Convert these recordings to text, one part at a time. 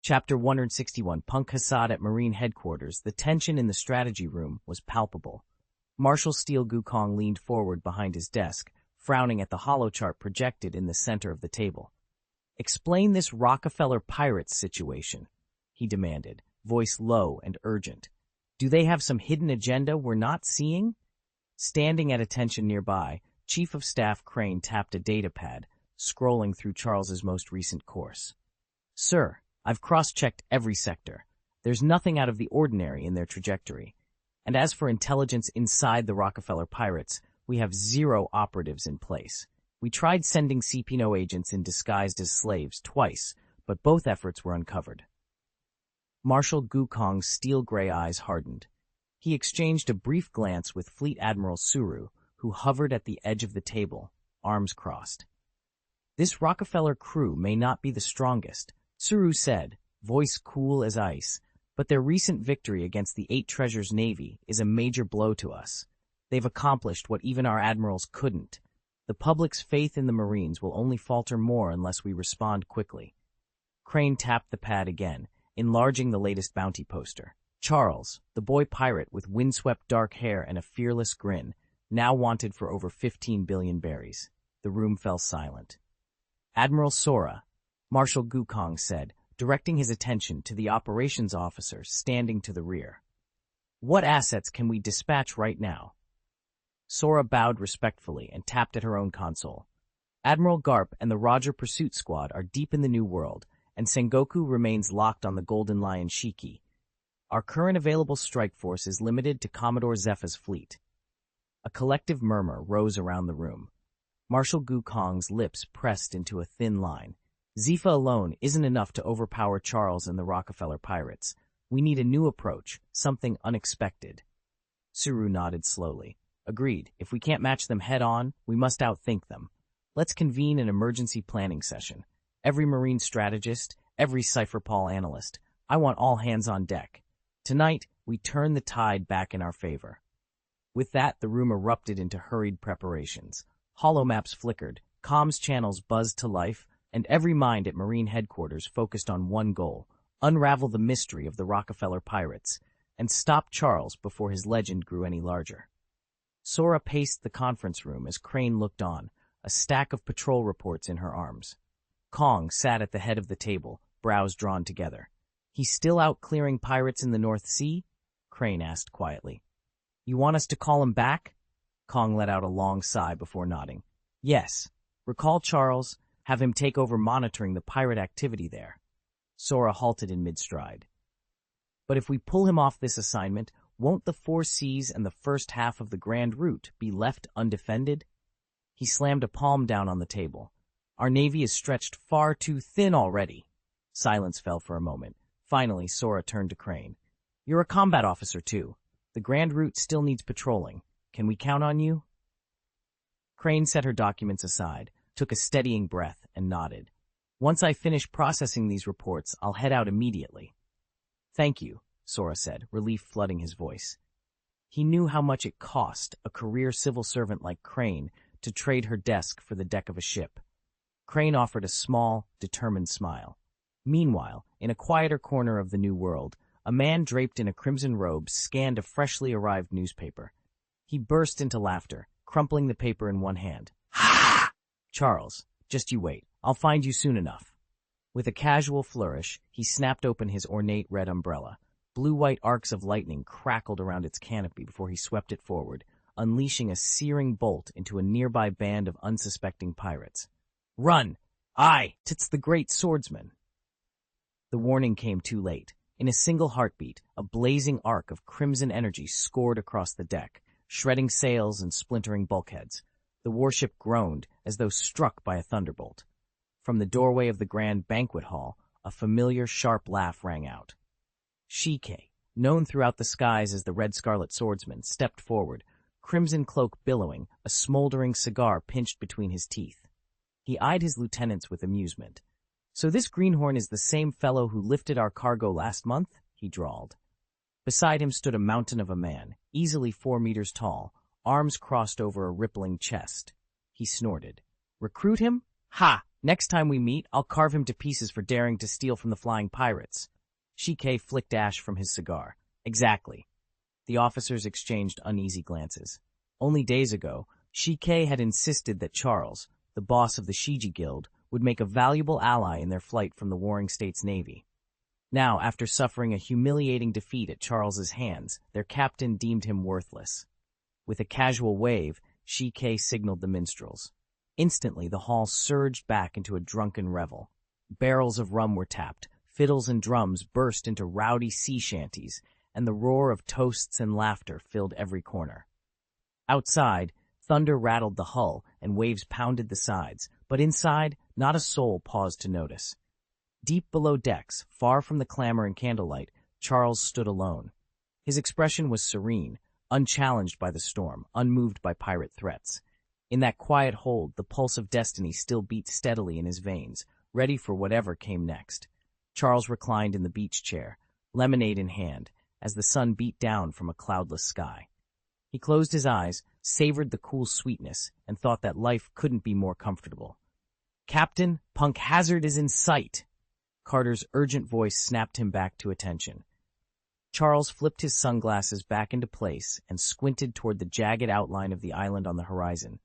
Chapter 161, Punk Hassad at Marine Headquarters. The tension in the strategy room was palpable. Marshal Steele Gukong leaned forward behind his desk, frowning at the hollow chart projected in the center of the table. "Explain this Rockefeller Pirates situation," he demanded, voice low and urgent. "Do they have some hidden agenda we're not seeing?" Standing at attention nearby, Chief of Staff Crane tapped a data pad, scrolling through Charles's most recent course. "Sir, I've cross-checked every sector. There's nothing out of the ordinary in their trajectory. And as for intelligence inside the Rockefeller Pirates, we have 0 operatives in place. We tried sending CP&O agents in disguised as slaves twice, but both efforts were uncovered." Marshal Gukong's steel-gray eyes hardened. He exchanged a brief glance with Fleet Admiral Suru, who hovered at the edge of the table, arms crossed. "This Rockefeller crew may not be the strongest," Suru said, voice cool as ice, "but their recent victory against the 8 Treasures Navy is a major blow to us. They've accomplished what even our admirals couldn't. The public's faith in the Marines will only falter more unless we respond quickly." Crane tapped the pad again, enlarging the latest bounty poster. Charles, the boy pirate with windswept dark hair and a fearless grin, now wanted for over 15 billion berries. The room fell silent. "Admiral Sora," Marshal Gukong said, directing his attention to the operations officer standing to the rear. "What assets can we dispatch right now?" Sora bowed respectfully and tapped at her own console. "Admiral Garp and the Roger Pursuit Squad are deep in the New World, and Sengoku remains locked on the Golden Lion Shiki. Our current available strike force is limited to Commodore Zepha's fleet." A collective murmur rose around the room. Marshal Gukong's lips pressed into a thin line. "Zepha alone isn't enough to overpower Charles and the Rockefeller Pirates. We need a new approach, something unexpected." Suru nodded slowly. "Agreed. If we can't match them head-on, we must outthink them. Let's convene an emergency planning session. Every Marine strategist, every Cypherpol analyst. I want all hands on deck. Tonight, we turn the tide back in our favor." With that, the room erupted into hurried preparations. Holomaps flickered, comms channels buzzed to life, and every mind at Marine Headquarters focused on one goal: unravel the mystery of the Rockefeller Pirates, and stop Charles before his legend grew any larger. Sora paced the conference room as Crane looked on, a stack of patrol reports in her arms. Kong sat at the head of the table, brows drawn together. "He's still out clearing pirates in the North Sea?" Crane asked quietly. "You want us to call him back?" Kong let out a long sigh before nodding. "Yes. Recall Charles, have him take over monitoring the pirate activity there." Sora halted in mid-stride. "But if we pull him off this assignment, won't the 4 seas and the first half of the Grand Route be left undefended?" He slammed a palm down on the table. "Our navy is stretched far too thin already." Silence fell for a moment. Finally, Sora turned to Crane. "You're a combat officer, too. The Grand Route still needs patrolling. Can we count on you?" Crane set her documents aside, took a steadying breath, and nodded. "Once I finish processing these reports, I'll head out immediately." "Thank you," Sora said, relief flooding his voice. He knew how much it cost a career civil servant like Crane to trade her desk for the deck of a ship. Crane offered a small, determined smile. Meanwhile, in a quieter corner of the New World, a man draped in a crimson robe scanned a freshly arrived newspaper. He burst into laughter, crumpling the paper in one hand. "Ha! Charles, just you wait. I'll find you soon enough." With a casual flourish, he snapped open his ornate red umbrella. Blue-white arcs of lightning crackled around its canopy before he swept it forward, unleashing a searing bolt into a nearby band of unsuspecting pirates. "Run! Aye, 'tis the great swordsman." The warning came too late. In a single heartbeat, a blazing arc of crimson energy scored across the deck, shredding sails and splintering bulkheads. The warship groaned as though struck by a thunderbolt. From the doorway of the grand banquet hall, a familiar, sharp laugh rang out. Shike, known throughout the skies as the Red Scarlet Swordsman, stepped forward, crimson cloak billowing, a smoldering cigar pinched between his teeth. He eyed his lieutenants with amusement. "So this greenhorn is the same fellow who lifted our cargo last month?" he drawled. Beside him stood a mountain of a man, easily 4 meters tall, arms crossed over a rippling chest. He snorted. "Recruit him? Ha! Next time we meet, I'll carve him to pieces for daring to steal from the flying pirates. Shike flicked ash from his cigar. Exactly. The officers exchanged uneasy glances. Only days ago, Shike had insisted that Charles, the boss of the Shiji Guild, would make a valuable ally in their flight from the warring state's navy. Now, after suffering a humiliating defeat at Charles's hands, their captain deemed him worthless. With a casual wave, Shike signaled the minstrels. Instantly, the hall surged back into a drunken revel. Barrels of rum were tapped, fiddles and drums burst into rowdy sea shanties, and the roar of toasts and laughter filled every corner. Outside, thunder rattled the hull and waves pounded the sides, but inside, not a soul paused to notice. Deep below decks, far from the clamor and candlelight, Charles stood alone. His expression was serene, unchallenged by the storm, unmoved by pirate threats. In that quiet hold, the pulse of destiny still beat steadily in his veins, ready for whatever came next. Charles reclined in the beach chair, lemonade in hand, as the sun beat down from a cloudless sky. He closed his eyes, savored the cool sweetness, and thought that life couldn't be more comfortable. "Captain, Punk Hazard is in sight!" Carter's urgent voice snapped him back to attention. Charles flipped his sunglasses back into place and squinted toward the jagged outline of the island on the horizon.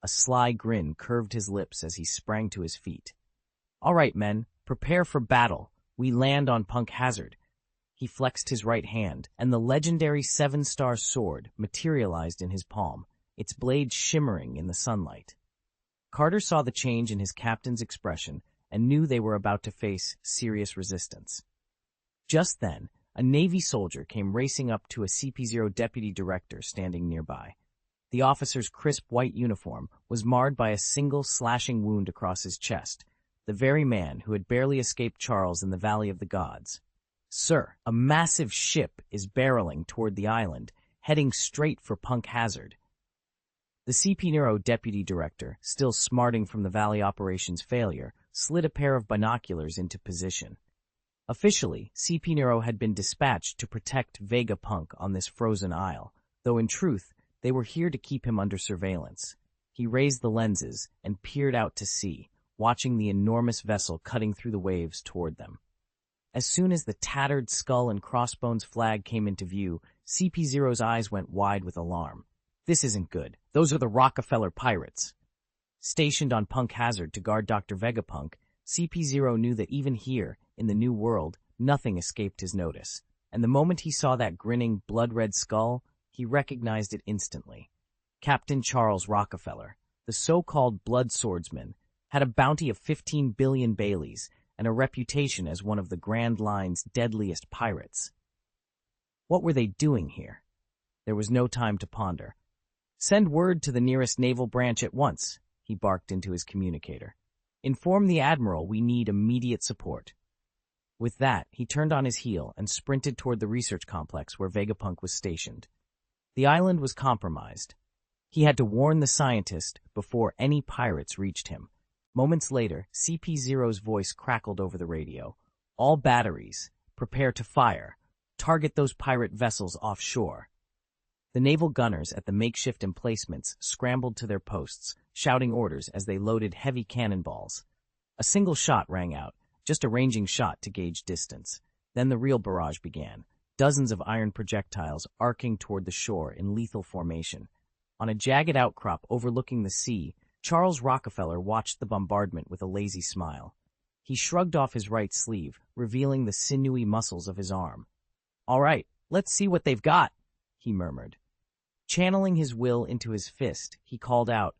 A sly grin curved his lips as he sprang to his feet. "All right, men, prepare for battle. We land on Punk Hazard." He flexed his right hand, and the legendary 7-star sword materialized in his palm, its blade shimmering in the sunlight. Carter saw the change in his captain's expression and knew they were about to face serious resistance. Just then, a Navy soldier came racing up to a CP0 deputy director standing nearby. The officer's crisp white uniform was marred by a single slashing wound across his chest, the very man who had barely escaped Charles in the Valley of the Gods. "Sir, a massive ship is barreling toward the island, heading straight for Punk Hazard." The CP0 deputy director, still smarting from the Valley operations failure, slid a pair of binoculars into position. Officially, CP0 had been dispatched to protect Vegapunk on this frozen isle, though in truth, they were here to keep him under surveillance. He raised the lenses and peered out to sea, watching the enormous vessel cutting through the waves toward them. As soon as the tattered skull and crossbones flag came into view, CP0's eyes went wide with alarm. "This isn't good. Those are the Rockefeller pirates." Stationed on Punk Hazard to guard Dr. Vegapunk, CP0 knew that even here, in the New World, nothing escaped his notice, and the moment he saw that grinning, blood-red skull, he recognized it instantly. Captain Charles Rockefeller, the so-called blood swordsman, had a bounty of 15 billion Baileys and a reputation as one of the Grand Line's deadliest pirates. What were they doing here? There was no time to ponder. "Send word to the nearest naval branch at once," he barked into his communicator. "Inform the Admiral we need immediate support." With that, he turned on his heel and sprinted toward the research complex where Vegapunk was stationed. The island was compromised. He had to warn the scientist before any pirates reached him. Moments later, CP0's voice crackled over the radio. "All batteries, prepare to fire. Target those pirate vessels offshore." The naval gunners at the makeshift emplacements scrambled to their posts, shouting orders as they loaded heavy cannonballs. A single shot rang out, just a ranging shot to gauge distance. Then the real barrage began, dozens of iron projectiles arcing toward the shore in lethal formation. On a jagged outcrop overlooking the sea, Charles Rockefeller watched the bombardment with a lazy smile. He shrugged off his right sleeve, revealing the sinewy muscles of his arm. "All right, let's see what they've got," he murmured. Channeling his will into his fist, he called out,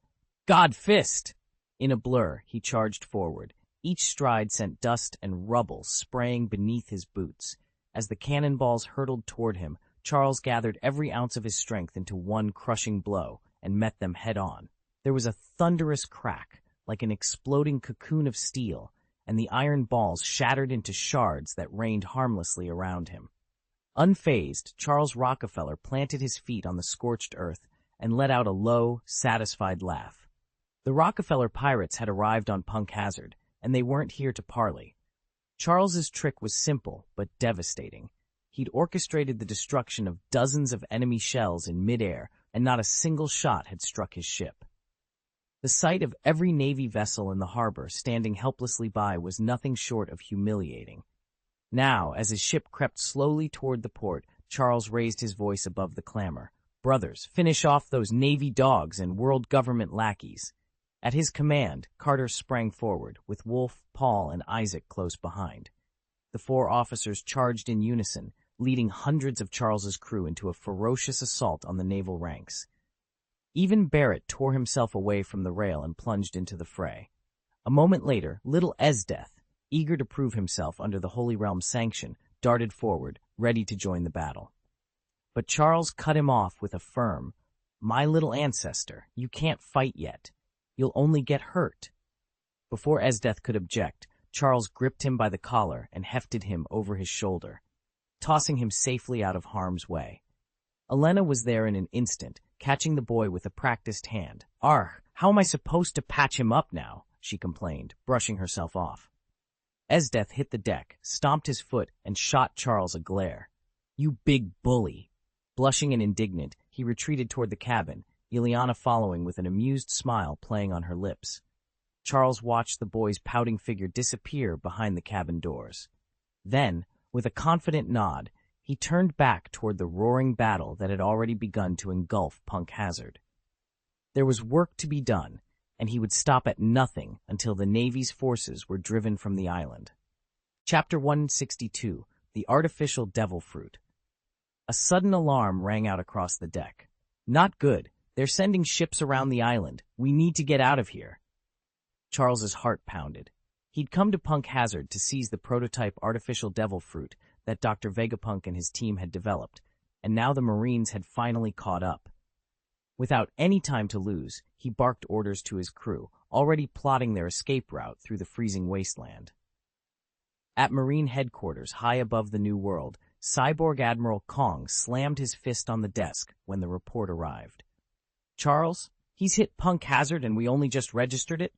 "God Fist!" In a blur, he charged forward. Each stride sent dust and rubble spraying beneath his boots. As the cannonballs hurtled toward him, Charles gathered every ounce of his strength into one crushing blow and met them head-on. There was a thunderous crack, like an exploding cocoon of steel, and the iron balls shattered into shards that rained harmlessly around him. Unfazed, Charles Rockefeller planted his feet on the scorched earth and let out a low, satisfied laugh. The Rockefeller pirates had arrived on Punk Hazard, and they weren't here to parley. Charles's trick was simple, but devastating. He'd orchestrated the destruction of dozens of enemy shells in midair, and not a single shot had struck his ship. The sight of every Navy vessel in the harbor standing helplessly by was nothing short of humiliating. Now, as his ship crept slowly toward the port, Charles raised his voice above the clamor. "Brothers, finish off those Navy dogs and world government lackeys." At his command, Carter sprang forward, with Wolfe, Paul, and Isaac close behind. The four officers charged in unison, leading hundreds of Charles's crew into a ferocious assault on the naval ranks. Even Barrett tore himself away from the rail and plunged into the fray. A moment later, little Esdeth, eager to prove himself under the Holy Realm's sanction, darted forward, ready to join the battle. But Charles cut him off with a firm, "My little ancestor, you can't fight yet. You'll only get hurt." Before Esdeth could object, Charles gripped him by the collar and hefted him over his shoulder, tossing him safely out of harm's way. Elena was there in an instant, catching the boy with a practiced hand. "Argh, how am I supposed to patch him up now?" she complained, brushing herself off. Esdeth hit the deck, stomped his foot, and shot Charles a glare. "You big bully!" Blushing and indignant, he retreated toward the cabin, Ileana following with an amused smile playing on her lips. Charles watched the boy's pouting figure disappear behind the cabin doors. Then, with a confident nod, he turned back toward the roaring battle that had already begun to engulf Punk Hazard. There was work to be done, and he would stop at nothing until the Navy's forces were driven from the island. Chapter 162, The Artificial Devil Fruit. A sudden alarm rang out across the deck. "Not good. They're sending ships around the island. We need to get out of here." Charles's heart pounded. He'd come to Punk Hazard to seize the prototype artificial devil fruit that Dr. Vegapunk and his team had developed, and now the Marines had finally caught up. Without any time to lose, he barked orders to his crew, already plotting their escape route through the freezing wasteland. At Marine headquarters high above the New World, Cyborg Admiral Kong slammed his fist on the desk when the report arrived. "Charles, he's hit Punk Hazard and we only just registered it?"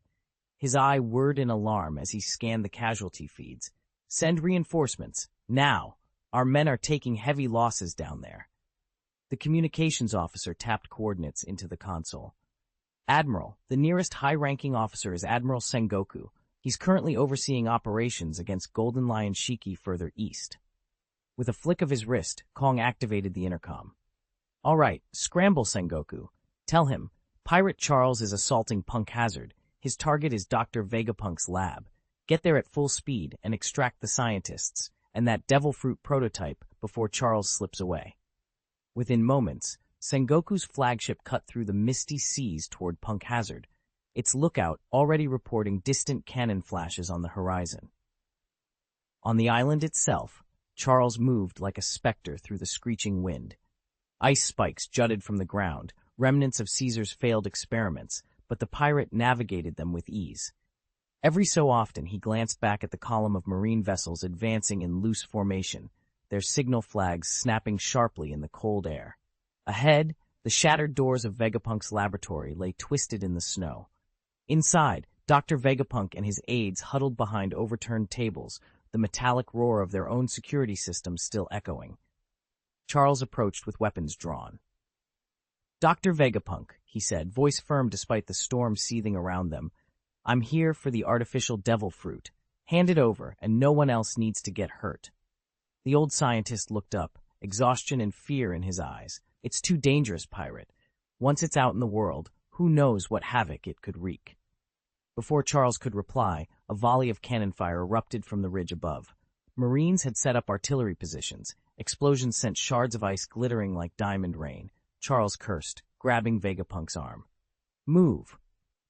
His eye whirred in alarm as he scanned the casualty feeds. "Send reinforcements, now. Our men are taking heavy losses down there." The communications officer tapped coordinates into the console. "Admiral, the nearest high-ranking officer is Admiral Sengoku. He's currently overseeing operations against Golden Lion Shiki further east." With a flick of his wrist, Kong activated the intercom. "All right, scramble, Sengoku. Tell him, Pirate Charles is assaulting Punk Hazard. His target is Dr. Vegapunk's lab. Get there at full speed and extract the scientists and that devil fruit prototype before Charles slips away." Within moments, Sengoku's flagship cut through the misty seas toward Punk Hazard, its lookout already reporting distant cannon flashes on the horizon. On the island itself, Charles moved like a specter through the screeching wind. Ice spikes jutted from the ground, remnants of Caesar's failed experiments, but the pirate navigated them with ease. Every so often he glanced back at the column of Marine vessels advancing in loose formation, their signal flags snapping sharply in the cold air. Ahead, the shattered doors of Vegapunk's laboratory lay twisted in the snow. Inside, Dr. Vegapunk and his aides huddled behind overturned tables, the metallic roar of their own security system still echoing. Charles approached with weapons drawn. "Dr. Vegapunk," he said, voice firm despite the storm seething around them, "I'm here for the artificial devil fruit. Hand it over, and no one else needs to get hurt." The old scientist looked up, exhaustion and fear in his eyes. "It's too dangerous, pirate. Once it's out in the world, who knows what havoc it could wreak." Before Charles could reply, a volley of cannon fire erupted from the ridge above. Marines had set up artillery positions. Explosions sent shards of ice glittering like diamond rain. Charles cursed, grabbing Vegapunk's arm. "Move."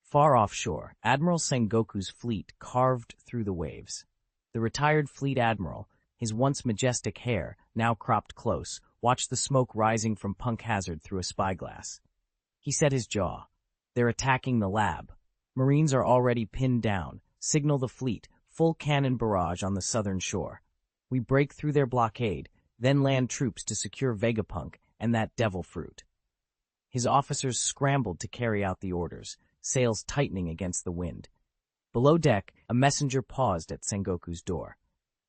Far offshore, Admiral Sengoku's fleet carved through the waves. The retired fleet admiral, his once majestic hair, now cropped close, watched the smoke rising from Punk Hazard through a spyglass. He set his jaw. "They're attacking the lab. Marines are already pinned down. Signal the fleet, full cannon barrage on the southern shore. We break through their blockade, then land troops to secure Vegapunk and that devil fruit." His officers scrambled to carry out the orders, sails tightening against the wind. Below deck, a messenger paused at Sengoku's door.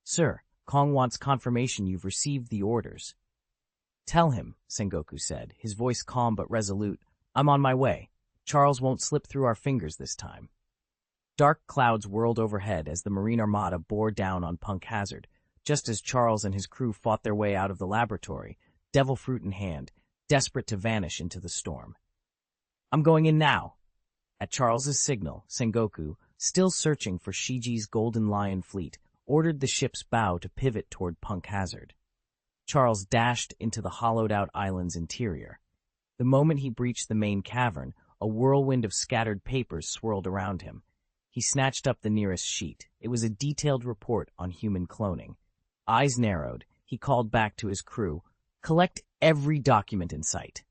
"Sir, Kong wants confirmation you've received the orders." "Tell him," Sengoku said, his voice calm but resolute, "I'm on my way. Charles won't slip through our fingers this time. Dark clouds whirled overhead as the Marine Armada bore down on Punk Hazard, just as Charles and his crew fought their way out of the laboratory, devil fruit in hand, desperate to vanish into the storm. "I'm going in now." At Charles's signal, Sengoku, still searching for Shiji's Golden Lion fleet, ordered the ship's bow to pivot toward Punk Hazard. Charles dashed into the hollowed-out island's interior. The moment he breached the main cavern, a whirlwind of scattered papers swirled around him. He snatched up the nearest sheet. It was a detailed report on human cloning. Eyes narrowed, he called back to his crew, "Collect every document in sight."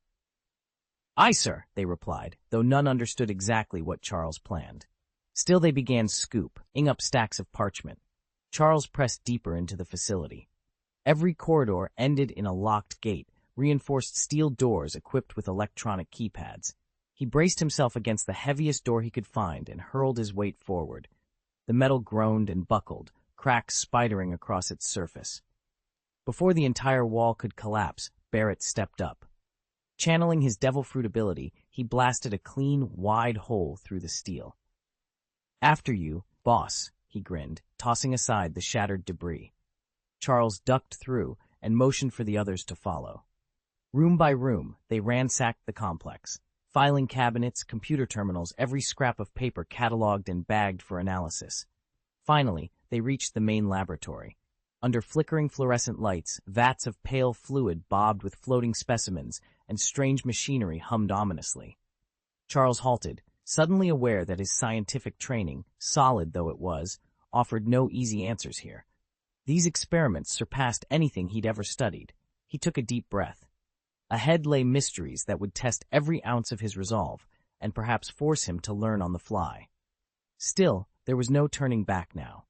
"Aye, sir," they replied, though none understood exactly what Charles planned. Still they began scooping up stacks of parchment. Charles pressed deeper into the facility. Every corridor ended in a locked gate, reinforced steel doors equipped with electronic keypads. He braced himself against the heaviest door he could find and hurled his weight forward. The metal groaned and buckled, cracks spidering across its surface. Before the entire wall could collapse, Barrett stepped up. Channeling his devil fruit ability, he blasted a clean, wide hole through the steel. "After you, boss," he grinned, tossing aside the shattered debris. Charles ducked through and motioned for the others to follow. Room by room, they ransacked the complex. Filing cabinets, computer terminals, every scrap of paper cataloged and bagged for analysis. Finally, they reached the main laboratory. Under flickering fluorescent lights, vats of pale fluid bobbed with floating specimens, and strange machinery hummed ominously. Charles halted, suddenly aware that his scientific training, solid though it was, offered no easy answers here. These experiments surpassed anything he'd ever studied. He took a deep breath. Ahead lay mysteries that would test every ounce of his resolve, and perhaps force him to learn on the fly. Still, there was no turning back now.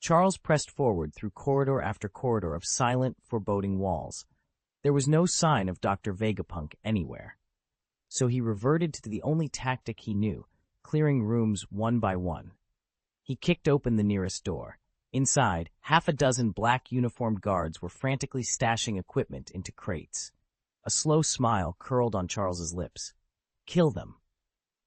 Charles pressed forward through corridor after corridor of silent, foreboding walls. There was no sign of Dr. Vegapunk anywhere. So he reverted to the only tactic he knew, clearing rooms one by one. He kicked open the nearest door. Inside, half a dozen black-uniformed guards were frantically stashing equipment into crates. A slow smile curled on Charles's lips. Kill them.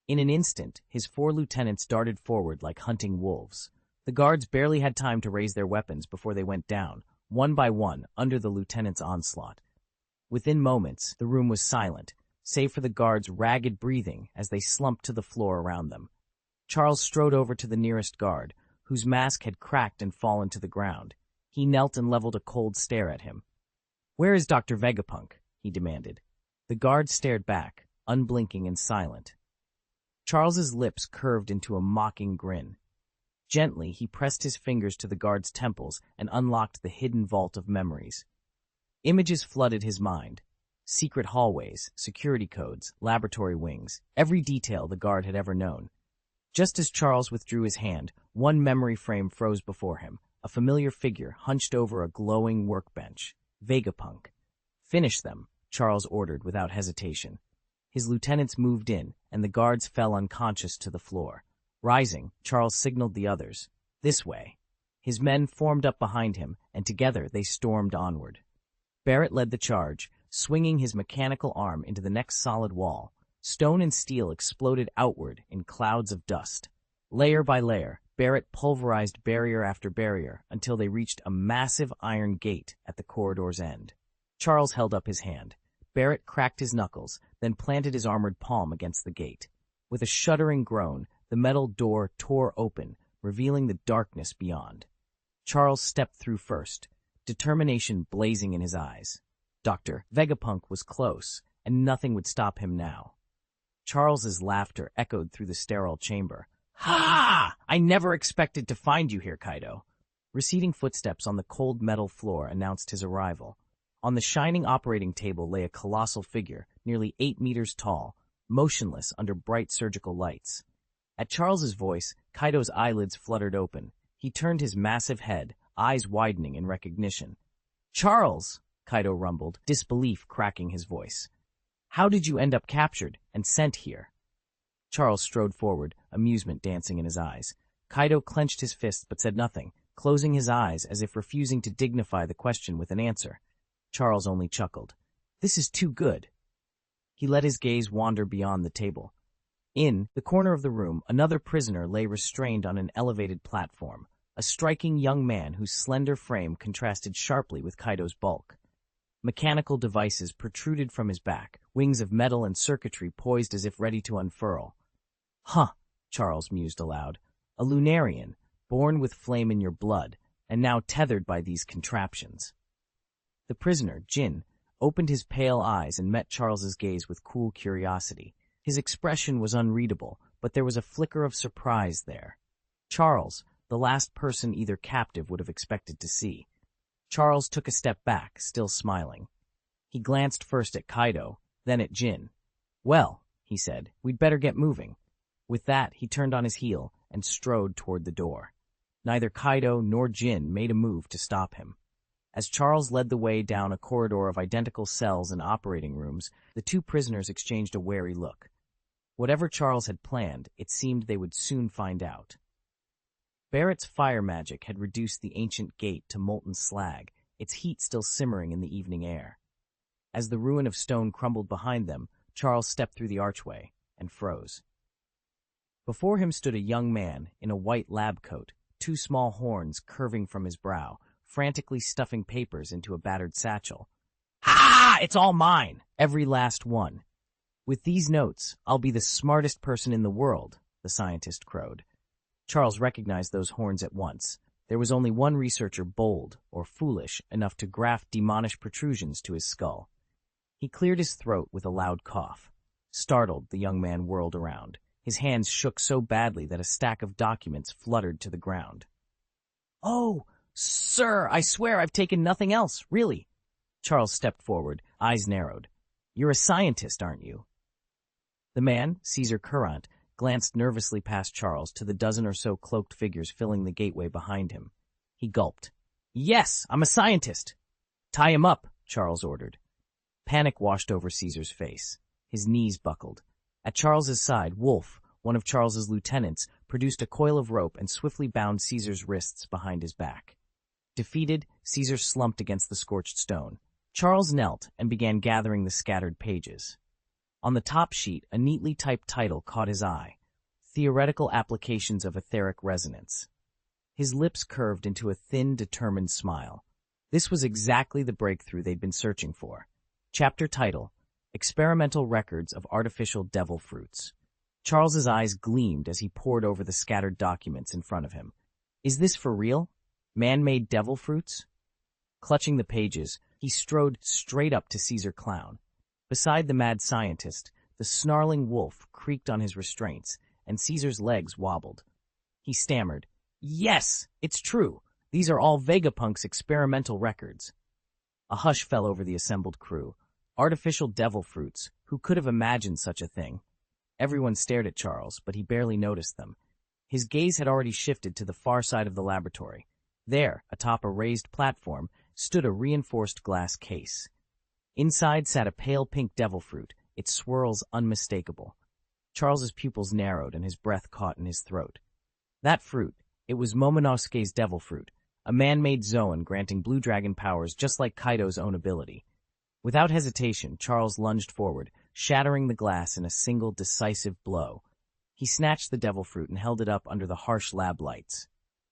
In an instant, his 4 lieutenants darted forward like hunting wolves. The guards barely had time to raise their weapons before they went down, one by one, under the lieutenant's onslaught. Within moments, the room was silent, save for the guards' ragged breathing as they slumped to the floor around them. Charles strode over to the nearest guard, whose mask had cracked and fallen to the ground. He knelt and leveled a cold stare at him. "Where is Dr. Vegapunk?" he demanded. The guard stared back, unblinking and silent. Charles's lips curved into a mocking grin. Gently, he pressed his fingers to the guard's temples and unlocked the hidden vault of memories. Images flooded his mind. Secret hallways, security codes, laboratory wings, every detail the guard had ever known. Just as Charles withdrew his hand, one memory frame froze before him, a familiar figure hunched over a glowing workbench. Vegapunk. "Finish them," Charles ordered without hesitation. His lieutenants moved in, and the guards fell unconscious to the floor. Rising, Charles signaled the others. "This way." His men formed up behind him, and together they stormed onward. Barrett led the charge, swinging his mechanical arm into the next solid wall. Stone and steel exploded outward in clouds of dust. Layer by layer, Barrett pulverized barrier after barrier until they reached a massive iron gate at the corridor's end. Charles held up his hand. Barrett cracked his knuckles, then planted his armored palm against the gate. With a shuddering groan, the metal door tore open, revealing the darkness beyond. Charles stepped through first, determination blazing in his eyes. Dr. Vegapunk was close, and nothing would stop him now. Charles's laughter echoed through the sterile chamber. "Ha! I never expected to find you here, Kaido." Receding footsteps on the cold metal floor announced his arrival. On the shining operating table lay a colossal figure, nearly 8 meters tall, motionless under bright surgical lights. At Charles's voice, Kaido's eyelids fluttered open. He turned his massive head, eyes widening in recognition. "Charles!" Kaido rumbled, disbelief cracking his voice. "How did you end up captured and sent here?" Charles strode forward, amusement dancing in his eyes. Kaido clenched his fists but said nothing, closing his eyes as if refusing to dignify the question with an answer. Charles only chuckled. "This is too good." He let his gaze wander beyond the table. In the corner of the room, another prisoner lay restrained on an elevated platform, a striking young man whose slender frame contrasted sharply with Kaido's bulk. Mechanical devices protruded from his back, wings of metal and circuitry poised as if ready to unfurl. Huh, Charles mused aloud. A Lunarian, born with flame in your blood, and now tethered by these contraptions. The prisoner, Jin, opened his pale eyes and met Charles's gaze with cool curiosity. His expression was unreadable, but there was a flicker of surprise there. Charles, the last person either captive would have expected to see. Charles took a step back, still smiling. He glanced first at Kaido, then at Jin. "Well," he said, "we'd better get moving." With that, he turned on his heel and strode toward the door. Neither Kaido nor Jin made a move to stop him. As Charles led the way down a corridor of identical cells and operating rooms, the two prisoners exchanged a wary look. Whatever Charles had planned, it seemed they would soon find out. Barrett's fire magic had reduced the ancient gate to molten slag, its heat still simmering in the evening air. As the ruin of stone crumbled behind them, Charles stepped through the archway and froze. Before him stood a young man in a white lab coat, two small horns curving from his brow, frantically stuffing papers into a battered satchel. "Ah! It's all mine! Every last one. With these notes, I'll be the smartest person in the world," the scientist crowed. Charles recognized those horns at once. There was only one researcher bold, or foolish, enough to graft demonish protrusions to his skull. He cleared his throat with a loud cough. Startled, the young man whirled around. His hands shook so badly that a stack of documents fluttered to the ground. "Oh, sir, I swear I've taken nothing else, really." Charles stepped forward, eyes narrowed. "You're a scientist, aren't you?" The man, Caesar Courant, glanced nervously past Charles to the dozen or so cloaked figures filling the gateway behind him. He gulped. "Yes, I'm a scientist." "Tie him up," Charles ordered. Panic washed over Caesar's face. His knees buckled. At Charles's side, Wolf, one of Charles's lieutenants, produced a coil of rope and swiftly bound Caesar's wrists behind his back. Defeated, Caesar slumped against the scorched stone. Charles knelt and began gathering the scattered pages. On the top sheet, a neatly typed title caught his eye: Theoretical Applications of Etheric Resonance. His lips curved into a thin, determined smile. This was exactly the breakthrough they'd been searching for. Chapter title: Experimental Records of Artificial Devil Fruits. Charles's eyes gleamed as he pored over the scattered documents in front of him. Is this for real? Man-made devil fruits? Clutching the pages, he strode straight up to Caesar Clown. Beside the mad scientist, the snarling wolf creaked on his restraints, and Caesar's legs wobbled. He stammered, "Yes, it's true. These are all Vegapunk's experimental records." A hush fell over the assembled crew. Artificial devil fruits, who could have imagined such a thing? Everyone stared at Charles, but he barely noticed them. His gaze had already shifted to the far side of the laboratory. There, atop a raised platform, stood a reinforced glass case. Inside sat a pale pink devil fruit, its swirls unmistakable. Charles's pupils narrowed and his breath caught in his throat. That fruit, it was Momonosuke's devil fruit, a man-made zoan granting blue dragon powers just like Kaido's own ability. Without hesitation, Charles lunged forward, shattering the glass in a single decisive blow. He snatched the devil fruit and held it up under the harsh lab lights.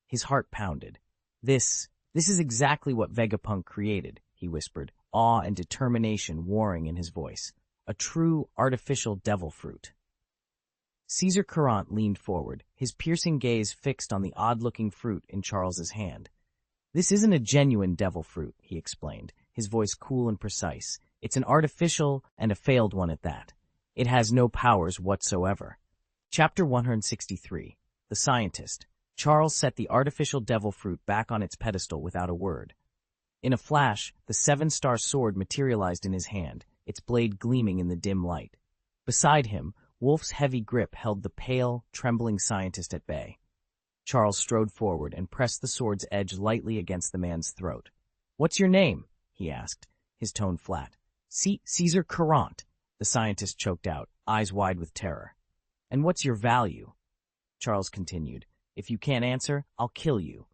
His heart pounded. This is exactly what Vegapunk created," he whispered, awe and determination warring in his voice. "A true artificial devil fruit." Caesar Courant leaned forward, his piercing gaze fixed on the odd-looking fruit in Charles's hand. "This isn't a genuine devil fruit," he explained, his voice cool and precise. "It's an artificial, and a failed one at that. It has no powers whatsoever." Chapter 163. The Scientist. Charles set the artificial devil fruit back on its pedestal without a word. In a flash, the seven-star sword materialized in his hand, its blade gleaming in the dim light. Beside him, Wolf's heavy grip held the pale, trembling scientist at bay. Charles strode forward and pressed the sword's edge lightly against the man's throat. "What's your name?" he asked, his tone flat. Caesar Courant," the scientist choked out, eyes wide with terror. "And what's your value?" Charles continued. "If you can't answer, I'll kill you."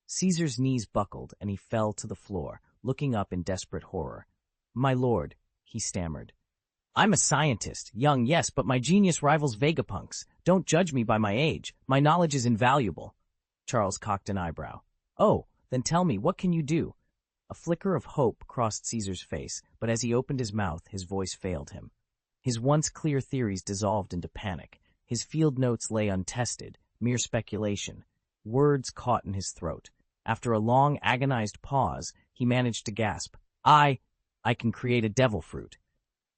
Caesar's knees buckled and he fell to the floor, looking up in desperate horror. "My lord," he stammered. I'm a scientist, young, yes, but my genius rivals Vegapunk's. Don't judge me by my age. My knowledge is invaluable. Charles cocked an eyebrow. Oh, then tell me, what can you do? A flicker of hope crossed Caesar's face, but as he opened his mouth, his voice failed him. His once clear theories dissolved into panic. His field notes lay untested, mere speculation. Words caught in his throat. After a long, agonized pause, he managed to gasp, I can create a devil fruit.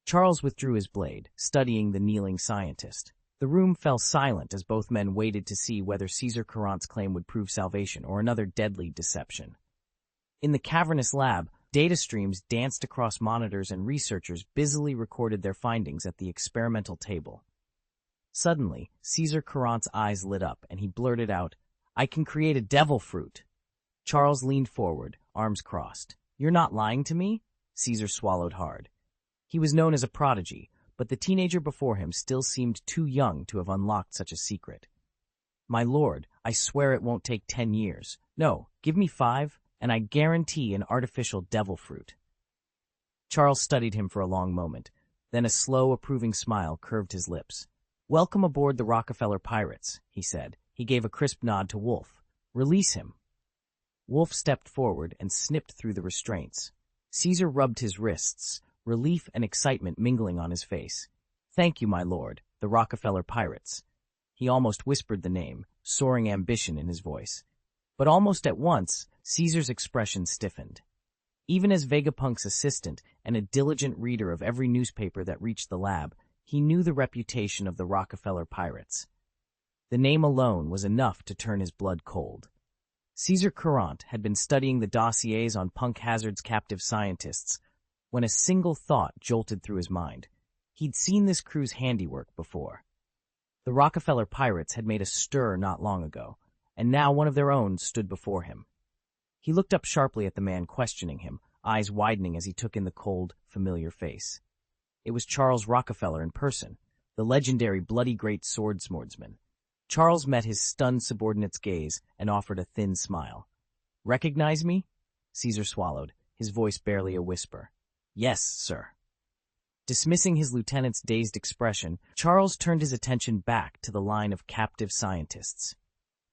Charles withdrew his blade, studying the kneeling scientist. The room fell silent as both men waited to see whether Caesar Courant's claim would prove salvation or another deadly deception. In the cavernous lab, data streams danced across monitors and researchers busily recorded their findings at the experimental table. Suddenly, Caesar Courant's eyes lit up and he blurted out, I can create a devil fruit. Charles leaned forward, arms crossed. You're not lying to me? Caesar swallowed hard. He was known as a prodigy, but the teenager before him still seemed too young to have unlocked such a secret. My lord, I swear it won't take 10 years. No, give me 5, and I guarantee an artificial devil fruit. Charles studied him for a long moment. Then a slow, approving smile curved his lips. Welcome aboard the Rockefeller Pirates, he said. He gave a crisp nod to Wolf. Release him. Wolf stepped forward and snipped through the restraints. Caesar rubbed his wrists, relief and excitement mingling on his face. Thank you, my lord, the Rockefeller Pirates. He almost whispered the name, soaring ambition in his voice. But almost at once, Caesar's expression stiffened. Even as Vegapunk's assistant and a diligent reader of every newspaper that reached the lab, he knew the reputation of the Rockefeller Pirates. The name alone was enough to turn his blood cold. Caesar Courant had been studying the dossiers on Punk Hazard's captive scientists when a single thought jolted through his mind. He'd seen this crew's handiwork before. The Rockefeller Pirates had made a stir not long ago, and now one of their own stood before him. He looked up sharply at the man questioning him, eyes widening as he took in the cold, familiar face. It was Charles Rockefeller in person, the legendary bloody great swordsman. Charles met his stunned subordinate's gaze and offered a thin smile. Recognize me? Caesar swallowed, his voice barely a whisper. Yes, sir. Dismissing his lieutenant's dazed expression, Charles turned his attention back to the line of captive scientists.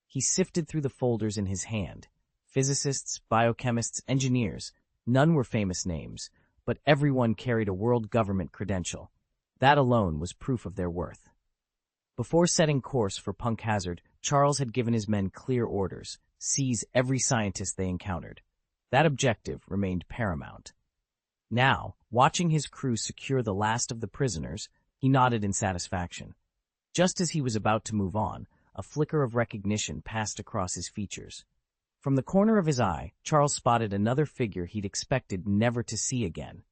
He sifted through the folders in his hand. Physicists, biochemists, engineers, none were famous names, but everyone carried a world government credential. That alone was proof of their worth. Before setting course for Punk Hazard, Charles had given his men clear orders: seize every scientist they encountered. That objective remained paramount. Now, watching his crew secure the last of the prisoners, he nodded in satisfaction. Just as he was about to move on, a flicker of recognition passed across his features. From the corner of his eye, Charles spotted another figure he'd expected never to see again.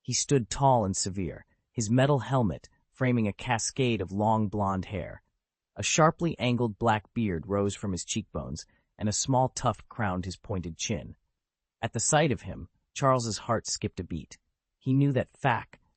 He stood tall and severe, his metal helmet framing a cascade of long blonde hair. A sharply angled black beard rose from his cheekbones, and a small tuft crowned his pointed chin. At the sight of him, Charles's heart skipped a beat. He knew that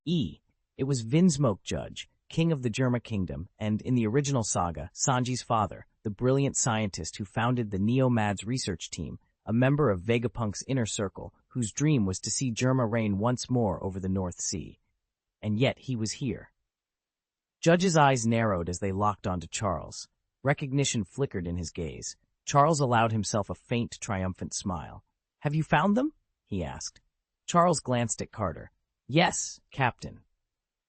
it was Vinsmoke Judge, king of the Germa kingdom, and, in the original saga, Sanji's father, the brilliant scientist who founded the Neo-Mads research team, a member of Vegapunk's inner circle, whose dream was to see Germa reign once more over the North Sea. And yet he was here. Judge's eyes narrowed as they locked onto Charles. Recognition flickered in his gaze. Charles allowed himself a faint, triumphant smile. Have you found them? He asked. Charles glanced at Carter. Yes, Captain.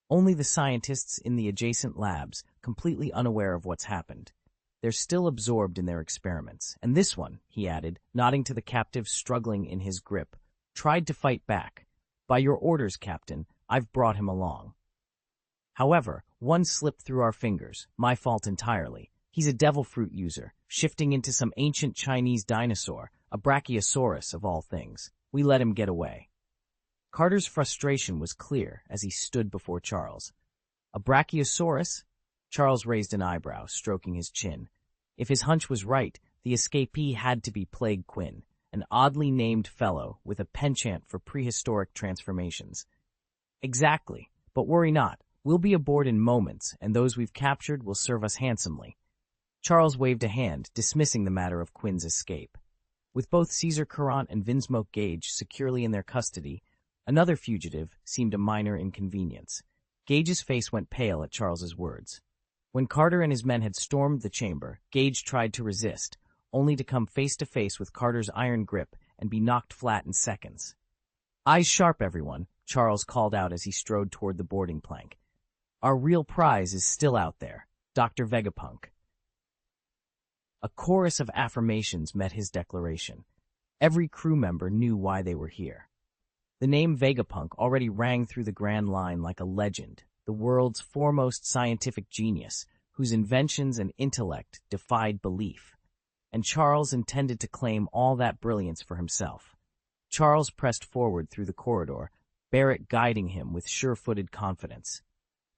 Only the scientists in the adjacent labs, completely unaware of what's happened. They're still absorbed in their experiments. And this one, he added, nodding to the captive struggling in his grip, tried to fight back. By your orders, Captain, I've brought him along. However, one slipped through our fingers, my fault entirely. He's a devil fruit user, shifting into some ancient Chinese dinosaur, a brachiosaurus of all things. We let him get away. Carter's frustration was clear as he stood before Charles. A brachiosaurus? Charles raised an eyebrow, stroking his chin. If his hunch was right, the escapee had to be Plague Quinn, an oddly named fellow with a penchant for prehistoric transformations. Exactly, but worry not. We'll be aboard in moments, and those we've captured will serve us handsomely. Charles waved a hand, dismissing the matter of Quinn's escape. With both Caesar Courant and Vinsmoke Gage securely in their custody, another fugitive seemed a minor inconvenience. Gage's face went pale at Charles's words. When Carter and his men had stormed the chamber, Gage tried to resist, only to come face to face with Carter's iron grip and be knocked flat in seconds. "Eyes sharp, everyone," Charles called out as he strode toward the boarding plank. "Our real prize is still out there, Dr. Vegapunk." A chorus of affirmations met his declaration. Every crew member knew why they were here. The name Vegapunk already rang through the Grand Line like a legend, the world's foremost scientific genius, whose inventions and intellect defied belief. And Charles intended to claim all that brilliance for himself. Charles pressed forward through the corridor, Barrett guiding him with sure-footed confidence.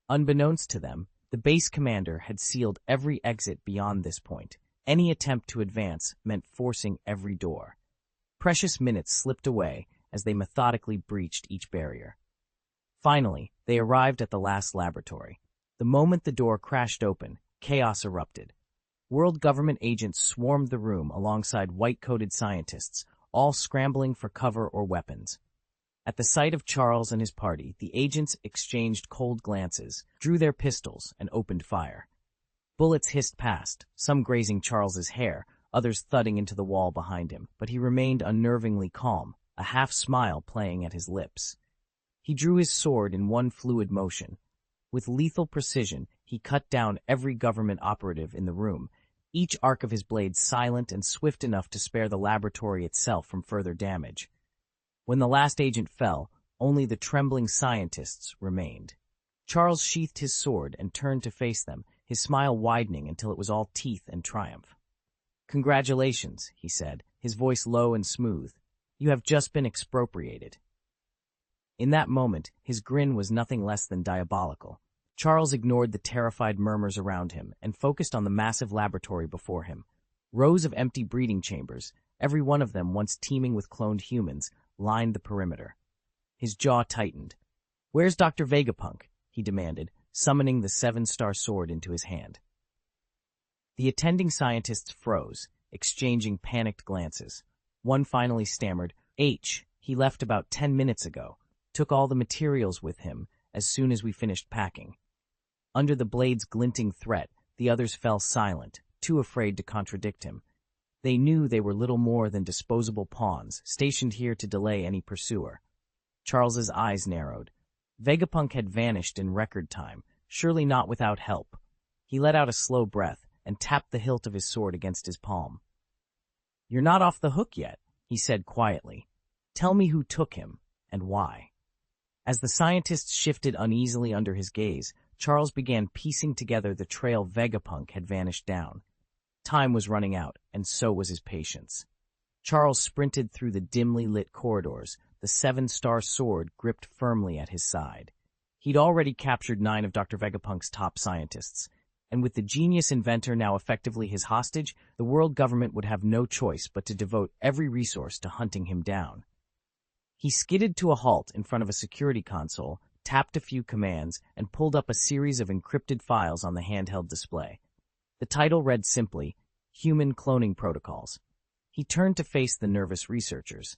Unbeknownst to them, the base commander had sealed every exit beyond this point. Any attempt to advance meant forcing every door. Precious minutes slipped away as they methodically breached each barrier. Finally, they arrived at the last laboratory. The moment the door crashed open, chaos erupted. World government agents swarmed the room alongside white-coated scientists, all scrambling for cover or weapons. At the sight of Charles and his party, the agents exchanged cold glances, drew their pistols, and opened fire. Bullets hissed past, some grazing Charles's hair, others thudding into the wall behind him, but he remained unnervingly calm, a half-smile playing at his lips. He drew his sword in one fluid motion. With lethal precision, he cut down every government operative in the room, each arc of his blade silent and swift enough to spare the laboratory itself from further damage. When the last agent fell, only the trembling scientists remained. Charles sheathed his sword and turned to face them, his smile widening until it was all teeth and triumph. "Congratulations," he said, his voice low and smooth. "You have just been expropriated." In that moment, his grin was nothing less than diabolical. Charles ignored the terrified murmurs around him and focused on the massive laboratory before him. Rows of empty breeding chambers, every one of them once teeming with cloned humans, lined the perimeter. His jaw tightened. "Where's Dr. Vegapunk?" he demanded, summoning the seven-star sword into his hand. The attending scientists froze, exchanging panicked glances. One finally stammered, "He left about 10 minutes ago. Took all the materials with him as soon as we finished packing." Under the blade's glinting threat, the others fell silent, too afraid to contradict him. They knew they were little more than disposable pawns, stationed here to delay any pursuer. Charles's eyes narrowed. Vegapunk had vanished in record time, surely not without help. He let out a slow breath and tapped the hilt of his sword against his palm. "You're not off the hook yet," he said quietly. "Tell me who took him, and why." As the scientists shifted uneasily under his gaze, Charles began piecing together the trail Vegapunk had vanished down. Time was running out, and so was his patience. Charles sprinted through the dimly lit corridors, the seven-star sword gripped firmly at his side. He'd already captured 9 of Dr. Vegapunk's top scientists, and with the genius inventor now effectively his hostage, the world government would have no choice but to devote every resource to hunting him down. He skidded to a halt in front of a security console, tapped a few commands, and pulled up a series of encrypted files on the handheld display. The title read simply, "Human Cloning Protocols." He turned to face the nervous researchers.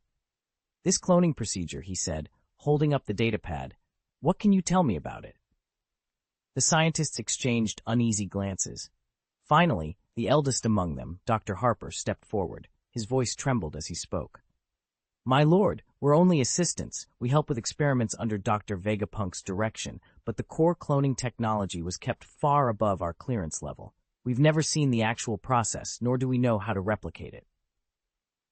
"This cloning procedure," he said, holding up the datapad. "What can you tell me about it?" The scientists exchanged uneasy glances. Finally, the eldest among them, Dr. Harper, stepped forward. His voice trembled as he spoke. "My lord, we're only assistants. We help with experiments under Dr. Vegapunk's direction, but the core cloning technology was kept far above our clearance level. We've never seen the actual process, nor do we know how to replicate it."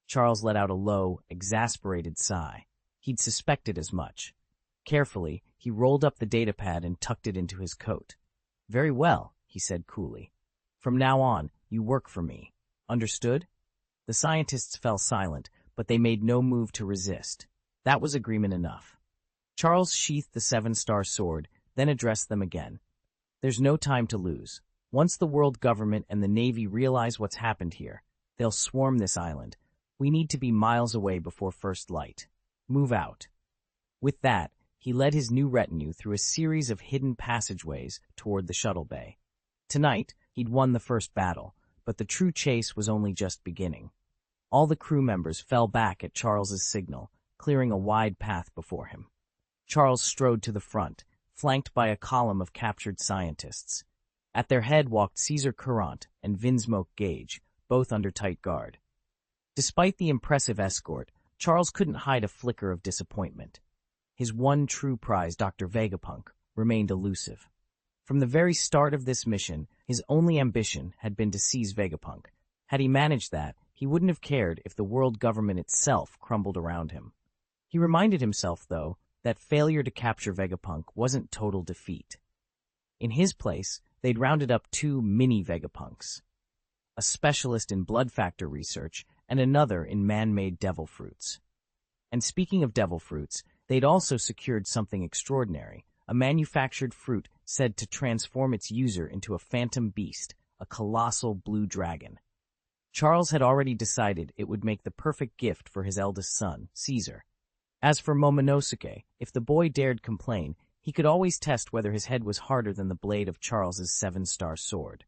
Charles let out a low, exasperated sigh. He'd suspected as much. Carefully, he rolled up the datapad and tucked it into his coat. "Very well," he said coolly. "From now on, you work for me. Understood?" The scientists fell silent, but they made no move to resist. That was agreement enough. Charles sheathed the seven-star sword, then addressed them again. "There's no time to lose. Once the world government and the Navy realize what's happened here, they'll swarm this island. We need to be miles away before first light. Move out." With that, he led his new retinue through a series of hidden passageways toward the shuttle bay. Tonight, he'd won the first battle, but the true chase was only just beginning. All the crew members fell back at Charles's signal, clearing a wide path before him. Charles strode to the front, flanked by a column of captured scientists. At their head walked Caesar Courant and Vinsmoke Gage, both under tight guard. Despite the impressive escort, Charles couldn't hide a flicker of disappointment. His one true prize, Dr. Vegapunk, remained elusive. From the very start of this mission, his only ambition had been to seize Vegapunk. Had he managed that, he wouldn't have cared if the world government itself crumbled around him. He reminded himself, though, that failure to capture Vegapunk wasn't total defeat. In his place, they'd rounded up 2 mini Vegapunks, a specialist in blood factor research and another in man-made devil fruits. And speaking of devil fruits, they'd also secured something extraordinary, a manufactured fruit said to transform its user into a phantom beast, a colossal blue dragon. Charles had already decided it would make the perfect gift for his eldest son, Caesar. As for Momonosuke, if the boy dared complain, he could always test whether his head was harder than the blade of Charles's 7-star sword.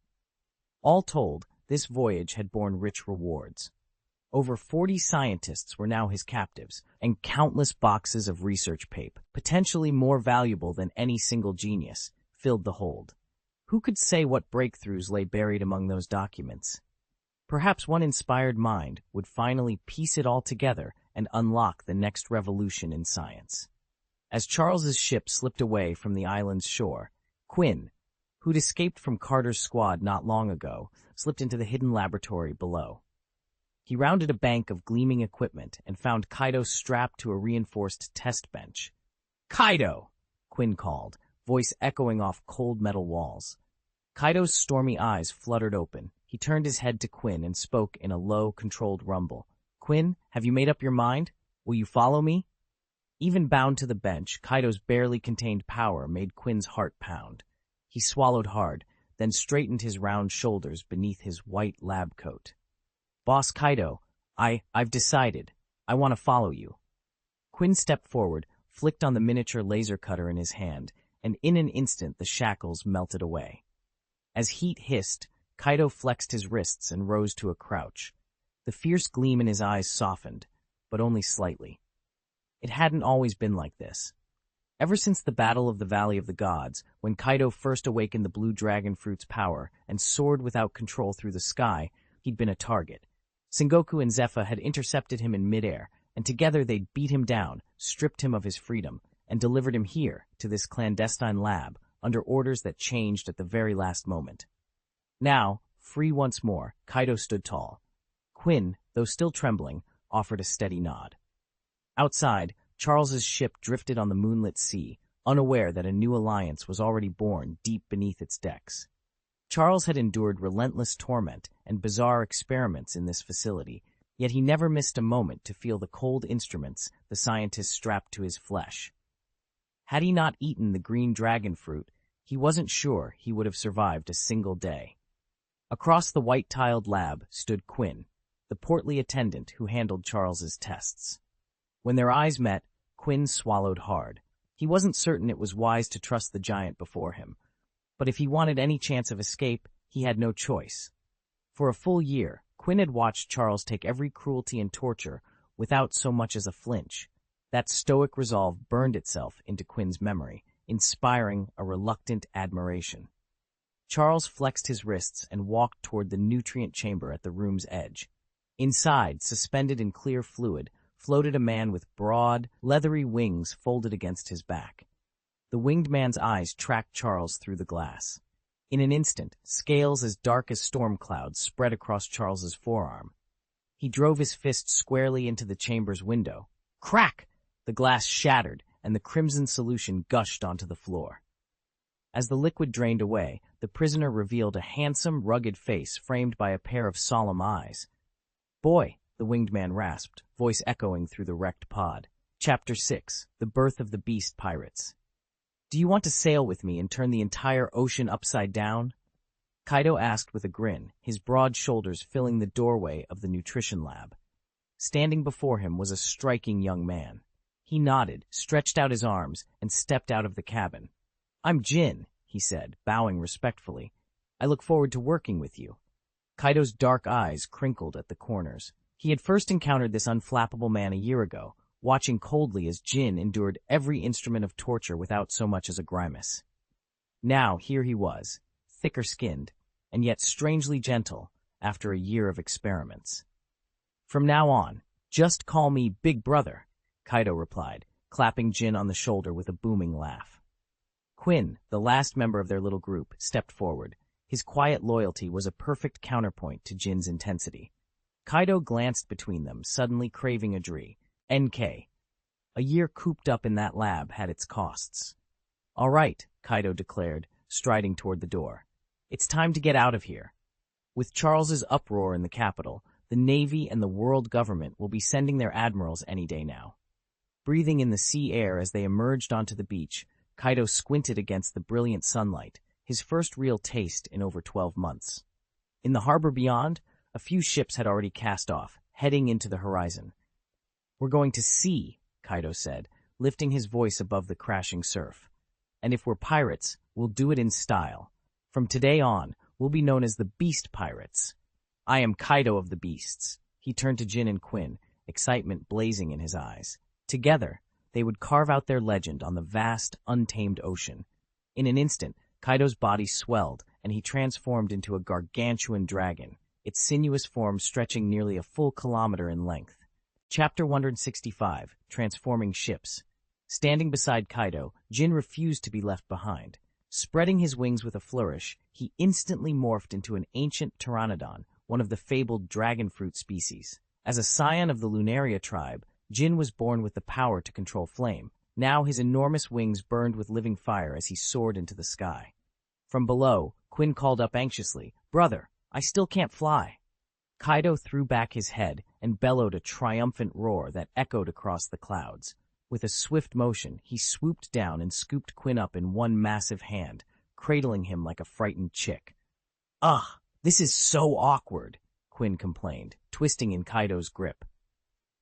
All told, this voyage had borne rich rewards. Over 40 scientists were now his captives, and countless boxes of research paper, potentially more valuable than any single genius, filled the hold. Who could say what breakthroughs lay buried among those documents? Perhaps one inspired mind would finally piece it all together and unlock the next revolution in science. As Charles's ship slipped away from the island's shore, Quinn, who'd escaped from Carter's squad not long ago, slipped into the hidden laboratory below. He rounded a bank of gleaming equipment and found Kaido strapped to a reinforced test bench. "Kaido!" Quinn called, voice echoing off cold metal walls. Kaido's stormy eyes fluttered open. He turned his head to Quinn and spoke in a low, controlled rumble. "Quinn, have you made up your mind? Will you follow me?" Even bound to the bench, Kaido's barely contained power made Quinn's heart pound. He swallowed hard, then straightened his round shoulders beneath his white lab coat. "Boss Kaido, I've decided. I want to follow you." Quinn stepped forward, flicked on the miniature laser cutter in his hand, and in an instant the shackles melted away. As heat hissed, Kaido flexed his wrists and rose to a crouch. The fierce gleam in his eyes softened, but only slightly. It hadn't always been like this. Ever since the Battle of the Valley of the Gods, when Kaido first awakened the blue dragon fruit's power and soared without control through the sky, he'd been a target. Sengoku and Zephyr had intercepted him in midair, and together they'd beat him down, stripped him of his freedom, and delivered him here, to this clandestine lab, under orders that changed at the very last moment. Now, free once more, Kaido stood tall. Quinn, though still trembling, offered a steady nod. Outside, Charles's ship drifted on the moonlit sea, unaware that a new alliance was already born deep beneath its decks. Charles had endured relentless torment and bizarre experiments in this facility, yet he never missed a moment to feel the cold instruments the scientists strapped to his flesh. Had he not eaten the green dragon fruit, he wasn't sure he would have survived a single day. Across the white-tiled lab stood Quinn, the portly attendant who handled Charles's tests. When their eyes met, Quinn swallowed hard. He wasn't certain it was wise to trust the giant before him, but if he wanted any chance of escape, he had no choice. For a full year, Quinn had watched Charles take every cruelty and torture without so much as a flinch. That stoic resolve burned itself into Quinn's memory, inspiring a reluctant admiration. Charles flexed his wrists and walked toward the nutrient chamber at the room's edge. Inside, suspended in clear fluid, floated a man with broad, leathery wings folded against his back. The winged man's eyes tracked Charles through the glass. In an instant, scales as dark as storm clouds spread across Charles's forearm. He drove his fist squarely into the chamber's window. Crack! The glass shattered, and the crimson solution gushed onto the floor. As the liquid drained away, the prisoner revealed a handsome, rugged face framed by a pair of solemn eyes. "Boy," the winged man rasped, voice echoing through the wrecked pod. Chapter 6, The Birth of the Beast Pirates. "Do you want to sail with me and turn the entire ocean upside down?" Kaido asked with a grin, his broad shoulders filling the doorway of the nutrition lab. Standing before him was a striking young man. He nodded, stretched out his arms, and stepped out of the cabin. "I'm Jin," he said, bowing respectfully. "I look forward to working with you." Kaido's dark eyes crinkled at the corners. He had first encountered this unflappable man a year ago, watching coldly as Jin endured every instrument of torture without so much as a grimace. Now here he was, thicker-skinned, and yet strangely gentle after a year of experiments. "From now on, just call me Big Brother," Kaido replied, clapping Jin on the shoulder with a booming laugh. Quinn, the last member of their little group, stepped forward. His quiet loyalty was a perfect counterpoint to Jin's intensity. Kaido glanced between them, suddenly craving a dree. NK. A year cooped up in that lab had its costs. "All right," Kaido declared, striding toward the door. "It's time to get out of here." With Charles's uproar in the capital, the Navy and the world government will be sending their admirals any day now. Breathing in the sea air as they emerged onto the beach, Kaido squinted against the brilliant sunlight, his first real taste in over 12 months. In the harbor beyond, a few ships had already cast off, heading into the horizon. "We're going to sea," Kaido said, lifting his voice above the crashing surf. "And if we're pirates, we'll do it in style. From today on, we'll be known as the Beast Pirates. I am Kaido of the Beasts." He turned to Jin and Quinn, excitement blazing in his eyes. Together, they would carve out their legend on the vast, untamed ocean. In an instant, Kaido's body swelled, and he transformed into a gargantuan dragon, its sinuous form stretching nearly a full kilometer in length. Chapter 165, Transforming Ships. Standing beside Kaido, Jin refused to be left behind. Spreading his wings with a flourish, he instantly morphed into an ancient pteranodon, one of the fabled dragon fruit species. As a scion of the Lunaria tribe, Jin was born with the power to control flame. Now his enormous wings burned with living fire as he soared into the sky. From below, Quinn called up anxiously, "Brother, I still can't fly." Kaido threw back his head and bellowed a triumphant roar that echoed across the clouds. With a swift motion, he swooped down and scooped Quinn up in one massive hand, cradling him like a frightened chick. "Ugh, this is so awkward," Quinn complained, twisting in Kaido's grip.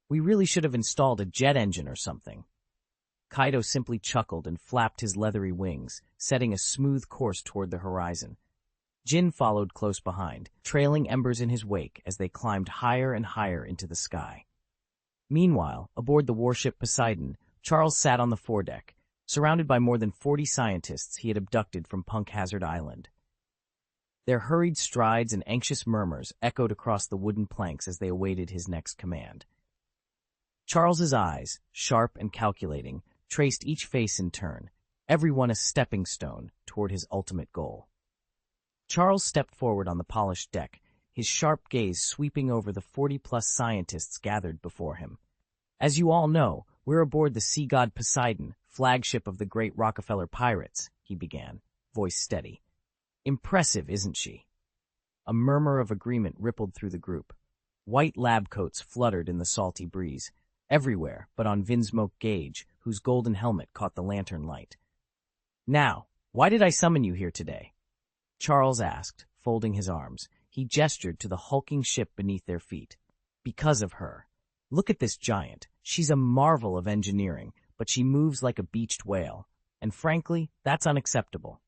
"We really should have installed a jet engine or something." Kaido simply chuckled and flapped his leathery wings, setting a smooth course toward the horizon. Jin followed close behind, trailing embers in his wake as they climbed higher and higher into the sky. Meanwhile, aboard the warship Poseidon, Charles sat on the foredeck, surrounded by more than 40 scientists he had abducted from Punk Hazard Island. Their hurried strides and anxious murmurs echoed across the wooden planks as they awaited his next command. Charles's eyes, sharp and calculating, traced each face in turn, every one a stepping stone toward his ultimate goal. Charles stepped forward on the polished deck, his sharp gaze sweeping over the 40-plus scientists gathered before him. "As you all know, we're aboard the sea god Poseidon, flagship of the great Rockefeller pirates," he began, voice steady. "Impressive, isn't she?" A murmur of agreement rippled through the group. White lab coats fluttered in the salty breeze, everywhere but on Vinsmoke Gage, whose golden helmet caught the lantern light. "Now, why did I summon you here today?" Charles asked, folding his arms. He gestured to the hulking ship beneath their feet. "Because of her. Look at this giant. She's a marvel of engineering, but she moves like a beached whale. And frankly, that's unacceptable."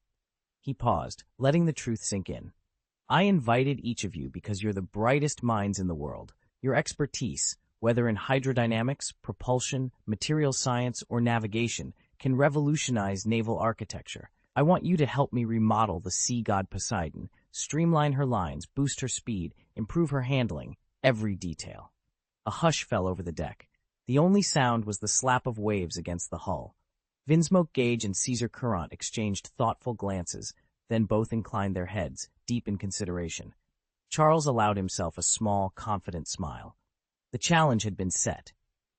He paused, letting the truth sink in. "I invited each of you because you're the brightest minds in the world. Your expertise, whether in hydrodynamics, propulsion, material science, or navigation, can revolutionize naval architecture. I want you to help me remodel the sea god Poseidon, streamline her lines, boost her speed, improve her handling, every detail." A hush fell over the deck. The only sound was the slap of waves against the hull. Vinsmoke Gage and Caesar Courant exchanged thoughtful glances, then both inclined their heads, deep in consideration. Charles allowed himself a small, confident smile. The challenge had been set.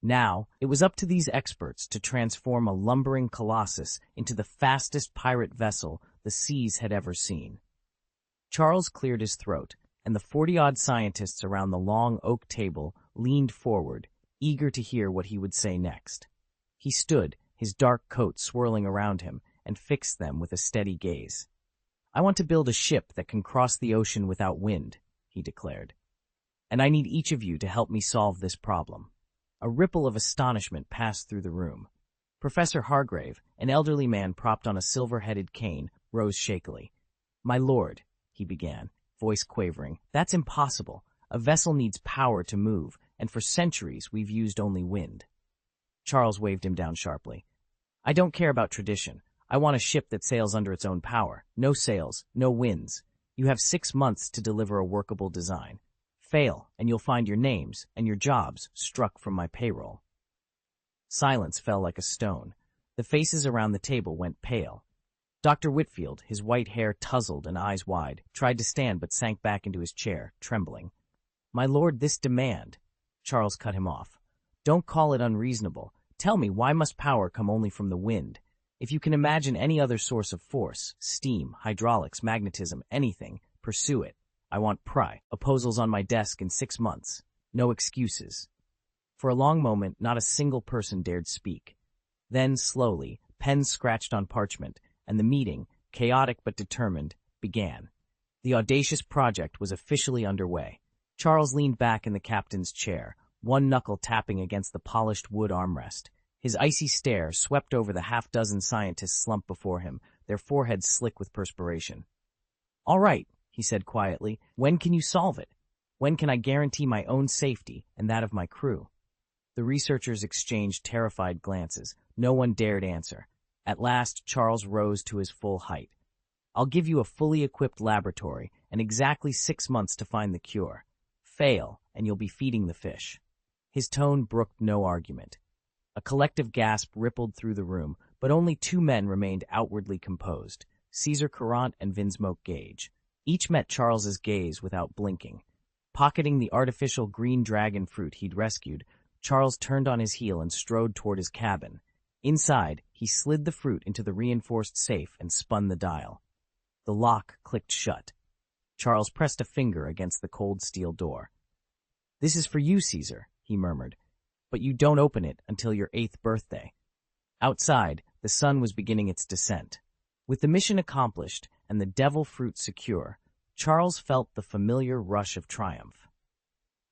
Now, it was up to these experts to transform a lumbering colossus into the fastest pirate vessel the seas had ever seen. Charles cleared his throat, and the 40-odd scientists around the long oak table leaned forward, eager to hear what he would say next. He stood, his dark coat swirling around him, and fixed them with a steady gaze. "I want to build a ship that can cross the ocean without wind," he declared. "And I need each of you to help me solve this problem." A ripple of astonishment passed through the room. Professor Hargrave, an elderly man propped on a silver-headed cane, rose shakily. "My lord," he began, voice quavering, "that's impossible. A vessel needs power to move, and for centuries we've used only wind." Charles waved him down sharply. I don't care about tradition. I want a ship that sails under its own power. No sails, no winds. You have 6 months to deliver a workable design. Fail, and you'll find your names and your jobs struck from my payroll. Silence fell like a stone. The faces around the table went pale. Dr. Whitfield, his white hair tousled and eyes wide, tried to stand but sank back into his chair, trembling. My lord, this demand. Charles cut him off. Don't call it unreasonable. Tell me, why must power come only from the wind? If you can imagine any other source of force, steam, hydraulics, magnetism, anything, pursue it. I want proposals on my desk in 6 months. No excuses. For a long moment, not a single person dared speak. Then, slowly, pens scratched on parchment, and the meeting, chaotic but determined, began. The audacious project was officially underway. Charles leaned back in the captain's chair, one knuckle tapping against the polished wood armrest. His icy stare swept over the half-dozen scientists slumped before him, their foreheads slick with perspiration. All right, he said quietly. When can you solve it? When can I guarantee my own safety and that of my crew? The researchers exchanged terrified glances. No one dared answer. At last, Charles rose to his full height. I'll give you a fully equipped laboratory and exactly 6 months to find the cure. Fail, and you'll be feeding the fish. His tone brooked no argument. A collective gasp rippled through the room, but only 2 men remained outwardly composed, Caesar Courant and Vinsmoke Gage. Each met Charles's gaze without blinking. Pocketing the artificial green dragon fruit he'd rescued, Charles turned on his heel and strode toward his cabin. Inside, he slid the fruit into the reinforced safe and spun the dial. The lock clicked shut. Charles pressed a finger against the cold steel door. This is for you, Caesar, he murmured, but you don't open it until your 8th birthday. Outside, the sun was beginning its descent. With the mission accomplished and the devil fruit secure, Charles felt the familiar rush of triumph.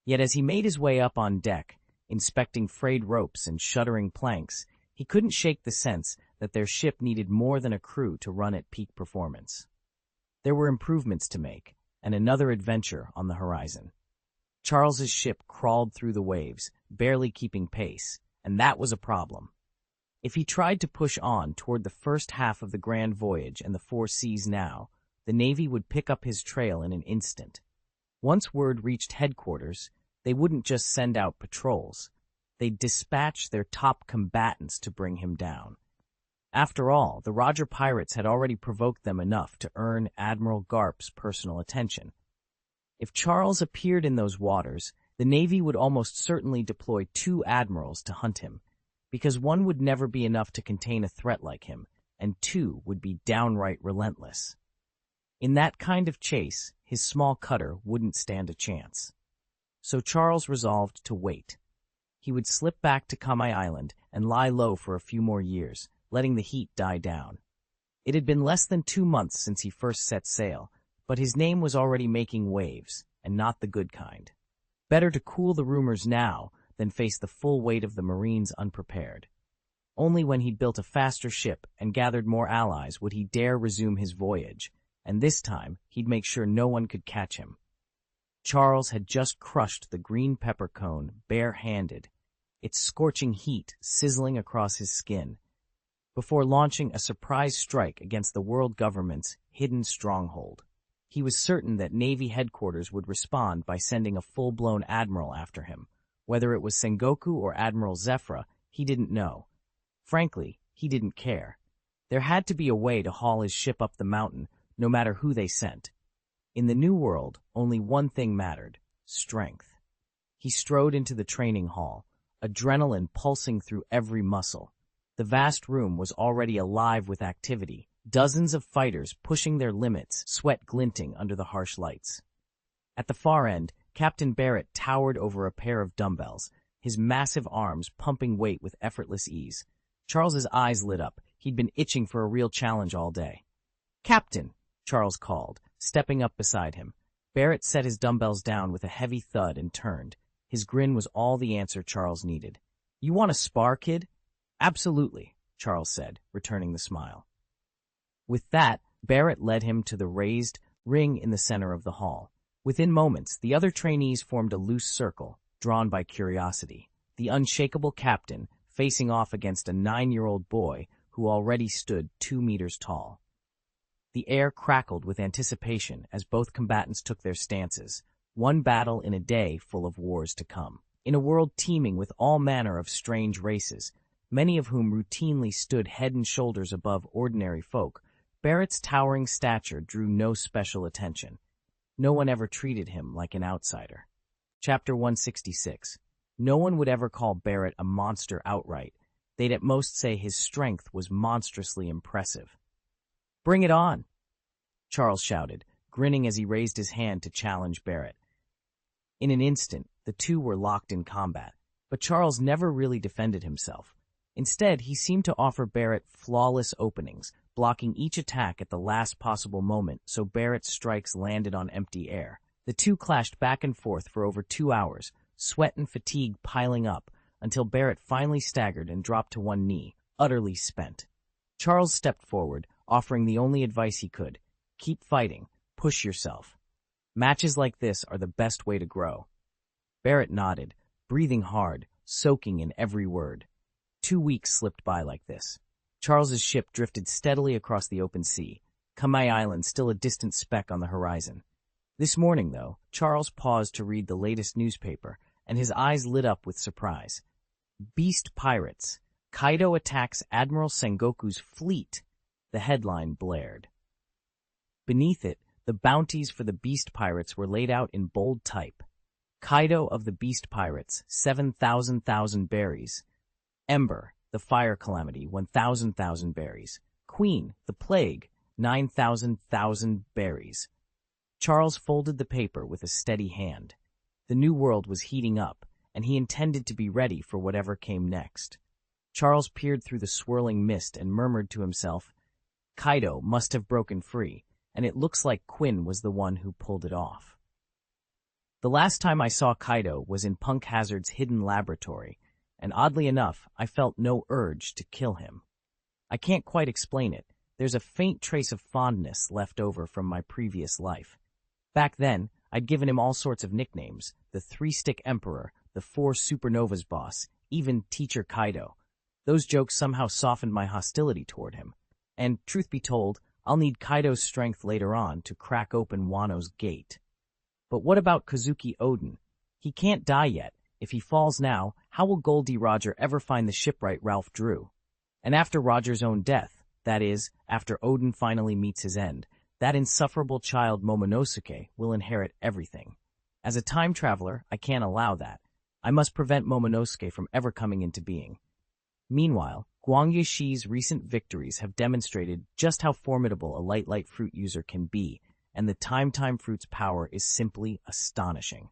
Yet as he made his way up on deck, inspecting frayed ropes and shuddering planks, he couldn't shake the sense that their ship needed more than a crew to run at peak performance. There were improvements to make, and another adventure on the horizon. Charles's ship crawled through the waves, barely keeping pace, and that was a problem. If he tried to push on toward the first half of the grand voyage and the 4 seas now, the Navy would pick up his trail in an instant. Once word reached headquarters, they wouldn't just send out patrols. They'd dispatch their top combatants to bring him down. After all, the Roger pirates had already provoked them enough to earn Admiral Garp's personal attention. If Charles appeared in those waters, the Navy would almost certainly deploy 2 admirals to hunt him, because 1 would never be enough to contain a threat like him, and 2 would be downright relentless. In that kind of chase, his small cutter wouldn't stand a chance. So Charles resolved to wait. He would slip back to Kamai Island and lie low for a few more years, letting the heat die down. It had been less than 2 months since he first set sail, but his name was already making waves, and not the good kind. Better to cool the rumors now than face the full weight of the Marines unprepared. Only when he'd built a faster ship and gathered more allies would he dare resume his voyage, and this time he'd make sure no one could catch him. Charles had just crushed the green pepper cone bare-handed, its scorching heat sizzling across his skin, before launching a surprise strike against the world government's hidden stronghold. He was certain that Navy headquarters would respond by sending a full-blown admiral after him. Whether it was Sengoku or Admiral Zephyra, he didn't know. Frankly, he didn't care. There had to be a way to haul his ship up the mountain, no matter who they sent. In the New World, only one thing mattered: strength. He strode into the training hall, adrenaline pulsing through every muscle. The vast room was already alive with activity, dozens of fighters pushing their limits, sweat glinting under the harsh lights. At the far end, Captain Barrett towered over a pair of dumbbells, his massive arms pumping weight with effortless ease. Charles's eyes lit up. He'd been itching for a real challenge all day. "Captain," Charles called, stepping up beside him. Barrett set his dumbbells down with a heavy thud and turned. His grin was all the answer Charles needed. "You want to spar, kid?" "Absolutely," Charles said, returning the smile. With that, Barrett led him to the raised ring in the center of the hall. Within moments, the other trainees formed a loose circle, drawn by curiosity. The unshakable captain, facing off against a 9-year-old boy who already stood 2 meters tall. The air crackled with anticipation as both combatants took their stances, one battle in a day full of wars to come. In a world teeming with all manner of strange races, many of whom routinely stood head and shoulders above ordinary folk, Barrett's towering stature drew no special attention. No one ever treated him like an outsider. Chapter 166. No one would ever call Barrett a monster outright. They'd at most say his strength was monstrously impressive. "Bring it on!" Charles shouted, grinning as he raised his hand to challenge Barrett. In an instant, the two were locked in combat, but Charles never really defended himself. Instead, he seemed to offer Barrett flawless openings, blocking each attack at the last possible moment so Barrett's strikes landed on empty air. The two clashed back and forth for over 2 hours, sweat and fatigue piling up, until Barrett finally staggered and dropped to one knee, utterly spent. Charles stepped forward, offering the only advice he could: keep fighting, push yourself. Matches like this are the best way to grow. Barrett nodded, breathing hard, soaking in every word. 2 weeks slipped by like this. Charles's ship drifted steadily across the open sea, Kamai Island still a distant speck on the horizon. This morning, though, Charles paused to read the latest newspaper, and his eyes lit up with surprise. Beast Pirates. Kaido attacks Admiral Sengoku's fleet, the headline blared. Beneath it, the bounties for the Beast Pirates were laid out in bold type. Kaido of the Beast Pirates, 7,000 berries. Ember, the Fire Calamity, 1,000 berries. Queen, the Plague, 9,000 berries. Charles folded the paper with a steady hand. The new world was heating up, and he intended to be ready for whatever came next. Charles peered through the swirling mist and murmured to himself, "Kaido must have broken free, and it looks like Quinn was the one who pulled it off." The last time I saw Kaido was in Punk Hazard's hidden laboratory, and oddly enough, I felt no urge to kill him. I can't quite explain it. There's a faint trace of fondness left over from my previous life. Back then, I'd given him all sorts of nicknames: the Three-Stick Emperor, the Four Supernovas Boss, even Teacher Kaido. Those jokes somehow softened my hostility toward him. And, truth be told, I'll need Kaido's strength later on to crack open Wano's gate. But what about Kozuki Oden? He can't die yet. If he falls now, how will Gol D Roger ever find the shipwright Ralph Drew? And after Roger's own death, that is, after Oden finally meets his end, that insufferable child Momonosuke will inherit everything. As a time traveler, I can't allow that. I must prevent Momonosuke from ever coming into being. Meanwhile, Guang Yishi's recent victories have demonstrated just how formidable a light fruit user can be, and the time fruit's power is simply astonishing.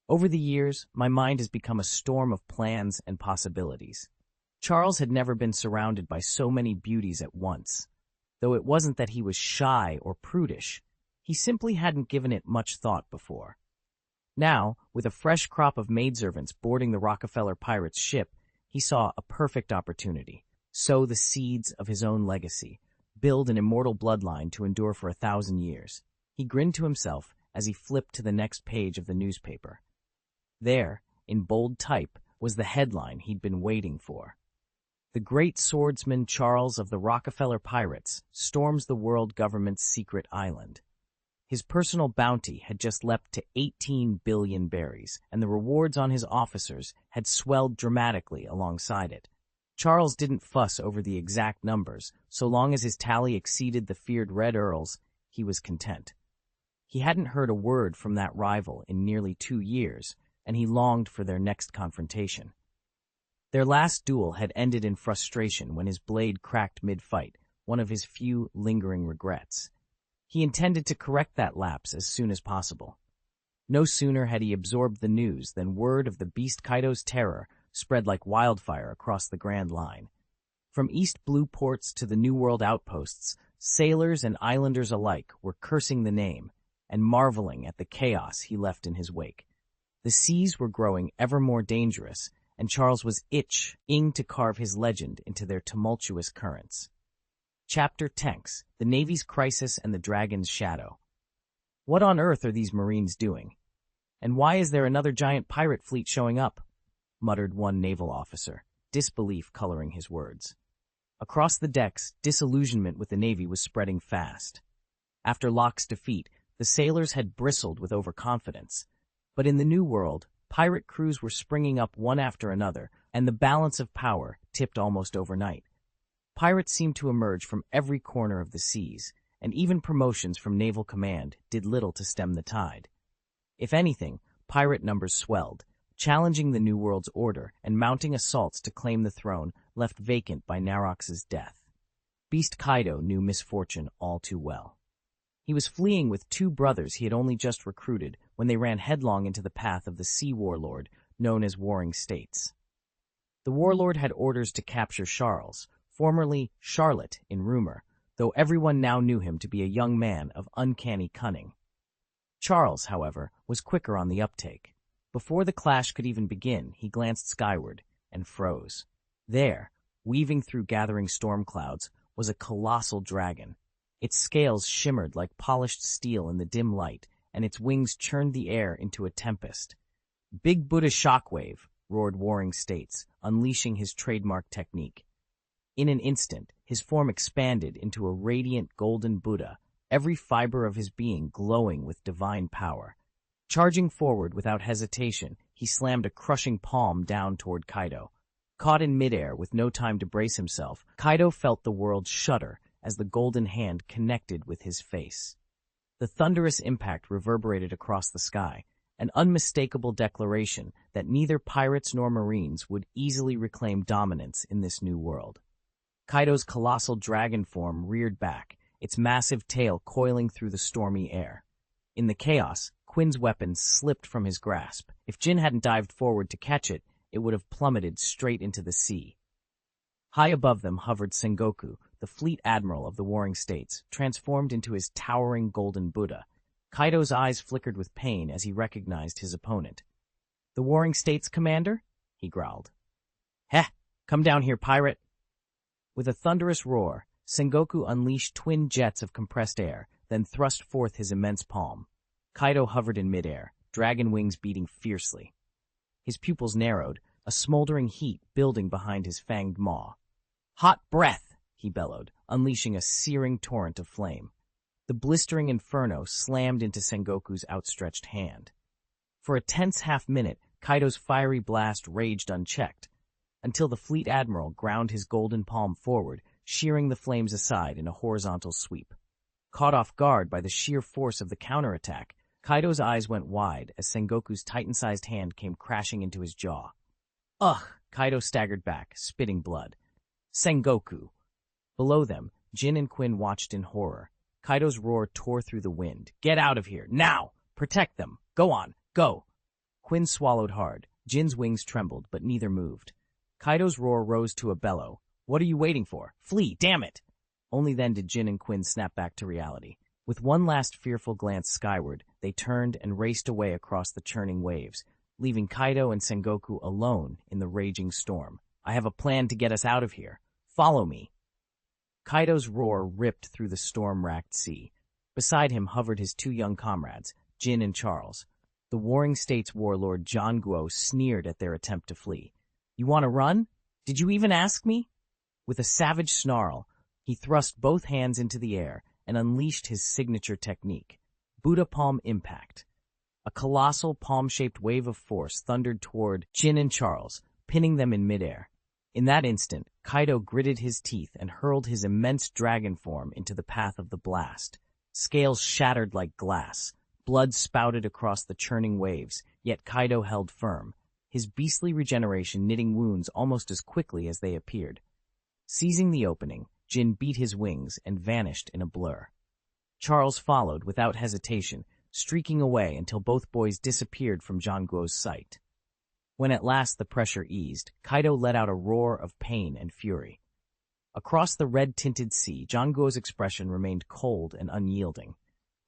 Over the years, my mind has become a storm of plans and possibilities. Charles had never been surrounded by so many beauties at once. Though it wasn't that he was shy or prudish, he simply hadn't given it much thought before. Now, with a fresh crop of maidservants boarding the Rockefeller Pirates' ship, he saw a perfect opportunity: sow the seeds of his own legacy, build an immortal bloodline to endure for 1,000 years. He grinned to himself as he flipped to the next page of the newspaper. There, in bold type, was the headline he'd been waiting for. The great swordsman Charles of the Rockefeller Pirates storms the world government's secret island. His personal bounty had just leapt to 18 billion berries, and the rewards on his officers had swelled dramatically alongside it. Charles didn't fuss over the exact numbers. So long as his tally exceeded the feared Red Earl's, he was content. He hadn't heard a word from that rival in nearly 2 years, and he longed for their next confrontation. Their last duel had ended in frustration when his blade cracked mid-fight, one of his few lingering regrets. He intended to correct that lapse as soon as possible. No sooner had he absorbed the news than word of the Beast Kaido's terror spread like wildfire across the Grand Line. From East Blue ports to the New World outposts, sailors and islanders alike were cursing the name and marveling at the chaos he left in his wake. The seas were growing ever more dangerous, and Charles was itching to carve his legend into their tumultuous currents. Chapter 10: The Navy's Crisis and the Dragon's Shadow. What on earth are these Marines doing? And why is there another giant pirate fleet showing up? Muttered one naval officer. disbelief coloring his words. Across the decks, disillusionment with the Navy was spreading fast. After Locke's defeat, the sailors had bristled with overconfidence. But in the New World, pirate crews were springing up one after another, and the balance of power tipped almost overnight. Pirates seemed to emerge from every corner of the seas, and even promotions from naval command did little to stem the tide. If anything, pirate numbers swelled, challenging the New World's order and mounting assaults to claim the throne left vacant by Narox's death. Beast Kaido knew misfortune all too well. He was fleeing with two brothers he had only just recruited when they ran headlong into the path of the sea warlord known as Warring States. The warlord had orders to capture Charles, formerly Charlotte in rumor, though everyone now knew him to be a young man of uncanny cunning. Charles, however, was quicker on the uptake. Before the clash could even begin, he glanced skyward and froze. There, weaving through gathering storm clouds, was a colossal dragon. Its scales shimmered like polished steel in the dim light, and its wings churned the air into a tempest. "Big Buddha Shockwave," roared Warring States, unleashing his trademark technique. In an instant, his form expanded into a radiant golden Buddha, every fiber of his being glowing with divine power. Charging forward without hesitation, he slammed a crushing palm down toward Kaido. Caught in midair with no time to brace himself, Kaido felt the world shudder as the golden hand connected with his face. The thunderous impact reverberated across the sky, an unmistakable declaration that neither pirates nor marines would easily reclaim dominance in this new world. Kaido's colossal dragon form reared back, its massive tail coiling through the stormy air. In the chaos, Quinn's weapon slipped from his grasp. If Jin hadn't dived forward to catch it, it would have plummeted straight into the sea. High above them hovered Sengoku, the fleet admiral of the Warring States, transformed into his towering golden Buddha. Kaido's eyes flickered with pain as he recognized his opponent. "The Warring States, Commander?" he growled. "Heh! Come down here, pirate!" With a thunderous roar, Sengoku unleashed twin jets of compressed air, then thrust forth his immense palm. Kaido hovered in midair, dragon wings beating fiercely. His pupils narrowed, a smoldering heat building behind his fanged maw. "Hot breath!" he bellowed, unleashing a searing torrent of flame. The blistering inferno slammed into Sengoku's outstretched hand. For a tense half-minute, Kaido's fiery blast raged unchecked, until the fleet admiral ground his golden palm forward, shearing the flames aside in a horizontal sweep. Caught off guard by the sheer force of the counterattack, Kaido's eyes went wide as Sengoku's titan-sized hand came crashing into his jaw. "Ugh!" Kaido staggered back, spitting blood. "Sengoku!" Below them, Jin and Quinn watched in horror. Kaido's roar tore through the wind. "Get out of here! Now! Protect them! Go on! Go!" Quinn swallowed hard. Jin's wings trembled, but neither moved. Kaido's roar rose to a bellow. "What are you waiting for? Flee, damn it!" Only then did Jin and Quinn snap back to reality. With one last fearful glance skyward, they turned and raced away across the churning waves, leaving Kaido and Sengoku alone in the raging storm. "I have a plan to get us out of here. Follow me." Kaido's roar ripped through the storm-racked sea. Beside him hovered his two young comrades, Jin and Charles. The Warring States warlord John Guo sneered at their attempt to flee. "You want to run? Did you even ask me?" With a savage snarl, he thrust both hands into the air and unleashed his signature technique, Buddha Palm Impact. A colossal palm-shaped wave of force thundered toward Jin and Charles, pinning them in midair. In that instant, Kaido gritted his teeth and hurled his immense dragon form into the path of the blast. Scales shattered like glass. Blood spouted across the churning waves, yet Kaido held firm, his beastly regeneration knitting wounds almost as quickly as they appeared. Seizing the opening, Jin beat his wings and vanished in a blur. Charles followed without hesitation, streaking away until both boys disappeared from John Guo's sight. When at last the pressure eased, Kaido let out a roar of pain and fury. Across the red-tinted sea, John Guo's expression remained cold and unyielding.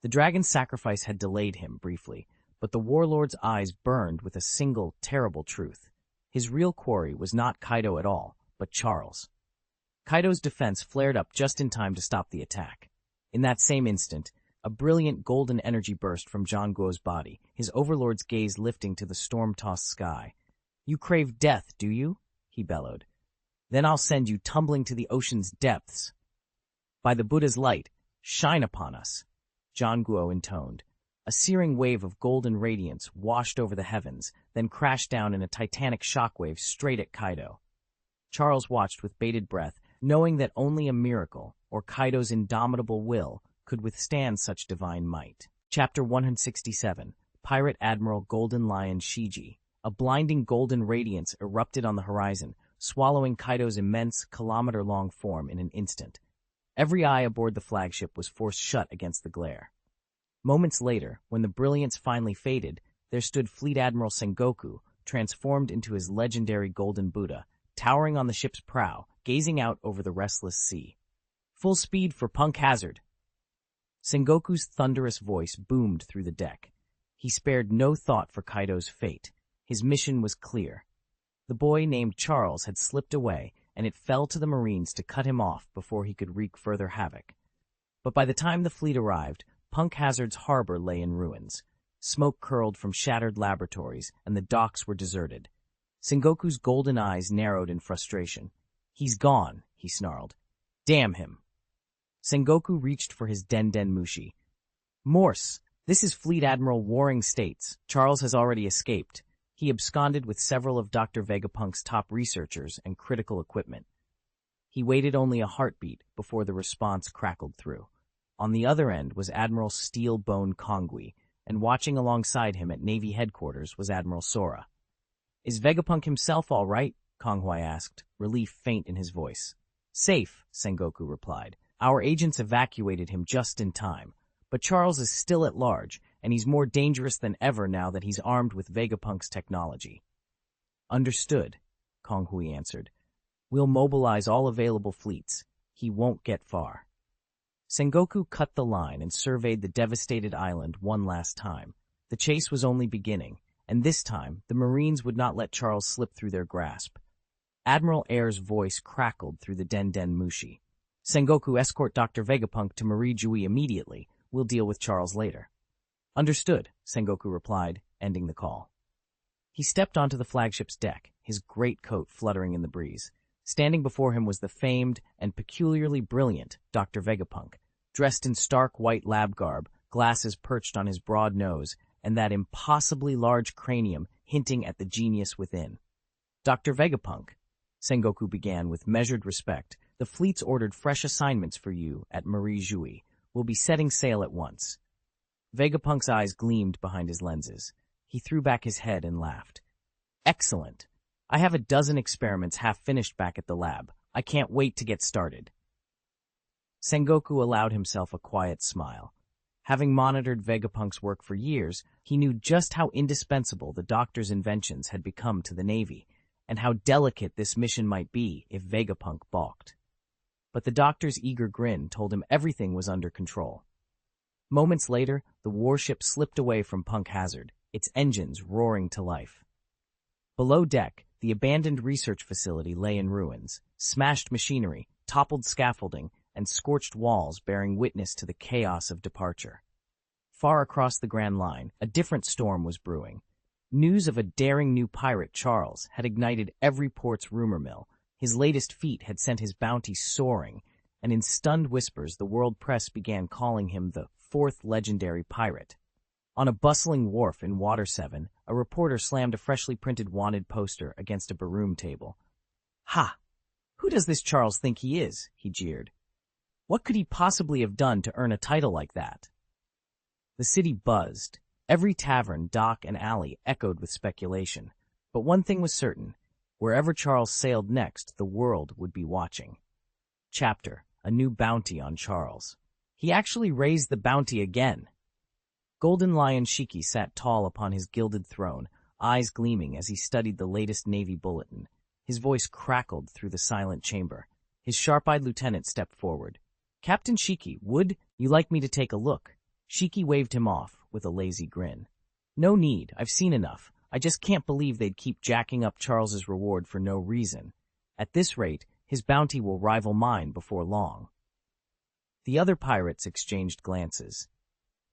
The dragon's sacrifice had delayed him briefly, but the warlord's eyes burned with a single, terrible truth. His real quarry was not Kaido at all, but Charles. Kaido's defense flared up just in time to stop the attack. In that same instant, a brilliant golden energy burst from John Guo's body, his overlord's gaze lifting to the storm-tossed sky. "You crave death, do you?" he bellowed. Then I'll send you tumbling to the ocean's depths. By the Buddha's light, shine upon us, John Guo intoned. A searing wave of golden radiance washed over the heavens, then crashed down in a titanic shockwave straight at Kaido. Charles watched with bated breath, knowing that only a miracle, or Kaido's indomitable will, could withstand such divine might. Chapter 167, Pirate Admiral Golden Lion Shiji. A blinding golden radiance erupted on the horizon, swallowing Kaido's immense, kilometer-long form in an instant. Every eye aboard the flagship was forced shut against the glare. Moments later, when the brilliance finally faded, there stood Fleet Admiral Sengoku, transformed into his legendary Golden Buddha, towering on the ship's prow, gazing out over the restless sea. Full speed for Punk Hazard! Sengoku's thunderous voice boomed through the deck. He spared no thought for Kaido's fate. His mission was clear. The boy named Charles had slipped away, and it fell to the Marines to cut him off before he could wreak further havoc. But by the time the fleet arrived, Punk Hazard's harbor lay in ruins. Smoke curled from shattered laboratories, and the docks were deserted. Sengoku's golden eyes narrowed in frustration. He's gone, he snarled. Damn him. Sengoku reached for his Den Mushi. Morse, this is Fleet Admiral Warring States. Charles has already escaped. He absconded with several of Dr. Vegapunk's top researchers and critical equipment. He waited only a heartbeat before the response crackled through. On the other end was Admiral Steel Bone Kongui, and watching alongside him at Navy headquarters was Admiral Sora. Is Vegapunk himself all right? Konghui asked, relief faint in his voice. Safe, Sengoku replied. Our agents evacuated him just in time. But Charles is still at large, and he's more dangerous than ever now that he's armed with Vegapunk's technology. Understood, Konghui answered. We'll mobilize all available fleets. He won't get far. Sengoku cut the line and surveyed the devastated island one last time. The chase was only beginning, and this time the Marines would not let Charles slip through their grasp. Admiral Air's voice crackled through the Den Mushi. Sengoku, escort Dr. Vegapunk to Marie Jui immediately. We'll deal with Charles later. Understood, Sengoku replied, ending the call. He stepped onto the flagship's deck, his great coat fluttering in the breeze. Standing before him was the famed and peculiarly brilliant Dr. Vegapunk, dressed in stark white lab garb, glasses perched on his broad nose, and that impossibly large cranium hinting at the genius within. Dr. Vegapunk, Sengoku began with measured respect, the fleet's ordered fresh assignments for you at Marie Jui. We'll be setting sail at once. Vegapunk's eyes gleamed behind his lenses. He threw back his head and laughed. Excellent. I have a dozen experiments half finished back at the lab. I can't wait to get started. Sengoku allowed himself a quiet smile. Having monitored Vegapunk's work for years, he knew just how indispensable the doctor's inventions had become to the Navy, and how delicate this mission might be if Vegapunk balked. But the doctor's eager grin told him everything was under control. Moments later, the warship slipped away from Punk Hazard, its engines roaring to life. Below deck, the abandoned research facility lay in ruins, smashed machinery, toppled scaffolding, and scorched walls bearing witness to the chaos of departure. Far across the Grand Line, a different storm was brewing. News of a daring new pirate, Charles, had ignited every port's rumor mill. His latest feat had sent his bounty soaring, and in stunned whispers the world press began calling him the fourth legendary pirate. On a bustling wharf in Water 7, a reporter slammed a freshly printed wanted poster against a baroom table. Ha! Who does this Charles think he is? He jeered. What could he possibly have done to earn a title like that? The city buzzed. Every tavern, dock, and alley echoed with speculation. But one thing was certain. Wherever Charles sailed next, the world would be watching. Chapter: A New Bounty on Charles. He actually raised the bounty again. Golden Lion Shiki sat tall upon his gilded throne, eyes gleaming as he studied the latest Navy bulletin. His voice crackled through the silent chamber. His sharp-eyed lieutenant stepped forward. Captain Shiki, would you like me to take a look? Shiki waved him off with a lazy grin. No need, I've seen enough. I just can't believe they'd keep jacking up Charles's reward for no reason. At this rate, his bounty will rival mine before long. The other pirates exchanged glances.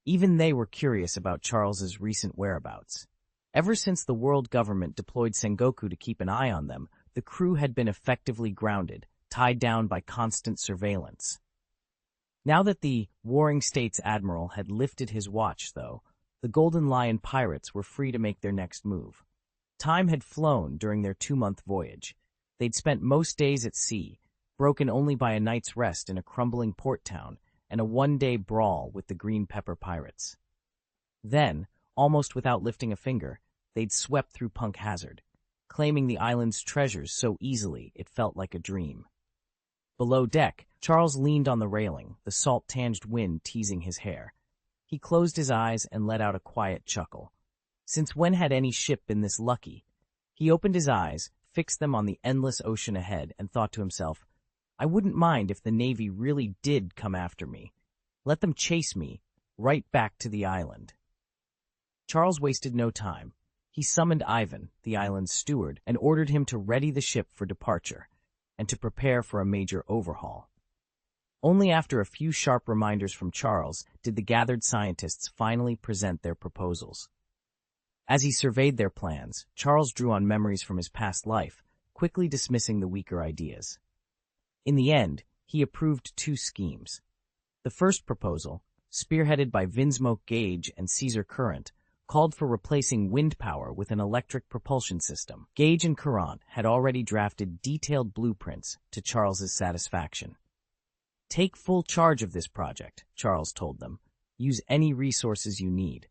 Even they were curious about Charles's recent whereabouts. Ever since the world government deployed Sengoku to keep an eye on them, the crew had been effectively grounded, tied down by constant surveillance. Now that the Warring States Admiral had lifted his watch, though, the Golden Lion pirates were free to make their next move. Time had flown during their 2-month voyage. They'd spent most days at sea, broken only by a night's rest in a crumbling port town and a 1-day brawl with the Green Pepper pirates. Then, almost without lifting a finger, they'd swept through Punk Hazard, claiming the island's treasures so easily it felt like a dream. Below deck, Charles leaned on the railing, the salt-tinged wind teasing his hair. He closed his eyes and let out a quiet chuckle. Since when had any ship been this lucky? He opened his eyes, fixed them on the endless ocean ahead, and thought to himself, I wouldn't mind if the Navy really did come after me. Let them chase me right back to the island. Charles wasted no time. He summoned Ivan, the island's steward, and ordered him to ready the ship for departure and to prepare for a major overhaul. Only after a few sharp reminders from Charles did the gathered scientists finally present their proposals. As he surveyed their plans, Charles drew on memories from his past life, quickly dismissing the weaker ideas. In the end, he approved 2 schemes. The first proposal, spearheaded by Vinsmoke Gage and Caesar Current, called for replacing wind power with an electric propulsion system. Gage and Current had already drafted detailed blueprints to Charles's satisfaction. Take full charge of this project, Charles told them. Use any resources you need.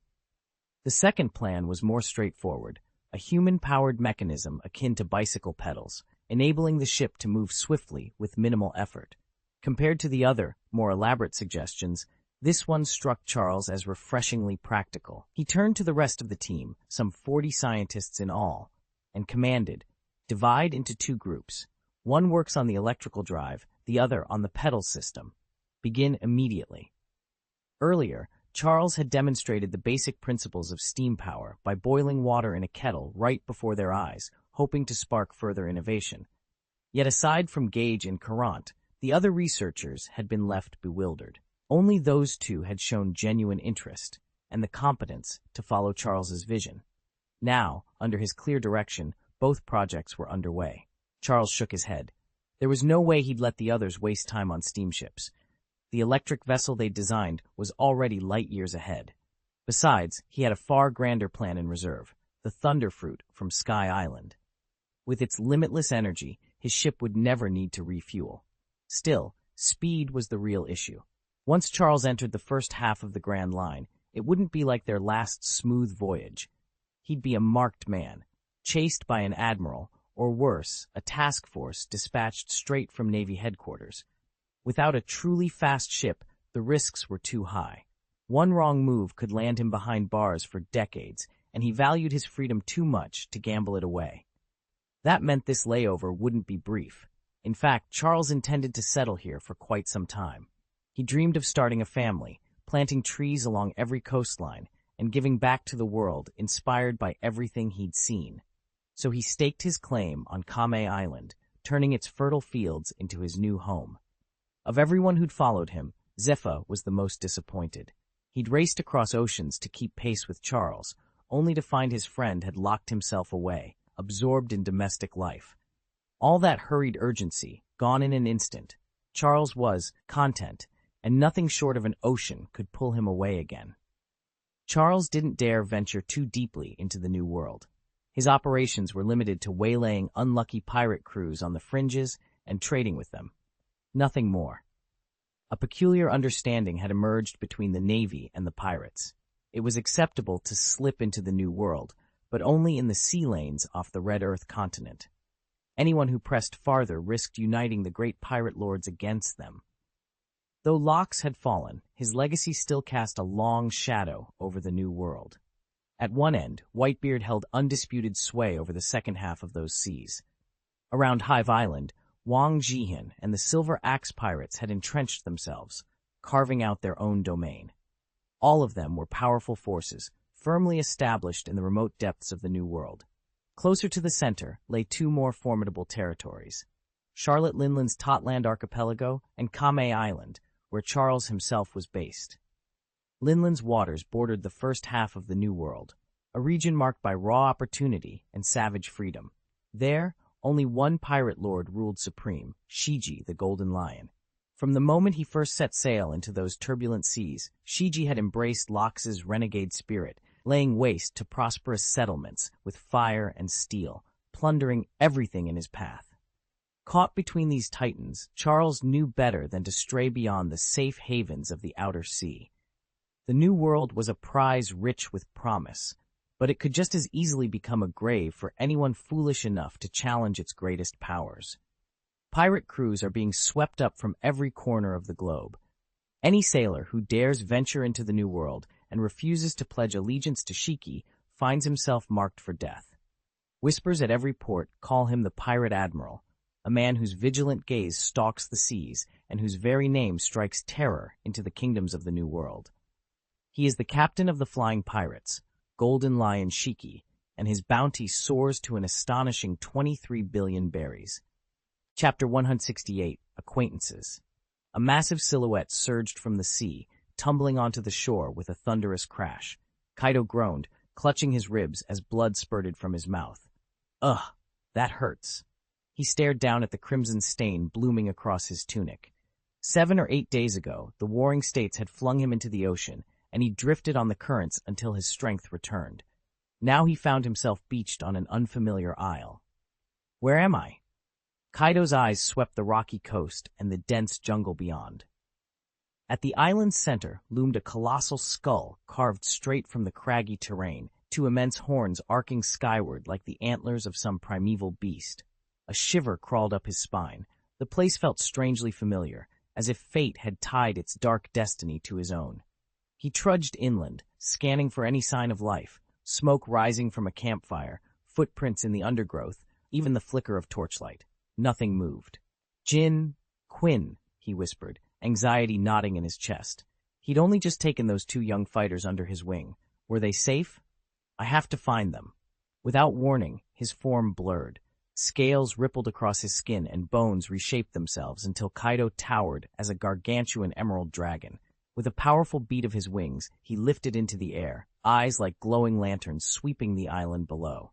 The second plan was more straightforward, a human-powered mechanism akin to bicycle pedals, enabling the ship to move swiftly with minimal effort. Compared to the other, more elaborate suggestions, this one struck Charles as refreshingly practical. He turned to the rest of the team, some 40 scientists in all, and commanded, divide into 2 groups. One works on the electrical drive, the other on the pedal system. Begin immediately. Earlier, Charles had demonstrated the basic principles of steam power by boiling water in a kettle right before their eyes, hoping to spark further innovation. Yet aside from Gage and Current, the other researchers had been left bewildered. Only those 2 had shown genuine interest and the competence to follow Charles's vision. Now, under his clear direction, both projects were underway. Charles shook his head. There was no way he'd let the others waste time on steamships. The electric vessel they'd designed was already light years ahead. Besides, he had a far grander plan in reserve, the Thunderfruit from Sky Island. With its limitless energy, his ship would never need to refuel. Still, speed was the real issue. Once Charles entered the first half of the Grand Line, it wouldn't be like their last smooth voyage. He'd be a marked man, chased by an admiral, or worse, a task force dispatched straight from Navy headquarters. Without a truly fast ship, the risks were too high. One wrong move could land him behind bars for decades, and he valued his freedom too much to gamble it away. That meant this layover wouldn't be brief. In fact, Charles intended to settle here for quite some time. He dreamed of starting a family, planting trees along every coastline, and giving back to the world, inspired by everything he'd seen. So he staked his claim on Kame Island, turning its fertile fields into his new home. Of everyone who'd followed him, Zephyr was the most disappointed. He'd raced across oceans to keep pace with Charles, only to find his friend had locked himself away, absorbed in domestic life. All that hurried urgency, gone in an instant. Charles was content, and nothing short of an ocean could pull him away again. Charles didn't dare venture too deeply into the new world. His operations were limited to waylaying unlucky pirate crews on the fringes and trading with them. Nothing more. A peculiar understanding had emerged between the Navy and the pirates. It was acceptable to slip into the new world, but only in the sea lanes off the Red Earth continent. Anyone who pressed farther risked uniting the great pirate lords against them. Though Locks had fallen, his legacy still cast a long shadow over the new world. At one end, Whitebeard held undisputed sway over the second half of those seas. Around Hive Island, Wang Jihin and the Silver Axe pirates had entrenched themselves, carving out their own domain. All of them were powerful forces, firmly established in the remote depths of the New World. Closer to the center lay 2 more formidable territories, Charlotte Linland's Totland Archipelago and Kame Island, where Charles himself was based. Linland's waters bordered the first half of the New World, a region marked by raw opportunity and savage freedom. There, only one pirate lord ruled supreme, Shiji, the Golden Lion. From the moment he first set sail into those turbulent seas, Shiji had embraced Lox's renegade spirit, laying waste to prosperous settlements with fire and steel, plundering everything in his path. Caught between these titans, Charles knew better than to stray beyond the safe havens of the outer sea. The New World was a prize rich with promise, but it could just as easily become a grave for anyone foolish enough to challenge its greatest powers. Pirate crews are being swept up from every corner of the globe. Any sailor who dares venture into the New World and refuses to pledge allegiance to Shiki finds himself marked for death. Whispers at every port call him the Pirate Admiral, a man whose vigilant gaze stalks the seas and whose very name strikes terror into the kingdoms of the New World. He is the captain of the Flying Pirates, Golden Lion Shiki, and his bounty soars to an astonishing 23 billion berries. Chapter 168, Acquaintances. A massive silhouette surged from the sea, tumbling onto the shore with a thunderous crash. Kaido groaned, clutching his ribs as blood spurted from his mouth. Ugh, that hurts. He stared down at the crimson stain blooming across his tunic. 7 or 8 days ago, the warring states had flung him into the ocean, and he drifted on the currents until his strength returned. Now he found himself beached on an unfamiliar isle. Where am I? Kaido's eyes swept the rocky coast and the dense jungle beyond. At the island's center loomed a colossal skull carved straight from the craggy terrain, 2 immense horns arcing skyward like the antlers of some primeval beast. A shiver crawled up his spine. The place felt strangely familiar, as if fate had tied its dark destiny to his own. He trudged inland, scanning for any sign of life, smoke rising from a campfire, footprints in the undergrowth, even the flicker of torchlight. Nothing moved. Jin, Quinn, he whispered, anxiety knotting in his chest. He'd only just taken those 2 young fighters under his wing. Were they safe? I have to find them. Without warning, his form blurred. Scales rippled across his skin and bones reshaped themselves until Kaido towered as a gargantuan emerald dragon. With a powerful beat of his wings, he lifted into the air, eyes like glowing lanterns sweeping the island below.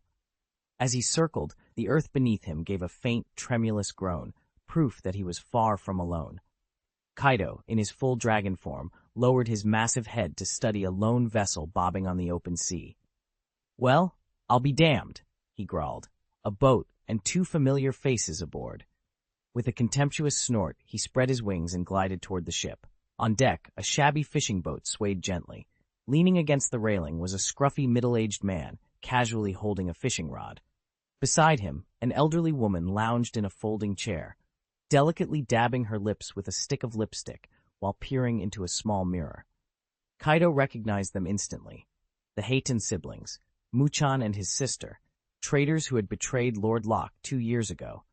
As he circled, the earth beneath him gave a faint, tremulous groan, proof that he was far from alone. Kaido, in his full dragon form, lowered his massive head to study a lone vessel bobbing on the open sea. Well, I'll be damned, he growled. A boat and 2 familiar faces aboard. With a contemptuous snort, he spread his wings and glided toward the ship. On deck, a shabby fishing boat swayed gently. Leaning against the railing was a scruffy middle-aged man, casually holding a fishing rod. Beside him, an elderly woman lounged in a folding chair, delicately dabbing her lips with a stick of lipstick while peering into a small mirror. Kaido recognized them instantly. The Heitan siblings, Muchan and his sister, traitors who had betrayed Lord Locke 2 years ago.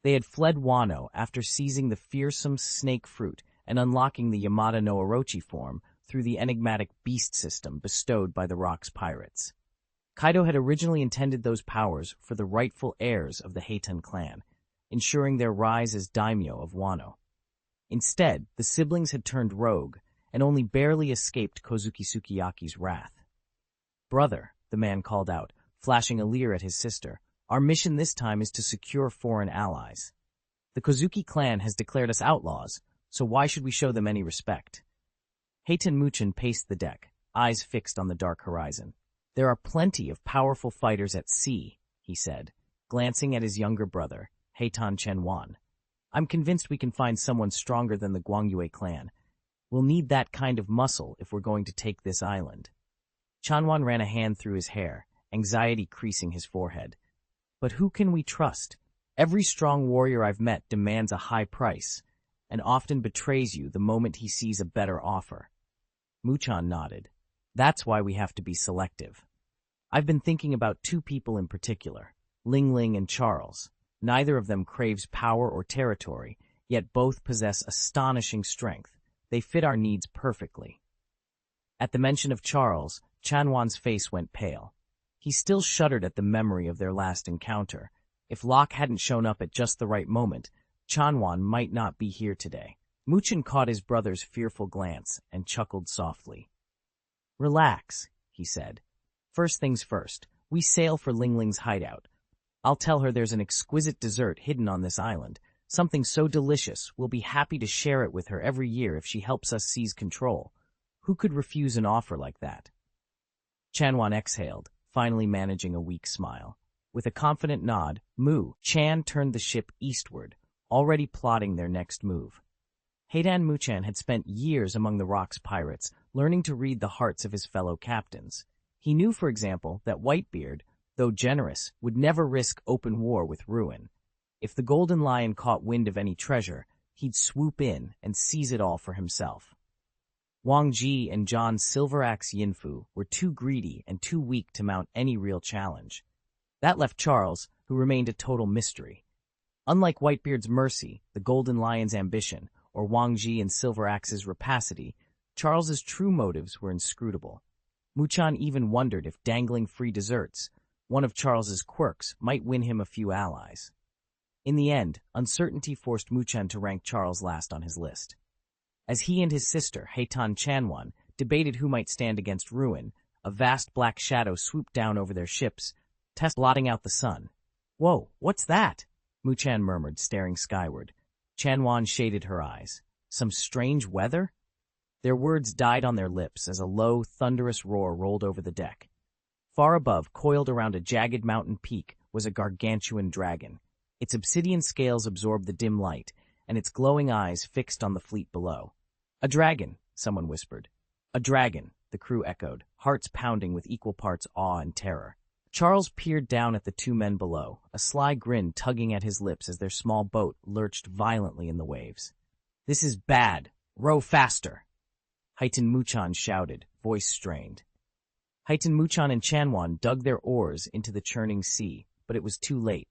They had fled Wano after seizing the fearsome snake fruit and unlocking the Yamada no Orochi form through the enigmatic beast system bestowed by the Rock's pirates. Kaido had originally intended those powers for the rightful heirs of the Heitan clan, ensuring their rise as daimyo of Wano. Instead, the siblings had turned rogue and only barely escaped Kozuki Sukiyaki's wrath. Brother, the man called out, flashing a leer at his sister, our mission this time is to secure foreign allies. The Kozuki clan has declared us outlaws, so why should we show them any respect? Heitan Muchan paced the deck, eyes fixed on the dark horizon. There are plenty of powerful fighters at sea, he said, glancing at his younger brother, Heitan Chenwan. I'm convinced we can find someone stronger than the Guangyue clan. We'll need that kind of muscle if we're going to take this island. Chanwan ran a hand through his hair, anxiety creasing his forehead. But who can we trust? Every strong warrior I've met demands a high price, and often betrays you the moment he sees a better offer. Muchan nodded. That's why we have to be selective. I've been thinking about 2 people in particular, Ling Ling and Charles. Neither of them craves power or territory, yet both possess astonishing strength. They fit our needs perfectly. At the mention of Charles, Chanwan's face went pale. He still shuddered at the memory of their last encounter. If Locke hadn't shown up at just the right moment, Chanwan might not be here today. Muchan caught his brother's fearful glance and chuckled softly. Relax, he said. First things first, we sail for Ling Ling's hideout. I'll tell her there's an exquisite dessert hidden on this island, something so delicious we'll be happy to share it with her every year if she helps us seize control. Who could refuse an offer like that? Chanwan exhaled, finally managing a weak smile. With a confident nod, Chan turned the ship eastward, already plotting their next move. Heitan Muchan had spent years among the Rock's pirates, learning to read the hearts of his fellow captains. He knew, for example, that Whitebeard, though generous, would never risk open war with Ruin. If the Golden Lion caught wind of any treasure, he'd swoop in and seize it all for himself. Wang Ji and John Silver Axe Yinfu were too greedy and too weak to mount any real challenge. That left Charles, who remained a total mystery. Unlike Whitebeard's mercy, the Golden Lion's ambition, or Wang Ji and Silver Axe's rapacity, Charles's true motives were inscrutable. Muchan even wondered if dangling free desserts, one of Charles's quirks, might win him a few allies. In the end, uncertainty forced Muchan to rank Charles last on his list. As he and his sister, Heitan Chanwan, debated who might stand against Ruin, a vast black shadow swooped down over their ships, blotting out the sun. "Whoa, what's that?" Muchan murmured, staring skyward. Chanwan shaded her eyes. "Some strange weather?" Their words died on their lips as a low, thunderous roar rolled over the deck. Far above, coiled around a jagged mountain peak, was a gargantuan dragon. Its obsidian scales absorbed the dim light, and its glowing eyes fixed on the fleet below. "A dragon," someone whispered. "A dragon," the crew echoed, hearts pounding with equal parts awe and terror. Charles peered down at the two men below, a sly grin tugging at his lips as their small boat lurched violently in the waves. "This is bad. Row faster!" Heitan Muchan shouted, voice strained. Heitan Muchan and Chanwan dug their oars into the churning sea, but it was too late.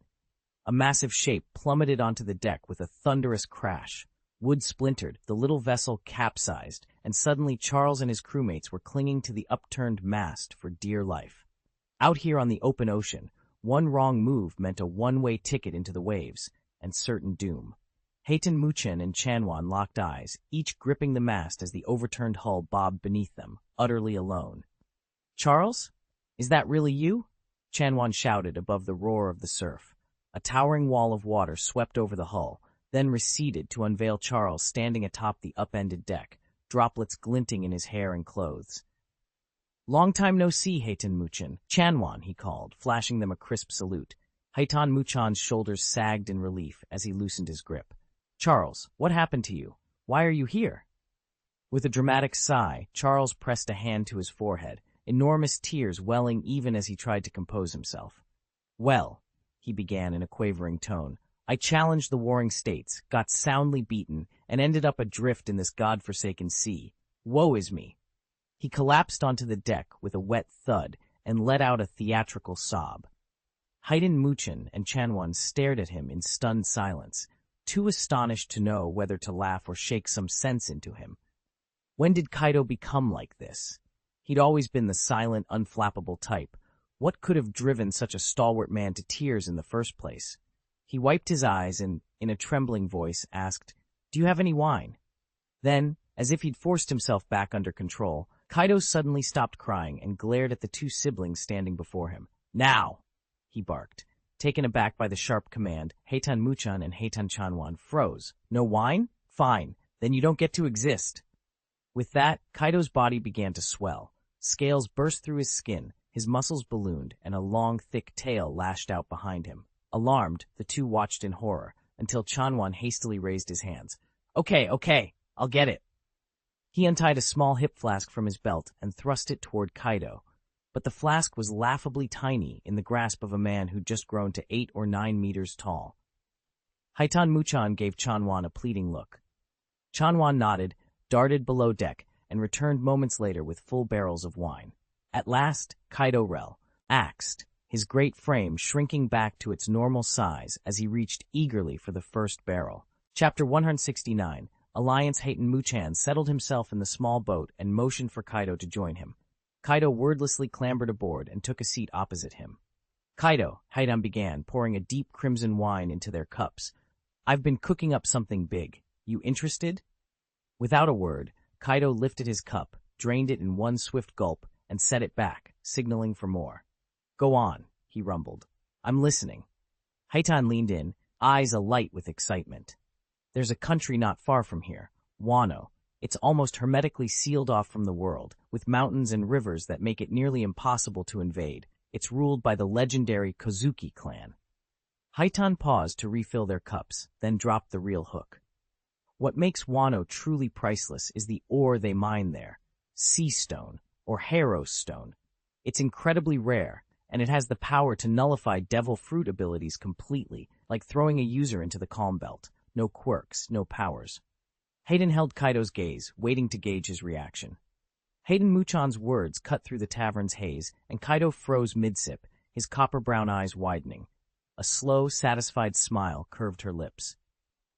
A massive shape plummeted onto the deck with a thunderous crash. Wood splintered, the little vessel capsized, and suddenly Charles and his crewmates were clinging to the upturned mast for dear life. Out here on the open ocean, one wrong move meant a one-way ticket into the waves, and certain doom. Heitan Muchan and Chanwan locked eyes, each gripping the mast as the overturned hull bobbed beneath them, utterly alone. "Charles? Is that really you?" Chanwan shouted above the roar of the surf. A towering wall of water swept over the hull, then receded to unveil Charles standing atop the upended deck, droplets glinting in his hair and clothes. "Long time no see, Heitan Muchan." "Chanwan," he called, flashing them a crisp salute. Heitan Muchan's shoulders sagged in relief as he loosened his grip. "Charles, what happened to you? Why are you here?" With a dramatic sigh, Charles pressed a hand to his forehead, enormous tears welling even as he tried to compose himself. "Well," he began in a quavering tone, "I challenged the warring states, got soundly beaten, and ended up adrift in this godforsaken sea. Woe is me." He collapsed onto the deck with a wet thud and let out a theatrical sob. Heitan Muchan and Chanwan stared at him in stunned silence, too astonished to know whether to laugh or shake some sense into him. When did Kaido become like this? He'd always been the silent, unflappable type. What could have driven such a stalwart man to tears in the first place? He wiped his eyes and, in a trembling voice, asked, "Do you have any wine?" Then, as if he'd forced himself back under control, Kaido suddenly stopped crying and glared at the two siblings standing before him. "Now!" he barked. Taken aback by the sharp command, Heitan Muchan and Heitan Chanwan froze. "No wine? Fine. Then you don't get to exist." With that, Kaido's body began to swell. Scales burst through his skin, his muscles ballooned, and a long, thick tail lashed out behind him. Alarmed, the two watched in horror, until Chanwan hastily raised his hands. Okay, I'll get it." He untied a small hip flask from his belt and thrust it toward Kaido, but the flask was laughably tiny in the grasp of a man who'd just grown to 8 or 9 meters tall. Heitan Muchan gave Chanwan a pleading look. Chanwan nodded, darted below deck, and returned moments later with full barrels of wine. At last, Kaido relaxed, his great frame shrinking back to its normal size as he reached eagerly for the first barrel. Chapter 169. Alliance. Heitan Muchan settled himself in the small boat and motioned for Kaido to join him. Kaido wordlessly clambered aboard and took a seat opposite him. "Kaido," Heitan began, pouring a deep crimson wine into their cups. "I've been cooking up something big. You interested?" Without a word, Kaido lifted his cup, drained it in one swift gulp, and set it back, signaling for more. "Go on," he rumbled. "I'm listening." Heitan leaned in, eyes alight with excitement. There's a country not far from here, Wano. It's almost hermetically sealed off from the world, with mountains and rivers that make it nearly impossible to invade. It's ruled by the legendary Kozuki clan. Heitan paused to refill their cups, then dropped the real hook. What makes Wano truly priceless is the ore they mine there, Seastone, or Harrow Stone. It's incredibly rare, and it has the power to nullify devil fruit abilities completely, like throwing a user into the calm belt. No quirks, no powers. Hayden held Kaido's gaze, waiting to gauge his reaction. Hayden Muchan's words cut through the tavern's haze, and Kaido froze mid-sip, his copper-brown eyes widening. A slow, satisfied smile curved her lips.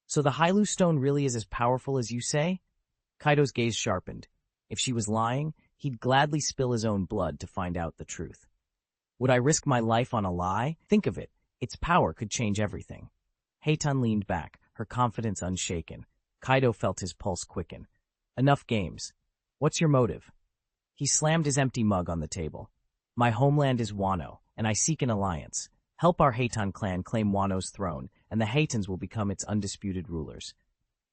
So the Hylu stone really is as powerful as you say? Kaido's gaze sharpened. If she was lying, he'd gladly spill his own blood to find out the truth. Would I risk my life on a lie? Think of it. Its power could change everything. Heitan leaned back, her confidence unshaken. Kaido felt his pulse quicken. Enough games. What's your motive? He slammed his empty mug on the table. My homeland is Wano, and I seek an alliance. Help our Heitan clan claim Wano's throne, and the Heitans will become its undisputed rulers.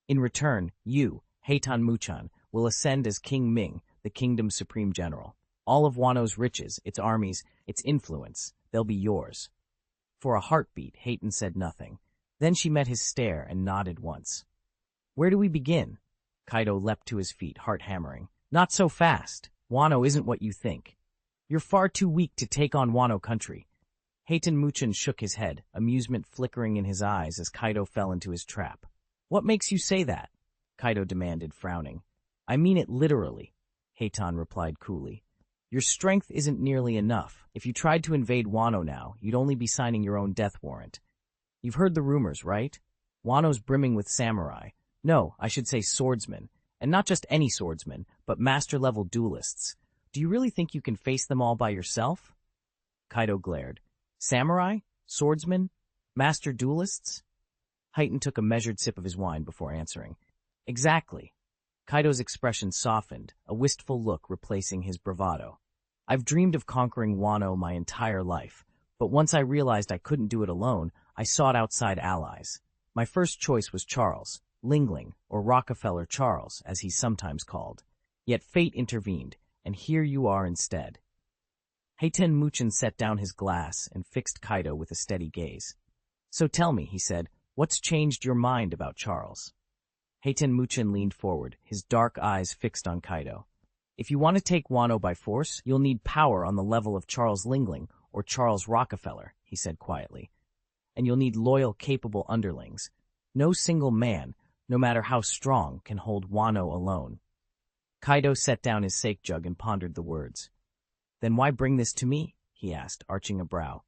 In return, you, Heitan Muchan, will ascend as King Ming, the kingdom's supreme general. All of Wano's riches, its armies, its influence, they'll be yours. For a heartbeat, Heitan said nothing. Then she met his stare and nodded once. Where do we begin? Kaido leapt to his feet, heart hammering. Not so fast. Wano isn't what you think. You're far too weak to take on Wano country. Heitan Muchan shook his head, amusement flickering in his eyes as Kaido fell into his trap. What makes you say that? Kaido demanded, frowning. I mean it literally, Heitan replied coolly. Your strength isn't nearly enough. If you tried to invade Wano now, you'd only be signing your own death warrant. You've heard the rumors, right? Wano's brimming with samurai. No, I should say swordsmen. And not just any swordsmen, but master-level duelists. Do you really think you can face them all by yourself? Kaido glared. Samurai? Swordsmen? Master duelists? Heitan took a measured sip of his wine before answering. Exactly. Kaido's expression softened, a wistful look replacing his bravado. I've dreamed of conquering Wano my entire life, but once I realized I couldn't do it alone, I sought outside allies. My first choice was Charles, Lingling, or Rockefeller Charles, as he's sometimes called. Yet fate intervened, and here you are instead. Heitan Muchan set down his glass and fixed Kaido with a steady gaze. So tell me, he said, what's changed your mind about Charles? Heitan Muchan leaned forward, his dark eyes fixed on Kaido. If you want to take Wano by force, you'll need power on the level of Charles Lingling or Charles Rockefeller, he said quietly. And you'll need loyal, capable underlings. No single man, no matter how strong, can hold Wano alone. Kaido set down his sake jug and pondered the words. Then why bring this to me? He asked, arching a brow.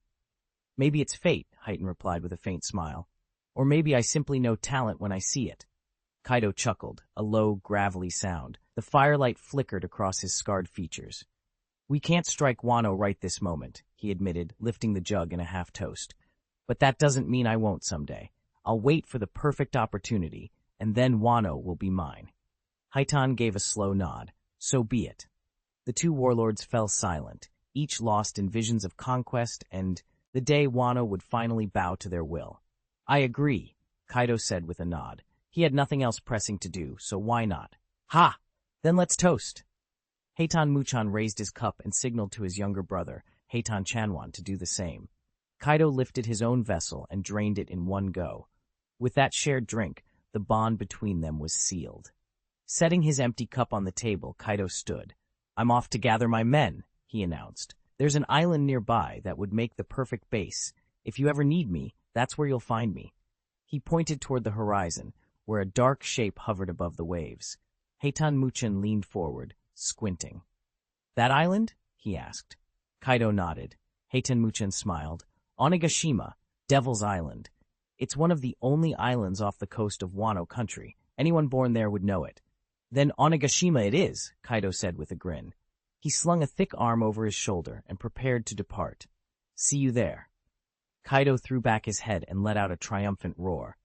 Maybe it's fate, Heitan replied with a faint smile. Or maybe I simply know talent when I see it. Kaido chuckled, a low, gravelly sound. The firelight flickered across his scarred features. We can't strike Wano right this moment, he admitted, lifting the jug in a half-toast. But that doesn't mean I won't someday. I'll wait for the perfect opportunity, and then Wano will be mine. Heitan gave a slow nod. So be it. The two warlords fell silent, each lost in visions of conquest and the day Wano would finally bow to their will. I agree, Kaido said with a nod. He had nothing else pressing to do, so why not? Ha! Then let's toast. Heitan Muchan raised his cup and signaled to his younger brother, Heitan Chanwan, to do the same. Kaido lifted his own vessel and drained it in one go. With that shared drink, the bond between them was sealed. Setting his empty cup on the table, Kaido stood. I'm off to gather my men, he announced. There's an island nearby that would make the perfect base. If you ever need me, that's where you'll find me. He pointed toward the horizon, where a dark shape hovered above the waves. Heitan Muchan leaned forward, squinting. That island? He asked. Kaido nodded. Heitan Muchan smiled. Onigashima, Devil's Island. It's one of the only islands off the coast of Wano country. Anyone born there would know it. Then Onigashima it is, Kaido said with a grin. He slung a thick arm over his shoulder and prepared to depart. See you there. Kaido threw back his head and let out a triumphant roar.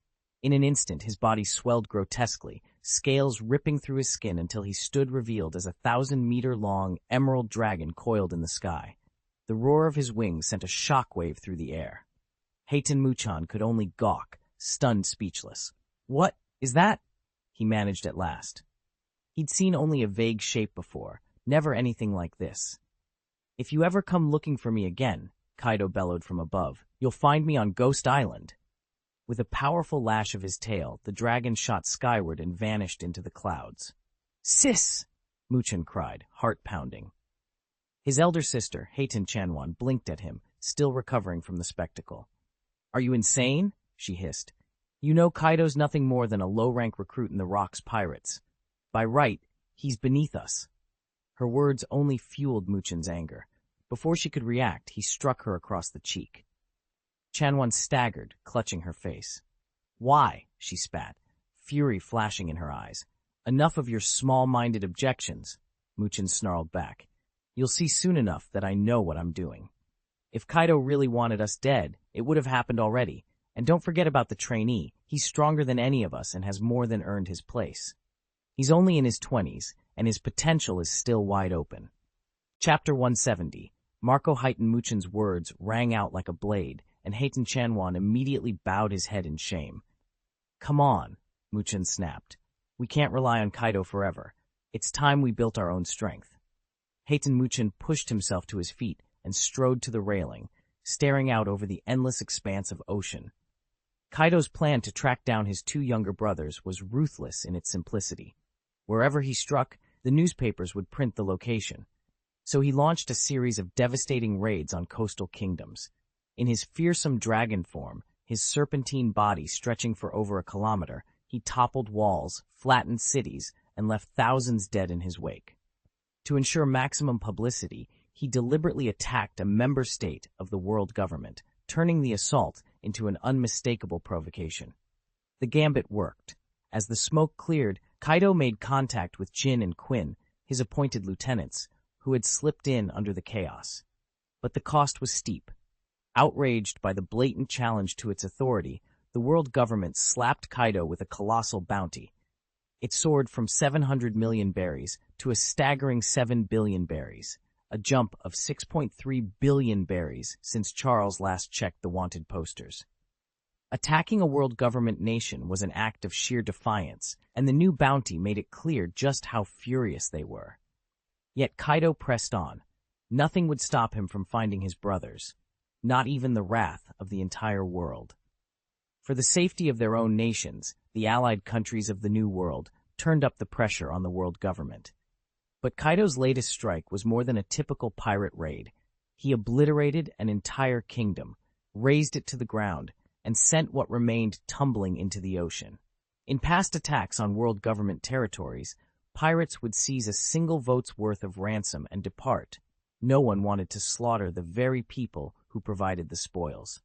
In an instant, his body swelled grotesquely, scales ripping through his skin until he stood revealed as a 1,000-meter-long emerald dragon coiled in the sky. The roar of his wings sent a shockwave through the air. Heitan Muchan could only gawk, stunned speechless. "What is that?" he managed at last. He'd seen only a vague shape before, never anything like this. "If you ever come looking for me again," Kaido bellowed from above, "you'll find me on Ghost Island." With a powerful lash of his tail, the dragon shot skyward and vanished into the clouds. "Sis!" Muchan cried, heart pounding. His elder sister, Heitan Chanwan, blinked at him, still recovering from the spectacle. "Are you insane?" she hissed. "You know Kaido's nothing more than a low-rank recruit in the Rock's pirates. By right, he's beneath us." Her words only fueled Muchan's anger. Before she could react, he struck her across the cheek. Chanwan staggered, clutching her face. "Why?" she spat, fury flashing in her eyes. "Enough of your small-minded objections," Muchan snarled back. "You'll see soon enough that I know what I'm doing. If Kaido really wanted us dead, it would have happened already. And don't forget about the trainee. He's stronger than any of us and has more than earned his place. He's only in his 20s, and his potential is still wide open." Chapter 170. Marco Heitan Muchan's words rang out like a blade, and Heitan Chanwan immediately bowed his head in shame. "Come on," Muchan snapped. "We can't rely on Kaido forever. It's time we built our own strength." Heitan Muchan pushed himself to his feet and strode to the railing, staring out over the endless expanse of ocean. Kaido's plan to track down his two younger brothers was ruthless in its simplicity. Wherever he struck, the newspapers would print the location. So he launched a series of devastating raids on coastal kingdoms. In his fearsome dragon form, his serpentine body stretching for over a kilometer, he toppled walls, flattened cities, and left thousands dead in his wake. To ensure maximum publicity, he deliberately attacked a member state of the world government, turning the assault into an unmistakable provocation. The gambit worked. As the smoke cleared, Kaido made contact with Jin and Quinn, his appointed lieutenants, who had slipped in under the chaos. But the cost was steep. Outraged by the blatant challenge to its authority, the world government slapped Kaido with a colossal bounty. It soared from 700 million berries to a staggering 7 billion berries, a jump of 6.3 billion berries since Charles last checked the wanted posters. Attacking a world government nation was an act of sheer defiance, and the new bounty made it clear just how furious they were. Yet Kaido pressed on. Nothing would stop him from finding his brothers, not even the wrath of the entire world. For the safety of their own nations, the allied countries of the New World turned up the pressure on the world government. But Kaido's latest strike was more than a typical pirate raid. He obliterated an entire kingdom, razed it to the ground, and sent what remained tumbling into the ocean. In past attacks on world government territories, pirates would seize a single vote's worth of ransom and depart. No one wanted to slaughter the very people who provided the spoils.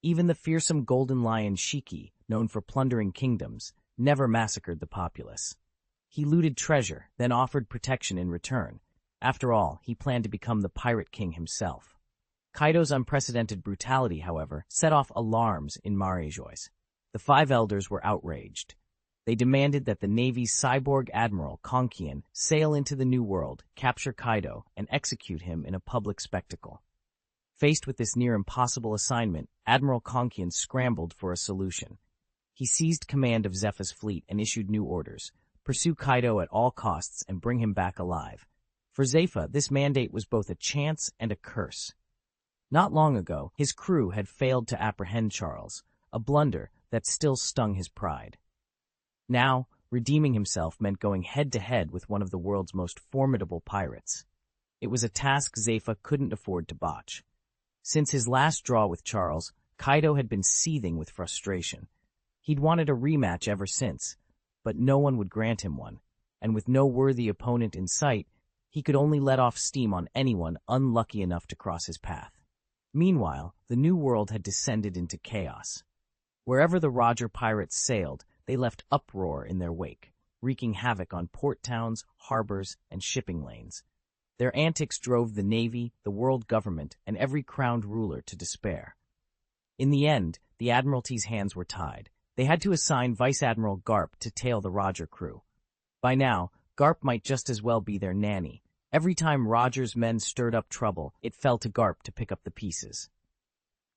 Even the fearsome golden lion Shiki, known for plundering kingdoms, never massacred the populace. He looted treasure, then offered protection in return. After all, he planned to become the pirate king himself. Kaido's unprecedented brutality, however, set off alarms in Marejois. The five elders were outraged. They demanded that the Navy's cyborg admiral, Konkian, sail into the New World, capture Kaido, and execute him in a public spectacle. Faced with this near-impossible assignment, Admiral Konkian scrambled for a solution. He seized command of Zepha's fleet and issued new orders: pursue Kaido at all costs and bring him back alive. For Zepha, this mandate was both a chance and a curse. Not long ago, his crew had failed to apprehend Charles, a blunder that still stung his pride. Now, redeeming himself meant going head-to-head with one of the world's most formidable pirates. It was a task Zepha couldn't afford to botch. Since his last draw with Charles, Kaido had been seething with frustration. He'd wanted a rematch ever since, but no one would grant him one, and with no worthy opponent in sight, he could only let off steam on anyone unlucky enough to cross his path. Meanwhile, the New World had descended into chaos. Wherever the Roger pirates sailed, they left uproar in their wake, wreaking havoc on port towns, harbors, and shipping lanes. Their antics drove the Navy, the world government, and every crowned ruler to despair. In the end, the Admiralty's hands were tied. They had to assign Vice Admiral Garp to tail the Roger crew. By now, Garp might just as well be their nanny. Every time Roger's men stirred up trouble, it fell to Garp to pick up the pieces.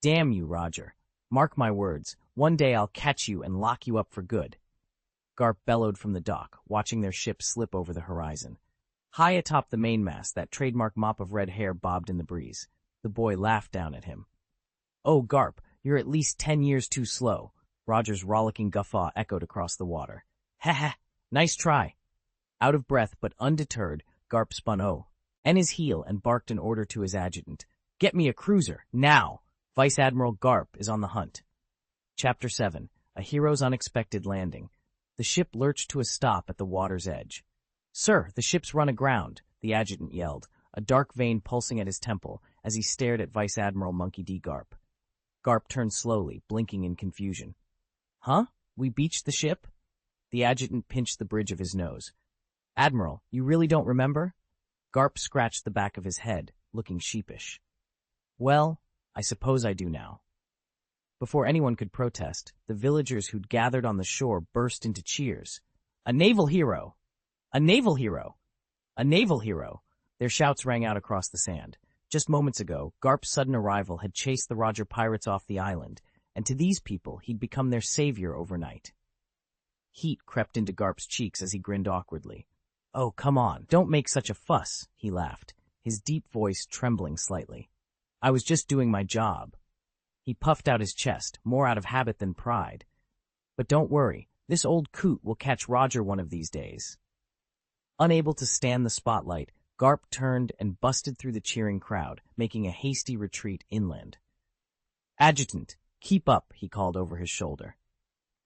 "Damn you, Roger," Mark my words, one day I'll catch you and lock you up for good. Garp bellowed from the dock, watching their ship slip over the horizon. High atop the mainmast, that trademark mop of red hair bobbed in the breeze. The boy laughed down at him. "Oh, Garp, you're at least 10 years too slow." Roger's rollicking guffaw echoed across the water. "Ha ha, nice try." Out of breath but undeterred, Garp spun on his heel and barked an order to his adjutant. "Get me a cruiser, now! Vice Admiral Garp is on the hunt." Chapter 7. A Hero's Unexpected Landing. The ship lurched to a stop at the water's edge. "Sir, the ship's run aground," the adjutant yelled, a dark vein pulsing at his temple as he stared at Vice Admiral Monkey D. Garp. Garp turned slowly, blinking in confusion. "Huh? We beached the ship?" The adjutant pinched the bridge of his nose. "Admiral, you really don't remember?" Garp scratched the back of his head, looking sheepish. "Well, I suppose I do now." Before anyone could protest, the villagers who'd gathered on the shore burst into cheers. "A naval hero! A naval hero! A naval hero!" Their shouts rang out across the sand. Just moments ago, Garp's sudden arrival had chased the Roger pirates off the island, and to these people he'd become their savior overnight. Heat crept into Garp's cheeks as he grinned awkwardly. "Oh, come on, don't make such a fuss," he laughed, his deep voice trembling slightly. "I was just doing my job." He puffed out his chest, more out of habit than pride. "But don't worry, this old coot will catch Roger one of these days." Unable to stand the spotlight, Garp turned and busted through the cheering crowd, making a hasty retreat inland. "Adjutant, keep up," he called over his shoulder.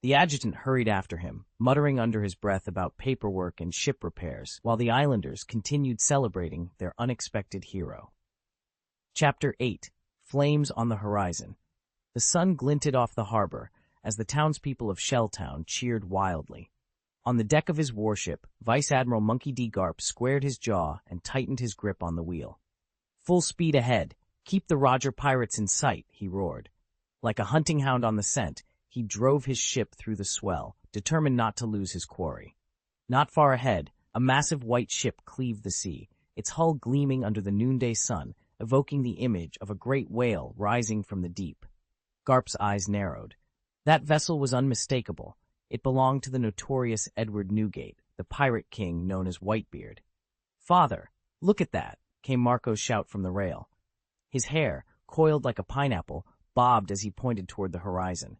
The adjutant hurried after him, muttering under his breath about paperwork and ship repairs, while the islanders continued celebrating their unexpected hero. Chapter 8. Flames on the Horizon. The sun glinted off the harbor as the townspeople of Shelltown cheered wildly. On the deck of his warship, Vice Admiral Monkey D. Garp squared his jaw and tightened his grip on the wheel. "Full speed ahead. Keep the Roger pirates in sight," he roared. Like a hunting hound on the scent, he drove his ship through the swell, determined not to lose his quarry. Not far ahead, a massive white ship cleaved the sea, its hull gleaming under the noonday sun, evoking the image of a great whale rising from the deep. Garp's eyes narrowed. That vessel was unmistakable. It belonged to the notorious Edward Newgate, the pirate king known as Whitebeard. "Father, look at that," came Marco's shout from the rail. His hair, coiled like a pineapple, bobbed as he pointed toward the horizon.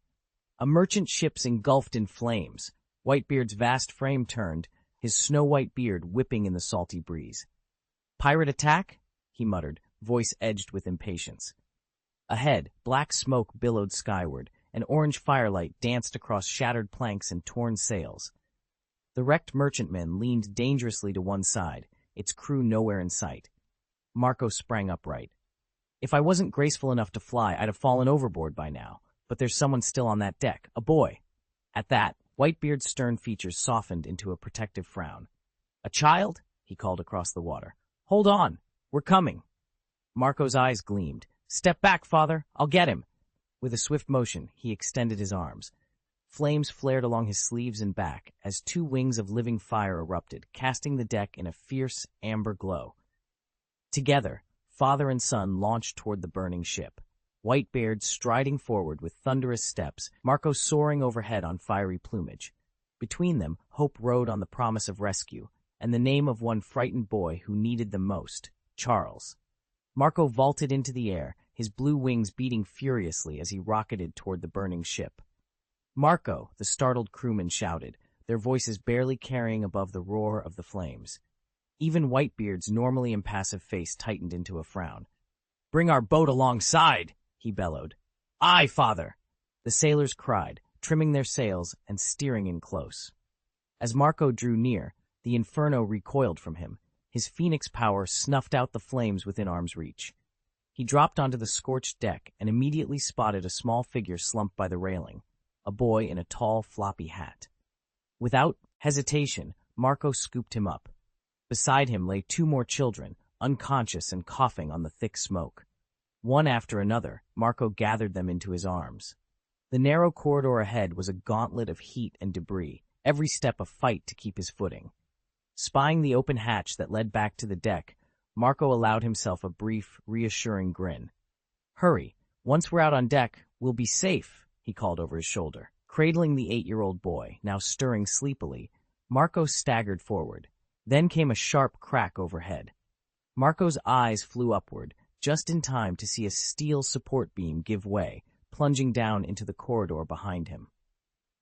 A merchant ship's engulfed in flames. Whitebeard's vast frame turned, his snow-white beard whipping in the salty breeze. "Pirate attack?" he muttered, voice edged with impatience. Ahead, black smoke billowed skyward, and orange firelight danced across shattered planks and torn sails. The wrecked merchantman leaned dangerously to one side, its crew nowhere in sight. Marco sprang upright. "If I wasn't graceful enough to fly, I'd have fallen overboard by now, but there's someone still on that deck, a boy." At that, Whitebeard's stern features softened into a protective frown. "A child?" he called across the water. "Hold on, we're coming." Marco's eyes gleamed. "Step back, father, I'll get him." With a swift motion, he extended his arms. Flames flared along his sleeves and back as 2 wings of living fire erupted, casting the deck in a fierce amber glow. Together, father and son launched toward the burning ship. Whitebeard striding forward with thunderous steps, Marco soaring overhead on fiery plumage. Between them, hope rode on the promise of rescue, and the name of one frightened boy who needed them most, Charles. Marco vaulted into the air, his blue wings beating furiously as he rocketed toward the burning ship. "Marco," the startled crewmen shouted, their voices barely carrying above the roar of the flames. Even Whitebeard's normally impassive face tightened into a frown. "Bring our boat alongside," he bellowed. "Aye, father!" The sailors cried, trimming their sails and steering in close. As Marco drew near, the inferno recoiled from him. His phoenix power snuffed out the flames within arm's reach. He dropped onto the scorched deck and immediately spotted a small figure slumped by the railing, a boy in a tall, floppy hat. Without hesitation, Marco scooped him up. Beside him lay 2 more children, unconscious and coughing on the thick smoke. One after another, Marco gathered them into his arms. The narrow corridor ahead was a gauntlet of heat and debris, every step a fight to keep his footing. Spying the open hatch that led back to the deck, Marco allowed himself a brief, reassuring grin. "Hurry. Once we're out on deck, "We'll be safe," he called over his shoulder. Cradling the 8-year-old boy, now stirring sleepily, Marco staggered forward. Then came a sharp crack overhead. Marco's eyes flew upward, just in time to see a steel support beam give way, plunging down into the corridor behind him.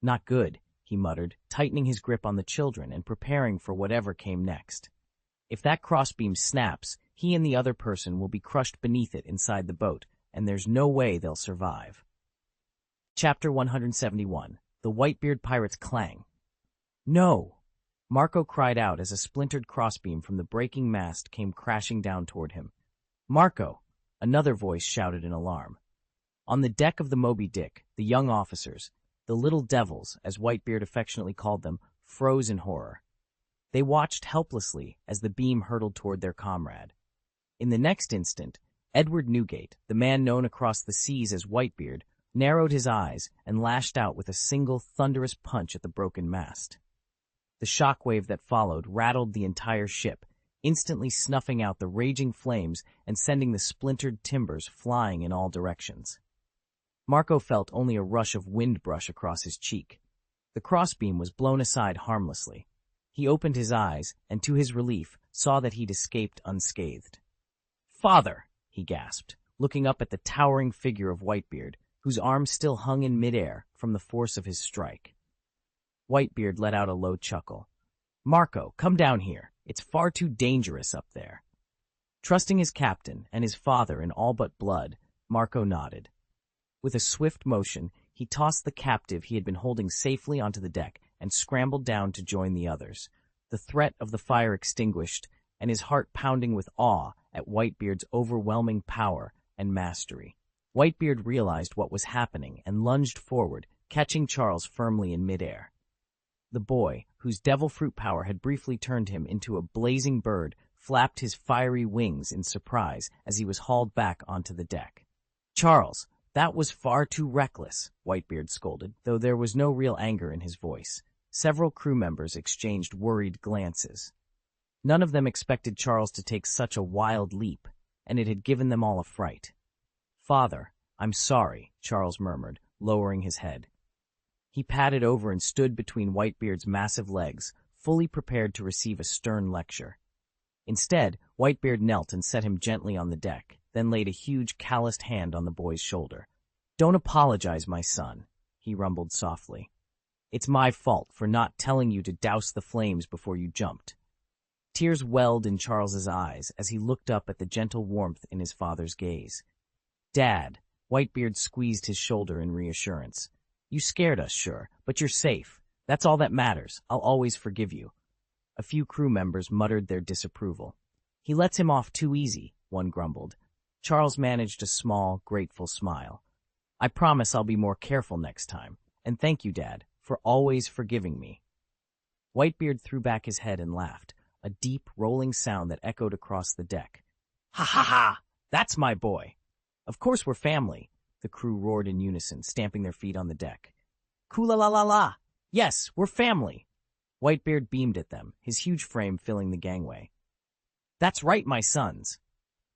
"Not good," he muttered, tightening his grip on the children and preparing for whatever came next. If that crossbeam snaps, he and the other person will be crushed beneath it inside the boat, and there's no way they'll survive. Chapter 171. The Whitebeard Pirate's Clang. "No!" Marco cried out as a splintered crossbeam from the breaking mast came crashing down toward him. "Marco!" Another voice shouted in alarm. On the deck of the Moby Dick, the young officers, the little devils, as Whitebeard affectionately called them, froze in horror. They watched helplessly as the beam hurtled toward their comrade. In the next instant, Edward Newgate, the man known across the seas as Whitebeard, narrowed his eyes and lashed out with a single thunderous punch at the broken mast. The shockwave that followed rattled the entire ship, instantly snuffing out the raging flames and sending the splintered timbers flying in all directions. Marco felt only a rush of wind brush across his cheek. The crossbeam was blown aside harmlessly. He opened his eyes and, to his relief, saw that he'd escaped unscathed. "Father!" he gasped, looking up at the towering figure of Whitebeard, whose arms still hung in midair from the force of his strike. Whitebeard let out a low chuckle. "Marco, come down here. It's far too dangerous up there." Trusting his captain and his father in all but blood, Marco nodded. With a swift motion, he tossed the captive he had been holding safely onto the deck and scrambled down to join the others, the threat of the fire extinguished and his heart pounding with awe at Whitebeard's overwhelming power and mastery. Whitebeard realized what was happening and lunged forward, catching Charles firmly in midair. The boy, whose devil fruit power had briefly turned him into a blazing bird, flapped his fiery wings in surprise as he was hauled back onto the deck. "Charles, that was far too reckless," Whitebeard scolded, though there was no real anger in his voice. Several crew members exchanged worried glances. None of them expected Charles to take such a wild leap, and it had given them all a fright. "Father, I'm sorry," Charles murmured, lowering his head. He padded over and stood between Whitebeard's massive legs, fully prepared to receive a stern lecture. Instead, Whitebeard knelt and set him gently on the deck, then laid a huge calloused hand on the boy's shoulder. "Don't apologize, my son," he rumbled softly. "It's my fault for not telling you to douse the flames before you jumped." Tears welled in Charles's eyes as he looked up at the gentle warmth in his father's gaze. "Dad," Whitebeard squeezed his shoulder in reassurance. "You scared us, sure, but you're safe. That's all that matters. I'll always forgive you." A few crew members muttered their disapproval. "He lets him off too easy," one grumbled. Charles managed a small, grateful smile. "I promise I'll be more careful next time, and thank you, Dad, for always forgiving me." Whitebeard threw back his head and laughed, a deep, rolling sound that echoed across the deck. "Ha ha ha! That's my boy! Of course we're family," the crew roared in unison, stamping their feet on the deck. "Kula-la-la-la! Yes, we're family!" Whitebeard beamed at them, his huge frame filling the gangway. "That's right, my sons!"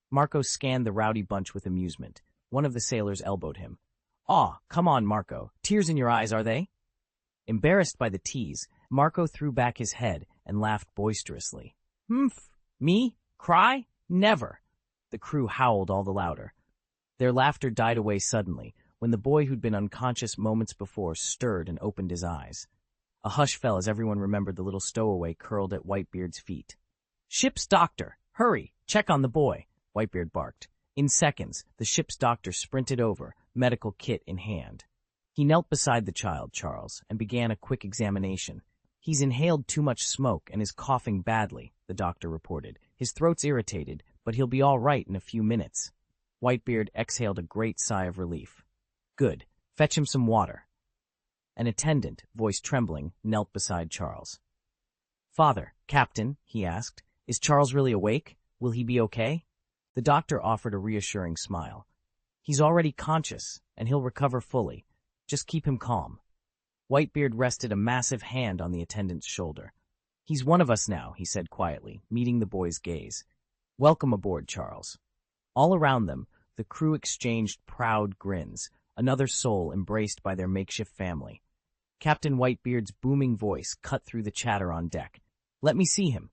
Marco scanned the rowdy bunch with amusement. One of the sailors elbowed him. "Aw, come on, Marco. Tears in your eyes, are they?" Embarrassed by the tease, Marco threw back his head and laughed boisterously. "Humph! Me? Cry? Never!" The crew howled all the louder. Their laughter died away suddenly, when the boy who'd been unconscious moments before stirred and opened his eyes. A hush fell as everyone remembered the little stowaway curled at Whitebeard's feet. "Ship's doctor! Hurry! Check on the boy!" Whitebeard barked. In seconds, the ship's doctor sprinted over, medical kit in hand. He knelt beside the child, Charles, and began a quick examination. "He's inhaled too much smoke and is coughing badly," the doctor reported. "His throat's irritated, but he'll be all right in a few minutes." Whitebeard exhaled a great sigh of relief. "Good. Fetch him some water." An attendant, voice trembling, knelt beside Charles. "Father, Captain," he asked, "is Charles really awake? Will he be okay?" The doctor offered a reassuring smile. "He's already conscious, and he'll recover fully. Just keep him calm." Whitebeard rested a massive hand on the attendant's shoulder. "He's one of us now," he said quietly, meeting the boy's gaze. "Welcome aboard, Charles." All around them, the crew exchanged proud grins. another soul embraced by their makeshift family. Captain Whitebeard's booming voice cut through the chatter on deck. "Let me see him."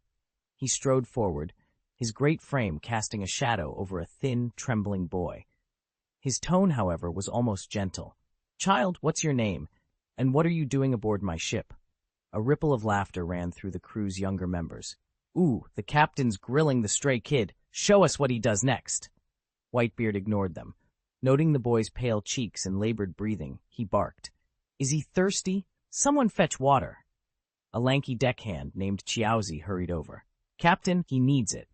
He strode forward, his great frame casting a shadow over a thin, trembling boy. His tone, however, was almost gentle. "Child, what's your name? And what are you doing aboard my ship?" A ripple of laughter ran through the crew's younger members. "Ooh, the captain's grilling the stray kid. Show us what he does next." Whitebeard ignored them. Noting the boy's pale cheeks and labored breathing, he barked. "Is he thirsty? Someone fetch water." A lanky deckhand named Chiaozi hurried over. "Captain, he needs it.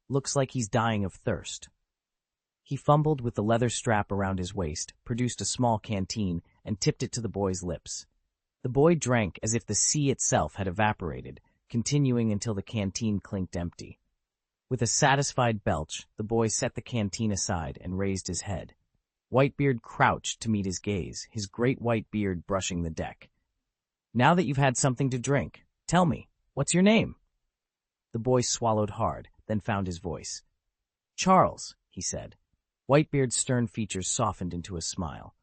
Looks like he's dying of thirst." He fumbled with the leather strap around his waist, produced a small canteen, and tipped it to the boy's lips. The boy drank as if the sea itself had evaporated, continuing until the canteen clinked empty. With a satisfied belch, the boy set the canteen aside and raised his head. Whitebeard crouched to meet his gaze, his great white beard brushing the deck. "Now that you've had something to drink, tell me, what's your name?" The boy swallowed hard, then found his voice. "Charles," he said. Whitebeard's stern features softened into a smile.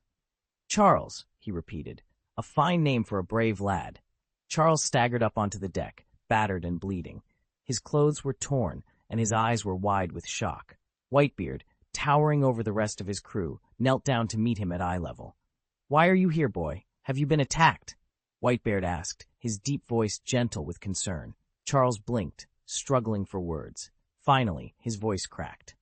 "Charles," he repeated, "a fine name for a brave lad." Charles staggered up onto the deck, battered and bleeding. His clothes were torn, and his eyes were wide with shock. Whitebeard, towering over the rest of his crew, knelt down to meet him at eye level. "Why are you here, boy? Have you been attacked?" Whitebeard asked, his deep voice gentle with concern. Charles blinked, struggling for words. Finally, his voice cracked.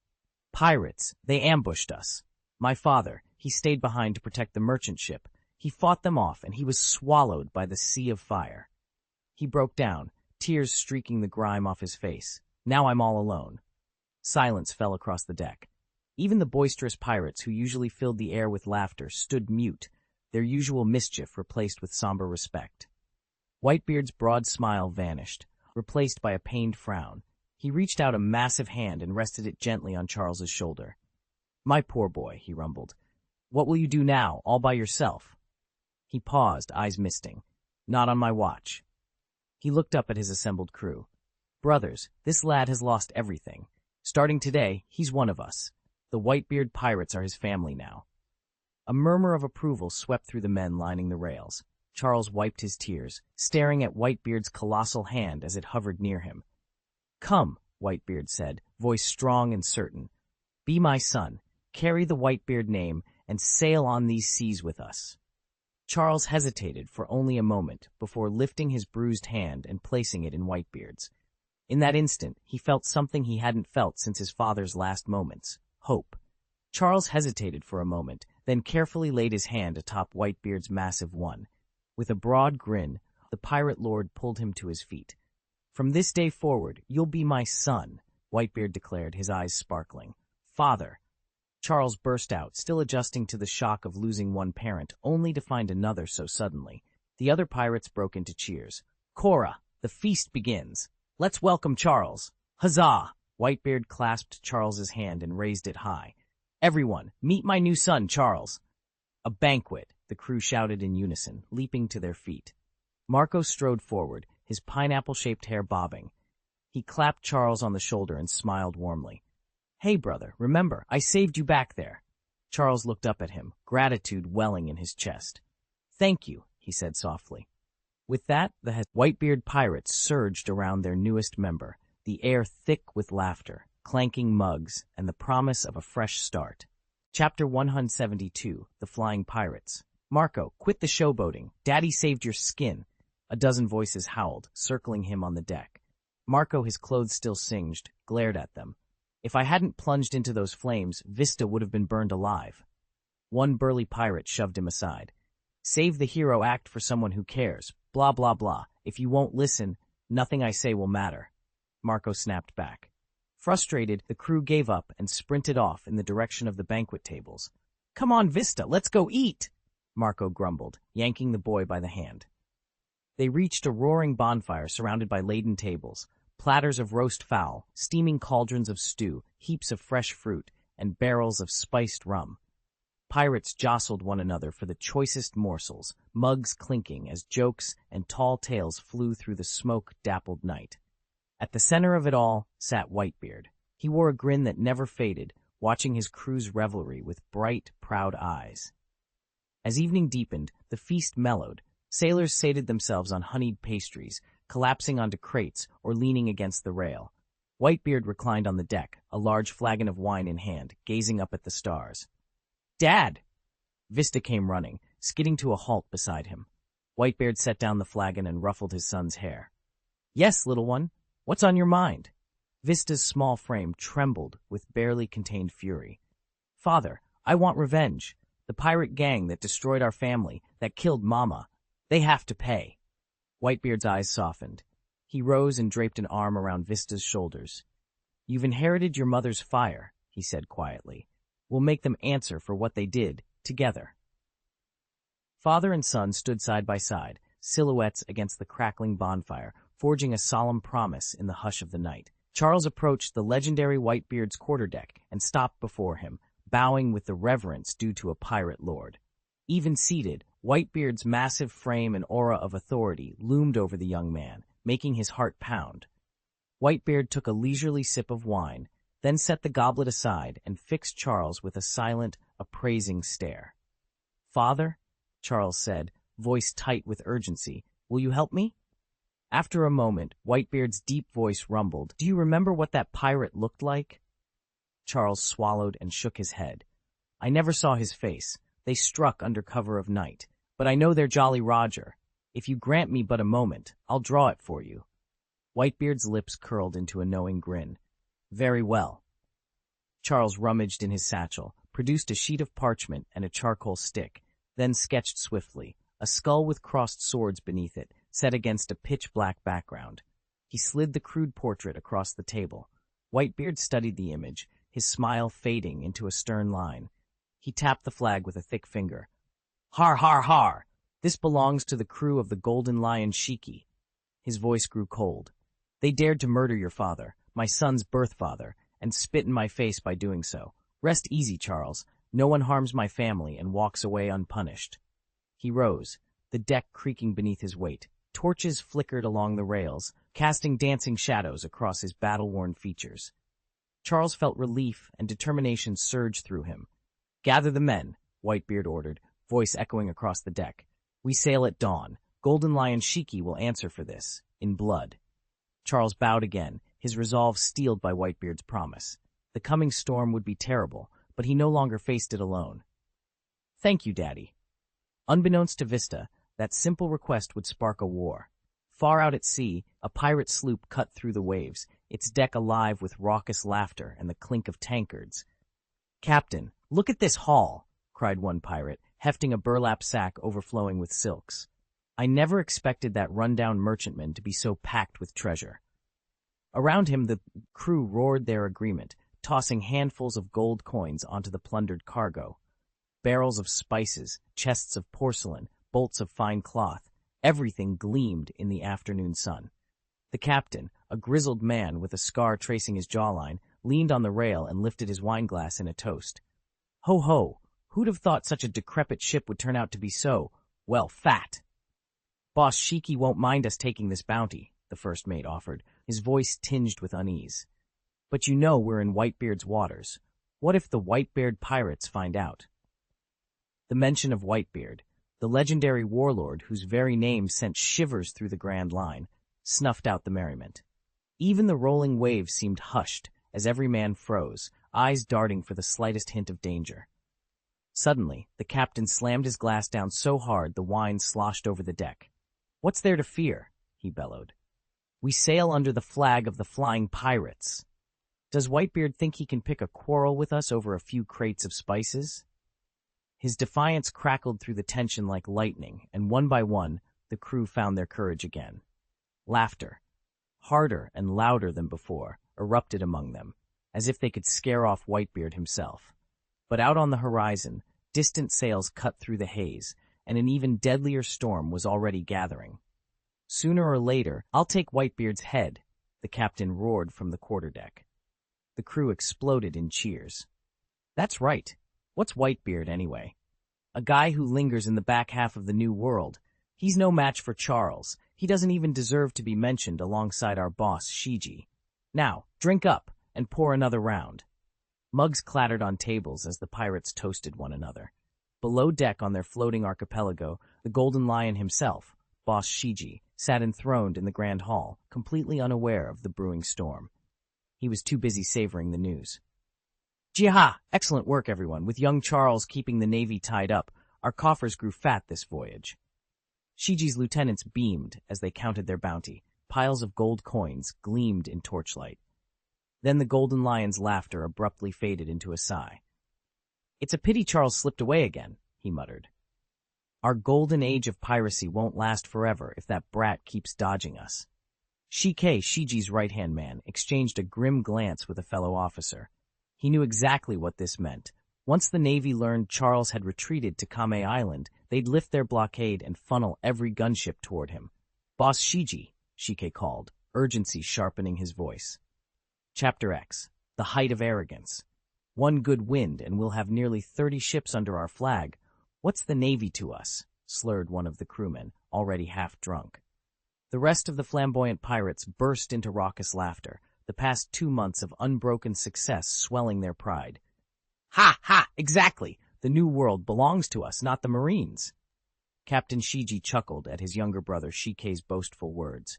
"Pirates, they ambushed us. My father, he stayed behind to protect the merchant ship. He fought them off, and he was swallowed by the sea of fire." He broke down, tears streaking the grime off his face. "Now I'm all alone." Silence fell across the deck. Even the boisterous pirates who usually filled the air with laughter stood mute, their usual mischief replaced with somber respect. Whitebeard's broad smile vanished, replaced by a pained frown. He reached out a massive hand and rested it gently on Charles's shoulder. "My poor boy," he rumbled. "What will you do now, all by yourself?" He paused, eyes misting. "Not on my watch." He looked up at his assembled crew. "Brothers, this lad has lost everything. Starting today, he's one of us. The Whitebeard pirates are his family now." A murmur of approval swept through the men lining the rails. Charles wiped his tears, staring at Whitebeard's colossal hand as it hovered near him. "Come," Whitebeard said, voice strong and certain. "Be my son, carry the Whitebeard name, and sail on these seas with us." Charles hesitated for only a moment before lifting his bruised hand and placing it in Whitebeard's. In that instant, he felt something he hadn't felt since his father's last moments: hope. Charles hesitated for a moment, then carefully laid his hand atop Whitebeard's massive one. With a broad grin, the pirate lord pulled him to his feet. "From this day forward, you'll be my son," Whitebeard declared, his eyes sparkling. "Father." Charles burst out, still adjusting to the shock of losing one parent, only to find another so suddenly. The other pirates broke into cheers. "Cora, the feast begins. Let's welcome Charles. Huzzah!" Whitebeard clasped Charles's hand and raised it high. "Everyone, meet my new son, Charles." "A banquet," the crew shouted in unison, leaping to their feet. Marco strode forward, his pineapple-shaped hair bobbing. He clapped Charles on the shoulder and smiled warmly. "Hey, brother, remember, I saved you back there." Charles looked up at him, gratitude welling in his chest. "Thank you," he said softly. With that, the Whitebeard pirates surged around their newest member, the air thick with laughter, clanking mugs, and the promise of a fresh start. Chapter 172, The Flying Pirates. "Marco, quit the showboating. Daddy saved your skin." A dozen voices howled, circling him on the deck. Marco, his clothes still singed, glared at them. "If I hadn't plunged into those flames, Vista would have been burned alive." One burly pirate shoved him aside. "Save the hero act for someone who cares. Blah, blah, blah. If you won't listen, nothing I say will matter." Marco snapped back. Frustrated, the crew gave up and sprinted off in the direction of the banquet tables. "Come on, Vista, let's go eat," Marco grumbled, yanking the boy by the hand. They reached a roaring bonfire surrounded by laden tables, platters of roast fowl, steaming cauldrons of stew, heaps of fresh fruit, and barrels of spiced rum. Pirates jostled one another for the choicest morsels, mugs clinking as jokes and tall tales flew through the smoke-dappled night. At the center of it all sat Whitebeard. He wore a grin that never faded, watching his crew's revelry with bright, proud eyes. As evening deepened, the feast mellowed. Sailors sated themselves on honeyed pastries, collapsing onto crates or leaning against the rail. Whitebeard reclined on the deck, a large flagon of wine in hand, gazing up at the stars. "Dad!" Vista came running, skidding to a halt beside him. Whitebeard set down the flagon and ruffled his son's hair. "Yes, little one. What's on your mind?" Vista's small frame trembled with barely contained fury. "Father, I want revenge. The pirate gang that destroyed our family, that killed Mama, they have to pay." Whitebeard's eyes softened. He rose and draped an arm around Vista's shoulders. "You've inherited your mother's fire," he said quietly. "We'll make them answer for what they did, together." Father and son stood side by side, silhouettes against the crackling bonfire, forging a solemn promise in the hush of the night. Charles approached the legendary Whitebeard's quarterdeck and stopped before him, bowing with the reverence due to a pirate lord. Even seated, Whitebeard's massive frame and aura of authority loomed over the young man, making his heart pound. Whitebeard took a leisurely sip of wine, then set the goblet aside and fixed Charles with a silent, appraising stare. "Father," Charles said, voice tight with urgency, "will you help me?" After a moment, Whitebeard's deep voice rumbled, "Do you remember what that pirate looked like?" Charles swallowed and shook his head. "I never saw his face. They struck under cover of night. But I know they're Jolly Roger. If you grant me but a moment, I'll draw it for you." Whitebeard's lips curled into a knowing grin. "Very well." Charles rummaged in his satchel, produced a sheet of parchment and a charcoal stick, then sketched swiftly, a skull with crossed swords beneath it, set against a pitch-black background. He slid the crude portrait across the table. Whitebeard studied the image, his smile fading into a stern line. He tapped the flag with a thick finger. "Har, har, har! This belongs to the crew of the Golden Lion Shiki." His voice grew cold. "They dared to murder your father, my son's birth father, and spit in my face by doing so. Rest easy, Charles. No one harms my family and walks away unpunished." He rose, the deck creaking beneath his weight. Torches flickered along the rails, casting dancing shadows across his battle-worn features. Charles felt relief and determination surge through him. "Gather the men," Whitebeard ordered, voice echoing across the deck. "We sail at dawn. Golden Lion Shiki will answer for this, in blood." Charles bowed again, his resolve steeled by Whitebeard's promise. The coming storm would be terrible, but he no longer faced it alone. "Thank you, Daddy." Unbeknownst to Vista, that simple request would spark a war. Far out at sea, a pirate sloop cut through the waves, its deck alive with raucous laughter and the clink of tankards. "Captain, look at this haul!" cried one pirate, hefting a burlap sack overflowing with silks. "I never expected that rundown merchantman to be so packed with treasure." Around him the crew roared their agreement, tossing handfuls of gold coins onto the plundered cargo. Barrels of spices, chests of porcelain, bolts of fine cloth, everything gleamed in the afternoon sun. The captain, a grizzled man with a scar tracing his jawline, leaned on the rail and lifted his wineglass in a toast. "Ho ho! Who'd have thought such a decrepit ship would turn out to be so, well, fat?" "Boss Shiki won't mind us taking this bounty," the first mate offered, his voice tinged with unease. "But you know we're in Whitebeard's waters. What if the Whitebeard pirates find out?" The mention of Whitebeard, the legendary warlord whose very name sent shivers through the Grand Line, snuffed out the merriment. Even the rolling waves seemed hushed as every man froze, eyes darting for the slightest hint of danger. Suddenly, the captain slammed his glass down so hard the wine sloshed over the deck. "What's there to fear?" he bellowed. "We sail under the flag of the flying pirates. Does Whitebeard think he can pick a quarrel with us over a few crates of spices?" His defiance crackled through the tension like lightning, and one by one, the crew found their courage again. Laughter, harder and louder than before, erupted among them, as if they could scare off Whitebeard himself. But out on the horizon, distant sails cut through the haze, and an even deadlier storm was already gathering. "Sooner or later, I'll take Whitebeard's head," the captain roared from the quarterdeck. The crew exploded in cheers. "That's right. What's Whitebeard, anyway? A guy who lingers in the back half of the New World. He's no match for Charles. He doesn't even deserve to be mentioned alongside our boss, Shiji. Now, drink up, and pour another round." Mugs clattered on tables as the pirates toasted one another. Below deck on their floating archipelago, the Golden Lion himself, Boss Shiji, sat enthroned in the Grand Hall, completely unaware of the brewing storm. He was too busy savoring the news. Jiha! Excellent work, everyone. With young Charles keeping the Navy tied up, our coffers grew fat this voyage. Shiji's lieutenants beamed as they counted their bounty. Piles of gold coins gleamed in torchlight. Then the Golden Lion's laughter abruptly faded into a sigh. It's a pity Charles slipped away again, he muttered. Our golden age of piracy won't last forever if that brat keeps dodging us. Shiji's right-hand man, exchanged a grim glance with a fellow officer. He knew exactly what this meant. Once the Navy learned Charles had retreated to Kame Island, they'd lift their blockade and funnel every gunship toward him. Boss Shiji, Shike called, urgency sharpening his voice. Chapter X, The Height of Arrogance. One good wind and we'll have nearly 30 ships under our flag. What's the Navy to us? Slurred one of the crewmen, already half drunk. The rest of the flamboyant pirates burst into raucous laughter, the past 2 months of unbroken success swelling their pride. Ha! Ha! Exactly! The New World belongs to us, not the Marines. Captain Shiji chuckled at his younger brother Shike's boastful words.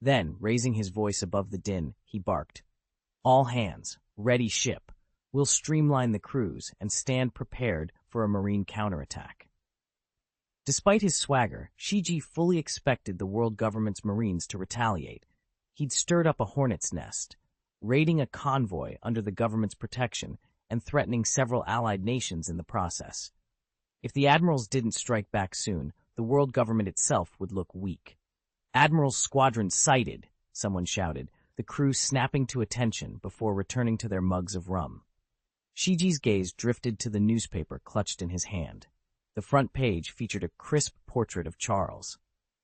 Then, raising his voice above the din, he barked. All hands, ready ship. We'll streamline the crews and stand prepared for a Marine counterattack. Despite his swagger, Shiji fully expected the world government's Marines to retaliate. He'd stirred up a hornet's nest, raiding a convoy under the government's protection and threatening several allied nations in the process. If the admirals didn't strike back soon, the world government itself would look weak. Admiral's squadron sighted, someone shouted, the crew snapping to attention before returning to their mugs of rum. Shiji's gaze drifted to the newspaper clutched in his hand. The front page featured a crisp portrait of Charles.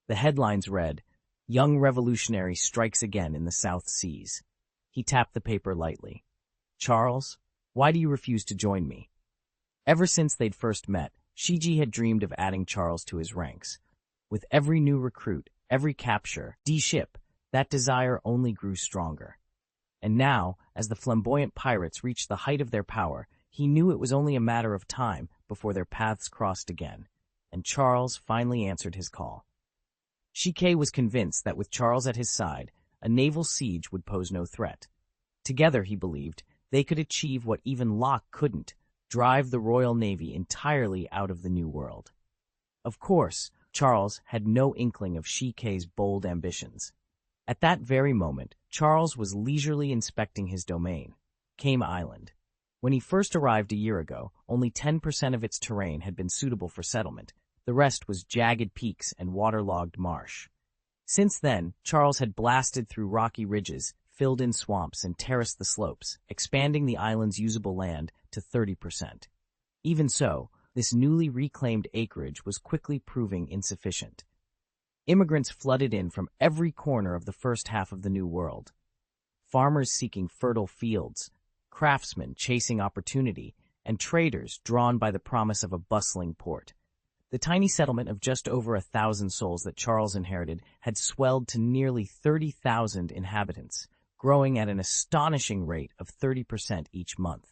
The headlines read, Young Revolutionary Strikes Again in the South Seas. He tapped the paper lightly. Charles, why do you refuse to join me? Ever since they'd first met, Shiji had dreamed of adding Charles to his ranks. With every new recruit, every capture, ship, that desire only grew stronger. And now, as the flamboyant pirates reached the height of their power, he knew it was only a matter of time before their paths crossed again, and Charles finally answered his call. Shike was convinced that with Charles at his side, a naval siege would pose no threat. Together, he believed, they could achieve what even Locke couldn't, drive the Royal Navy entirely out of the New World. Of course, Charles had no inkling of Shike's bold ambitions. At that very moment, Charles was leisurely inspecting his domain, Kame Island. When he first arrived a year ago, only 10% of its terrain had been suitable for settlement. The rest was jagged peaks and waterlogged marsh. Since then, Charles had blasted through rocky ridges, filled in swamps, and terraced the slopes, expanding the island's usable land to 30%. Even so, this newly reclaimed acreage was quickly proving insufficient. Immigrants flooded in from every corner of the first half of the New World. Farmers seeking fertile fields, craftsmen chasing opportunity, and traders drawn by the promise of a bustling port. The tiny settlement of just over 1,000 souls that Charles inherited had swelled to nearly 30,000 inhabitants, growing at an astonishing rate of 30% each month.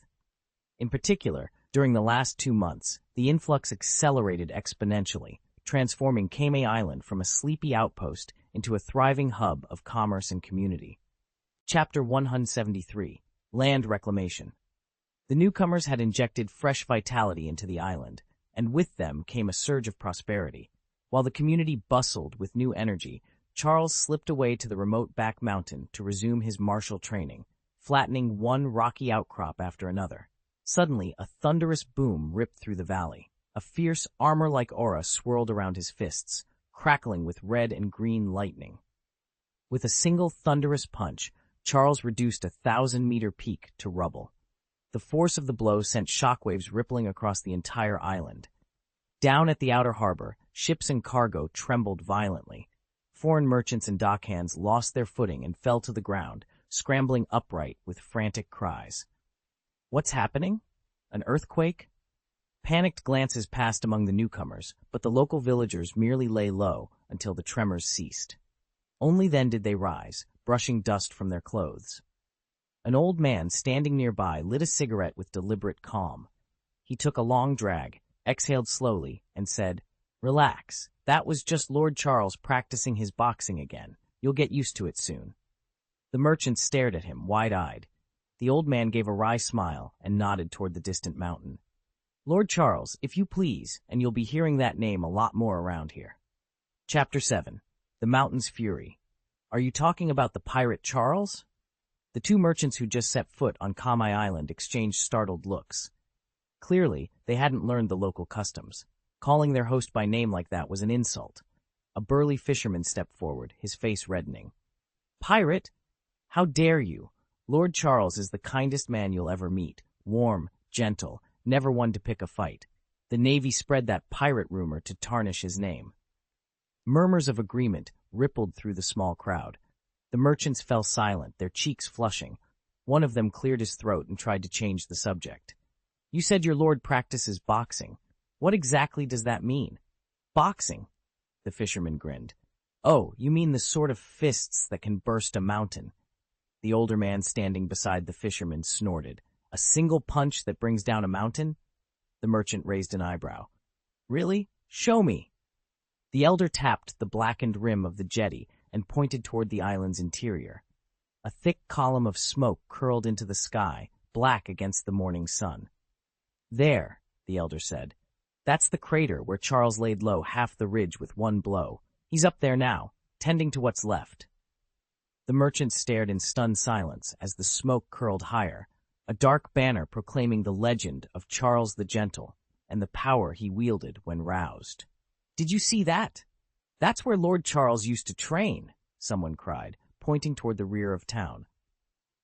In particular, during the last 2 months, the influx accelerated exponentially, transforming Kame Island from a sleepy outpost into a thriving hub of commerce and community. Chapter 173, Land Reclamation. The newcomers had injected fresh vitality into the island, and with them came a surge of prosperity. While the community bustled with new energy, Charles slipped away to the remote back mountain to resume his martial training, flattening one rocky outcrop after another. Suddenly, a thunderous boom ripped through the valley. A fierce, armor-like aura swirled around his fists, crackling with red and green lightning. With a single thunderous punch, Charles reduced a 1,000-meter peak to rubble. The force of the blow sent shockwaves rippling across the entire island. Down at the outer harbor, ships and cargo trembled violently. Foreign merchants and dockhands lost their footing and fell to the ground, scrambling upright with frantic cries. What's happening? An earthquake? Panicked glances passed among the newcomers, but the local villagers merely lay low until the tremors ceased. Only then did they rise, brushing dust from their clothes. An old man standing nearby lit a cigarette with deliberate calm. He took a long drag, exhaled slowly, and said, "Relax. That was just Lord Charles practicing his boxing again. You'll get used to it soon." The merchant stared at him, wide-eyed. The old man gave a wry smile and nodded toward the distant mountain. "Lord Charles, if you please, and you'll be hearing that name a lot more around here." Chapter 7. The Mountain's Fury. Are you talking about the pirate Charles? The two merchants who just set foot on Kamai Island exchanged startled looks. Clearly, they hadn't learned the local customs. Calling their host by name like that was an insult. A burly fisherman stepped forward, his face reddening. "Pirate? How dare you? Lord Charles is the kindest man you'll ever meet. Warm, gentle, never one to pick a fight. The Navy spread that pirate rumor to tarnish his name." Murmurs of agreement rippled through the small crowd. The merchants fell silent, their cheeks flushing. One of them cleared his throat and tried to change the subject. "You said your lord practices boxing. What exactly does that mean?" "Boxing?" The fisherman grinned. "Oh, you mean the sort of fists that can burst a mountain." The older man standing beside the fisherman snorted. "A single punch that brings down a mountain?" The merchant raised an eyebrow. "Really? Show me." The elder tapped the blackened rim of the jetty and pointed toward the island's interior. A thick column of smoke curled into the sky, black against the morning sun. "There," the elder said. "That's the crater where Charles laid low half the ridge with one blow. He's up there now, tending to what's left." The merchant stared in stunned silence as the smoke curled higher, a dark banner proclaiming the legend of Charles the Gentle and the power he wielded when roused. "Did you see that? That's where Lord Charles used to train," someone cried, pointing toward the rear of town.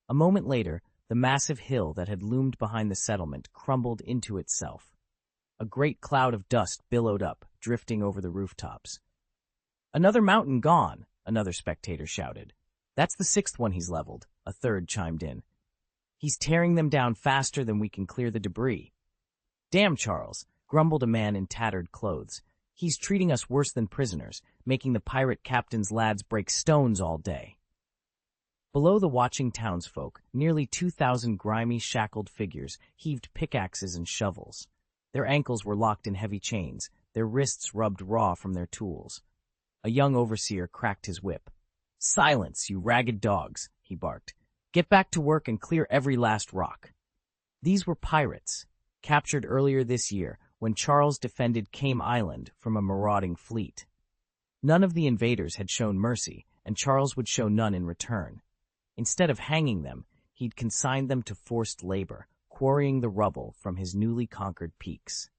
A moment later, the massive hill that had loomed behind the settlement crumbled into itself. A great cloud of dust billowed up, drifting over the rooftops. "Another mountain gone," another spectator shouted. "That's the sixth one he's leveled," a third chimed in. "He's tearing them down faster than we can clear the debris." "Damn Charles," grumbled a man in tattered clothes. "He's treating us worse than prisoners, making the pirate captain's lads break stones all day." Below the watching townsfolk, nearly 2,000 grimy, shackled figures heaved pickaxes and shovels. Their ankles were locked in heavy chains, their wrists rubbed raw from their tools. A young overseer cracked his whip. "Silence, you ragged dogs," he barked. "Get back to work and clear every last rock." These were pirates, captured earlier this year when Charles defended Kame Island from a marauding fleet. None of the invaders had shown mercy, and Charles would show none in return. Instead of hanging them, he'd consigned them to forced labor, quarrying the rubble from his newly conquered peaks.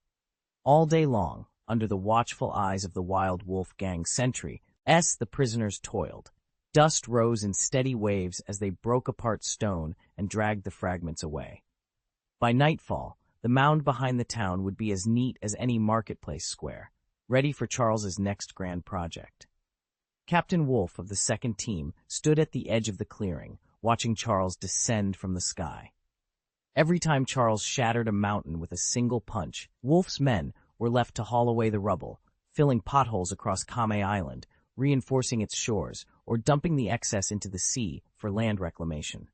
All day long, under the watchful eyes of the Wild Wolf Gang sentry, the prisoners toiled. Dust rose in steady waves as they broke apart stone and dragged the fragments away. By nightfall, the mound behind the town would be as neat as any marketplace square, ready for Charles's next grand project. Captain Wolf of the second team stood at the edge of the clearing, watching Charles descend from the sky. Every time Charles shattered a mountain with a single punch, Wolf's men were left to haul away the rubble, filling potholes across Kame Island, reinforcing its shores, or dumping the excess into the sea for land reclamation.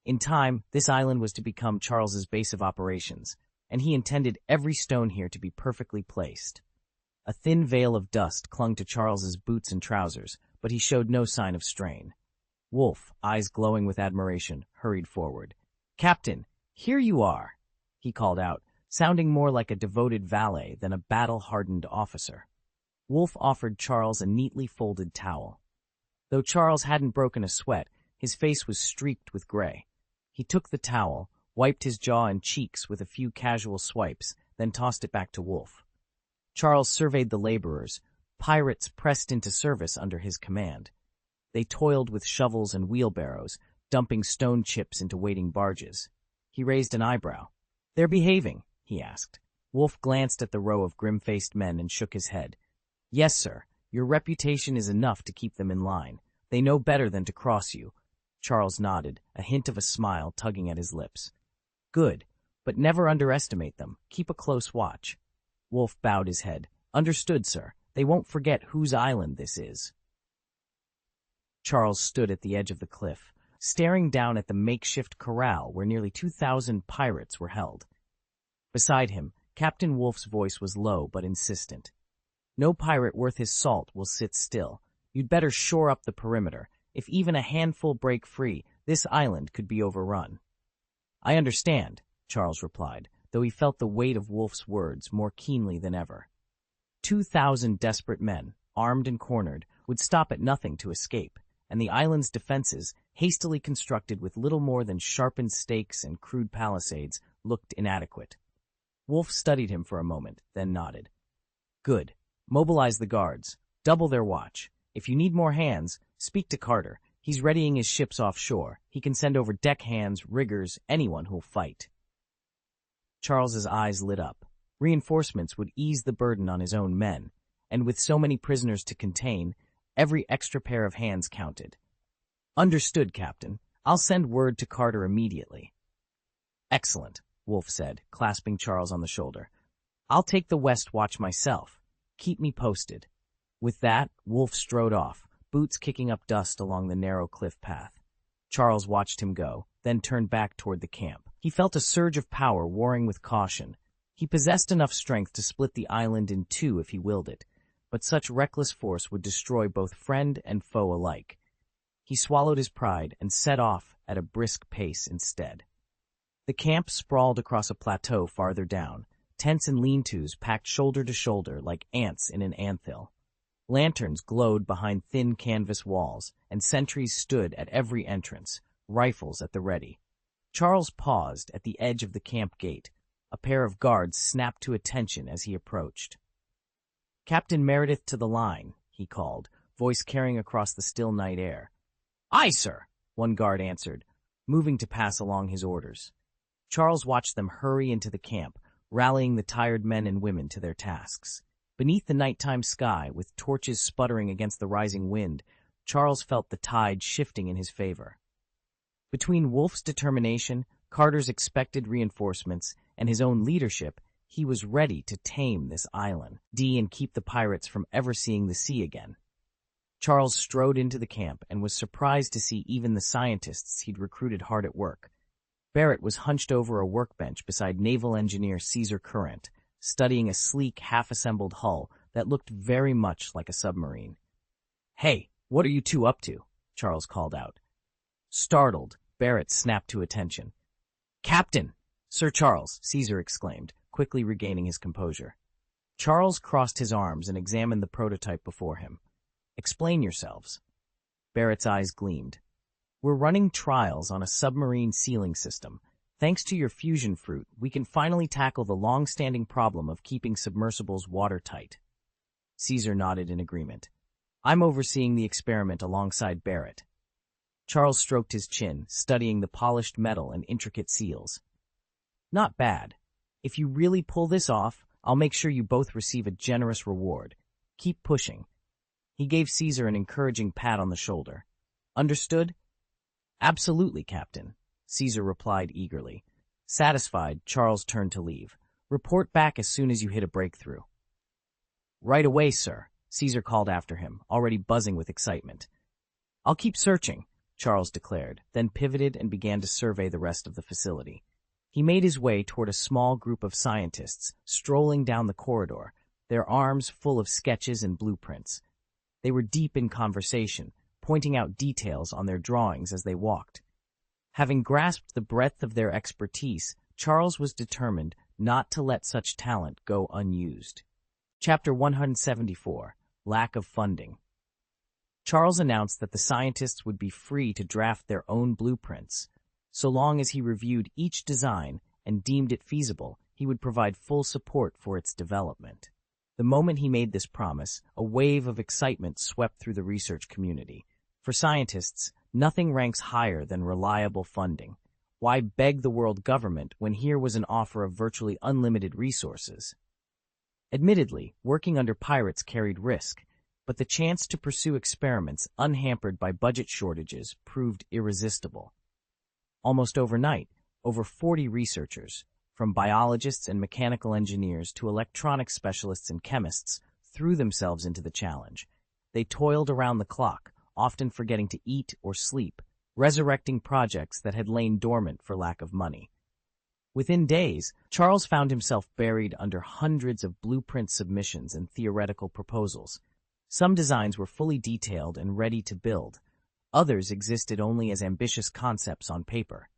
In time, this island was to become Charles's base of operations, and he intended every stone here to be perfectly placed. A thin veil of dust clung to Charles's boots and trousers, but he showed no sign of strain. Wolf, eyes glowing with admiration, hurried forward. "Captain, here you are," he called out, sounding more like a devoted valet than a battle-hardened officer. Wolf offered Charles a neatly folded towel. Though Charles hadn't broken a sweat, his face was streaked with gray. He took the towel, wiped his jaw and cheeks with a few casual swipes, then tossed it back to Wolf. Charles surveyed the laborers, pirates pressed into service under his command. They toiled with shovels and wheelbarrows, dumping stone chips into waiting barges. He raised an eyebrow. "They're behaving," he asked. Wolf glanced at the row of grim-faced men and shook his head. "Yes, sir. Your reputation is enough to keep them in line. They know better than to cross you." Charles nodded, a hint of a smile tugging at his lips. "Good, but never underestimate them. Keep a close watch." Wolf bowed his head. "Understood, sir. They won't forget whose island this is." Charles stood at the edge of the cliff, staring down at the makeshift corral where nearly 2,000 pirates were held. Beside him, Captain Wolf's voice was low but insistent. No pirate worth his salt will sit still. You'd better shore up the perimeter. If even a handful break free, this island could be overrun. I understand, Charles replied, though he felt the weight of Wolf's words more keenly than ever. 2,000 desperate men, armed and cornered, would stop at nothing to escape, and the island's defenses, hastily constructed with little more than sharpened stakes and crude palisades, looked inadequate. Wolf studied him for a moment, then nodded. Good. Mobilize the guards. Double their watch. If you need more hands, speak to Carter. He's readying his ships offshore. He can send over deckhands, riggers, anyone who'll fight. Charles's eyes lit up. Reinforcements would ease the burden on his own men, and with so many prisoners to contain, every extra pair of hands counted. Understood, Captain. I'll send word to Carter immediately. Excellent, Wolf said, clasping Charles on the shoulder. I'll take the West Watch myself. Keep me posted. With that, Wolf strode off, boots kicking up dust along the narrow cliff path. Charles watched him go, then turned back toward the camp. He felt a surge of power warring with caution. He possessed enough strength to split the island in two if he willed it, but such reckless force would destroy both friend and foe alike. He swallowed his pride and set off at a brisk pace instead. The camp sprawled across a plateau farther down, tents and lean-tos packed shoulder to shoulder like ants in an anthill. Lanterns glowed behind thin canvas walls, and sentries stood at every entrance, rifles at the ready. Charles paused at the edge of the camp gate. A pair of guards snapped to attention as he approached. Captain Meredith to the line, he called, voice carrying across the still night air. Aye, sir, one guard answered, moving to pass along his orders. Charles watched them hurry into the camp, rallying the tired men and women to their tasks. Beneath the nighttime sky, with torches sputtering against the rising wind, Charles felt the tide shifting in his favor. Between Wolf's determination, Carter's expected reinforcements, and his own leadership, he was ready to tame this island, and keep the pirates from ever seeing the sea again. Charles strode into the camp and was surprised to see even the scientists he'd recruited hard at work. Barrett was hunched over a workbench beside naval engineer Caesar Current, studying a sleek, half-assembled hull that looked very much like a submarine. Hey, what are you two up to? Charles called out. Startled, Barrett snapped to attention. Captain! Sir Charles, Caesar exclaimed, quickly regaining his composure. Charles crossed his arms and examined the prototype before him. Explain yourselves. Barrett's eyes gleamed. We're running trials on a submarine sealing system. Thanks to your fusion fruit, we can finally tackle the long-standing problem of keeping submersibles watertight. Caesar nodded in agreement. I'm overseeing the experiment alongside Barrett. Charles stroked his chin, studying the polished metal and intricate seals. Not bad. If you really pull this off, I'll make sure you both receive a generous reward. Keep pushing. He gave Caesar an encouraging pat on the shoulder. Understood? Absolutely, Captain, Caesar replied eagerly. Satisfied, Charles turned to leave. Report back as soon as you hit a breakthrough. Right away, sir, Caesar called after him, already buzzing with excitement. I'll keep searching, Charles declared, then pivoted and began to survey the rest of the facility. He made his way toward a small group of scientists, strolling down the corridor, their arms full of sketches and blueprints. They were deep in conversation, pointing out details on their drawings as they walked. Having grasped the breadth of their expertise, Charles was determined not to let such talent go unused. Chapter 174, Lack of Funding. Charles announced that the scientists would be free to draft their own blueprints. So long as he reviewed each design and deemed it feasible, he would provide full support for its development. The moment he made this promise, a wave of excitement swept through the research community. For scientists, nothing ranks higher than reliable funding. Why beg the world government when here was an offer of virtually unlimited resources? Admittedly, working under pirates carried risk, but the chance to pursue experiments unhampered by budget shortages proved irresistible. Almost overnight, over 40 researchers, from biologists and mechanical engineers to electronics specialists and chemists, threw themselves into the challenge. They toiled around the clock, often forgetting to eat or sleep, resurrecting projects that had lain dormant for lack of money. Within days, Charles found himself buried under hundreds of blueprint submissions and theoretical proposals. Some designs were fully detailed and ready to build. Others existed only as ambitious concepts on paper.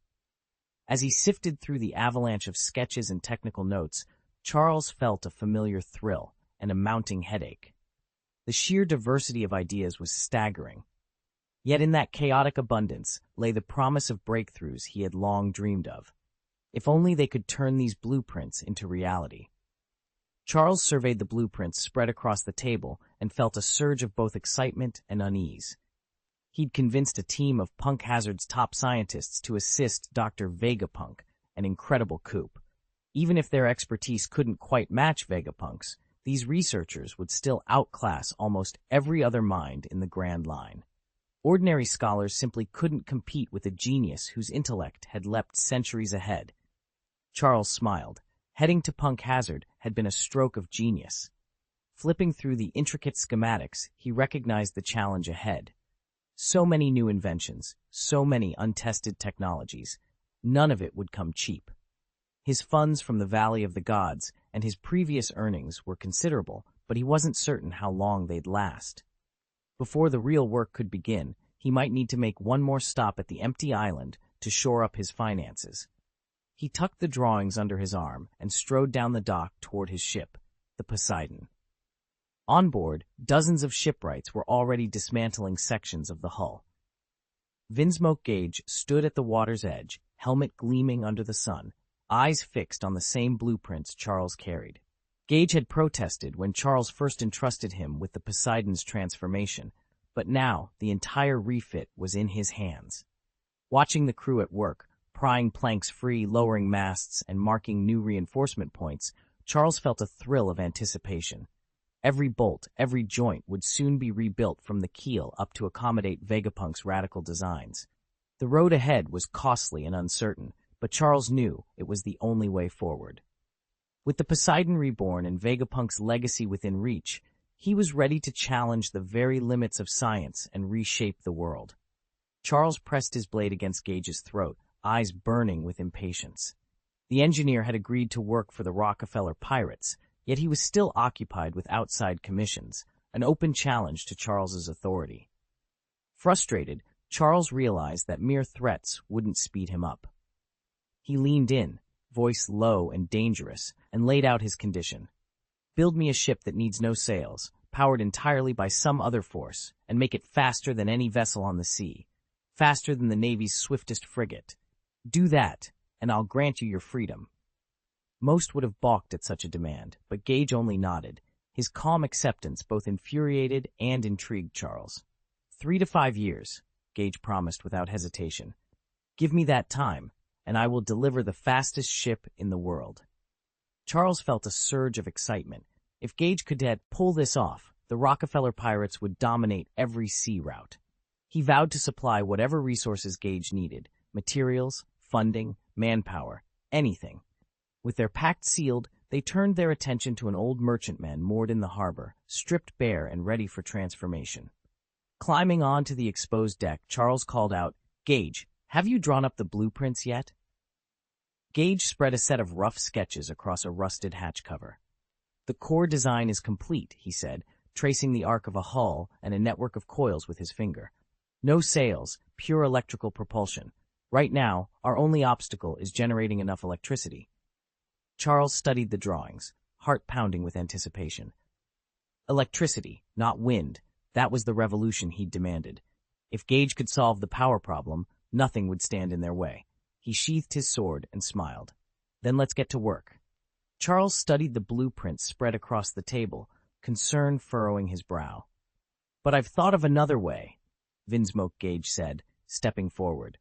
As he sifted through the avalanche of sketches and technical notes, Charles felt a familiar thrill and a mounting headache. The sheer diversity of ideas was staggering. Yet in that chaotic abundance lay the promise of breakthroughs he had long dreamed of. If only they could turn these blueprints into reality. Charles surveyed the blueprints spread across the table and felt a surge of both excitement and unease. He'd convinced a team of Punk Hazard's top scientists to assist Dr. Vegapunk, an incredible coup. Even if their expertise couldn't quite match Vegapunk's, these researchers would still outclass almost every other mind in the Grand Line. Ordinary scholars simply couldn't compete with a genius whose intellect had leapt centuries ahead. Charles smiled. Heading to Punk Hazard had been a stroke of genius. Flipping through the intricate schematics, he recognized the challenge ahead. So many new inventions, so many untested technologies. None of it would come cheap. His funds from the Valley of the Gods and his previous earnings were considerable, but he wasn't certain how long they'd last. Before the real work could begin, he might need to make one more stop at the empty island to shore up his finances. He tucked the drawings under his arm and strode down the dock toward his ship, the Poseidon. On board, dozens of shipwrights were already dismantling sections of the hull. Vinsmoke Gage stood at the water's edge, helmet gleaming under the sun, eyes fixed on the same blueprints Charles carried. Gage had protested when Charles first entrusted him with the Poseidon's transformation, but now the entire refit was in his hands. Watching the crew at work, prying planks free, lowering masts, and marking new reinforcement points, Charles felt a thrill of anticipation. Every bolt, every joint would soon be rebuilt from the keel up to accommodate Vegapunk's radical designs. The road ahead was costly and uncertain, but Charles knew it was the only way forward. With the Poseidon reborn and Vegapunk's legacy within reach, he was ready to challenge the very limits of science and reshape the world. Charles pressed his blade against Gage's throat, eyes burning with impatience. The engineer had agreed to work for the Rockefeller pirates, yet he was still occupied with outside commissions, an open challenge to Charles's authority. Frustrated, Charles realized that mere threats wouldn't speed him up. He leaned in, voice low and dangerous, and laid out his condition. Build me a ship that needs no sails, powered entirely by some other force, and make it faster than any vessel on the sea, faster than the Navy's swiftest frigate. Do that, and I'll grant you your freedom. Most would have balked at such a demand, but Gage only nodded. His calm acceptance both infuriated and intrigued Charles. 3 to 5 years, Gage promised without hesitation. Give me that time, and I will deliver the fastest ship in the world. Charles felt a surge of excitement. If Gage could pull this off, the Rockefeller pirates would dominate every sea route. He vowed to supply whatever resources Gage needed, materials, funding, manpower, anything. With their pact sealed, they turned their attention to an old merchantman moored in the harbor, stripped bare and ready for transformation. Climbing onto the exposed deck, Charles called out, "Gage, have you drawn up the blueprints yet?" Gage spread a set of rough sketches across a rusted hatch cover. "The core design is complete," he said, tracing the arc of a hull and a network of coils with his finger. "No sails, pure electrical propulsion. Right now, our only obstacle is generating enough electricity." Charles studied the drawings, heart pounding with anticipation. Electricity, not wind, that was the revolution he'd demanded. If Gage could solve the power problem, nothing would stand in their way. He sheathed his sword and smiled. "Then let's get to work." Charles studied the blueprints spread across the table, concern furrowing his brow. "But I've thought of another way," Vinsmoke Gage said, stepping forward.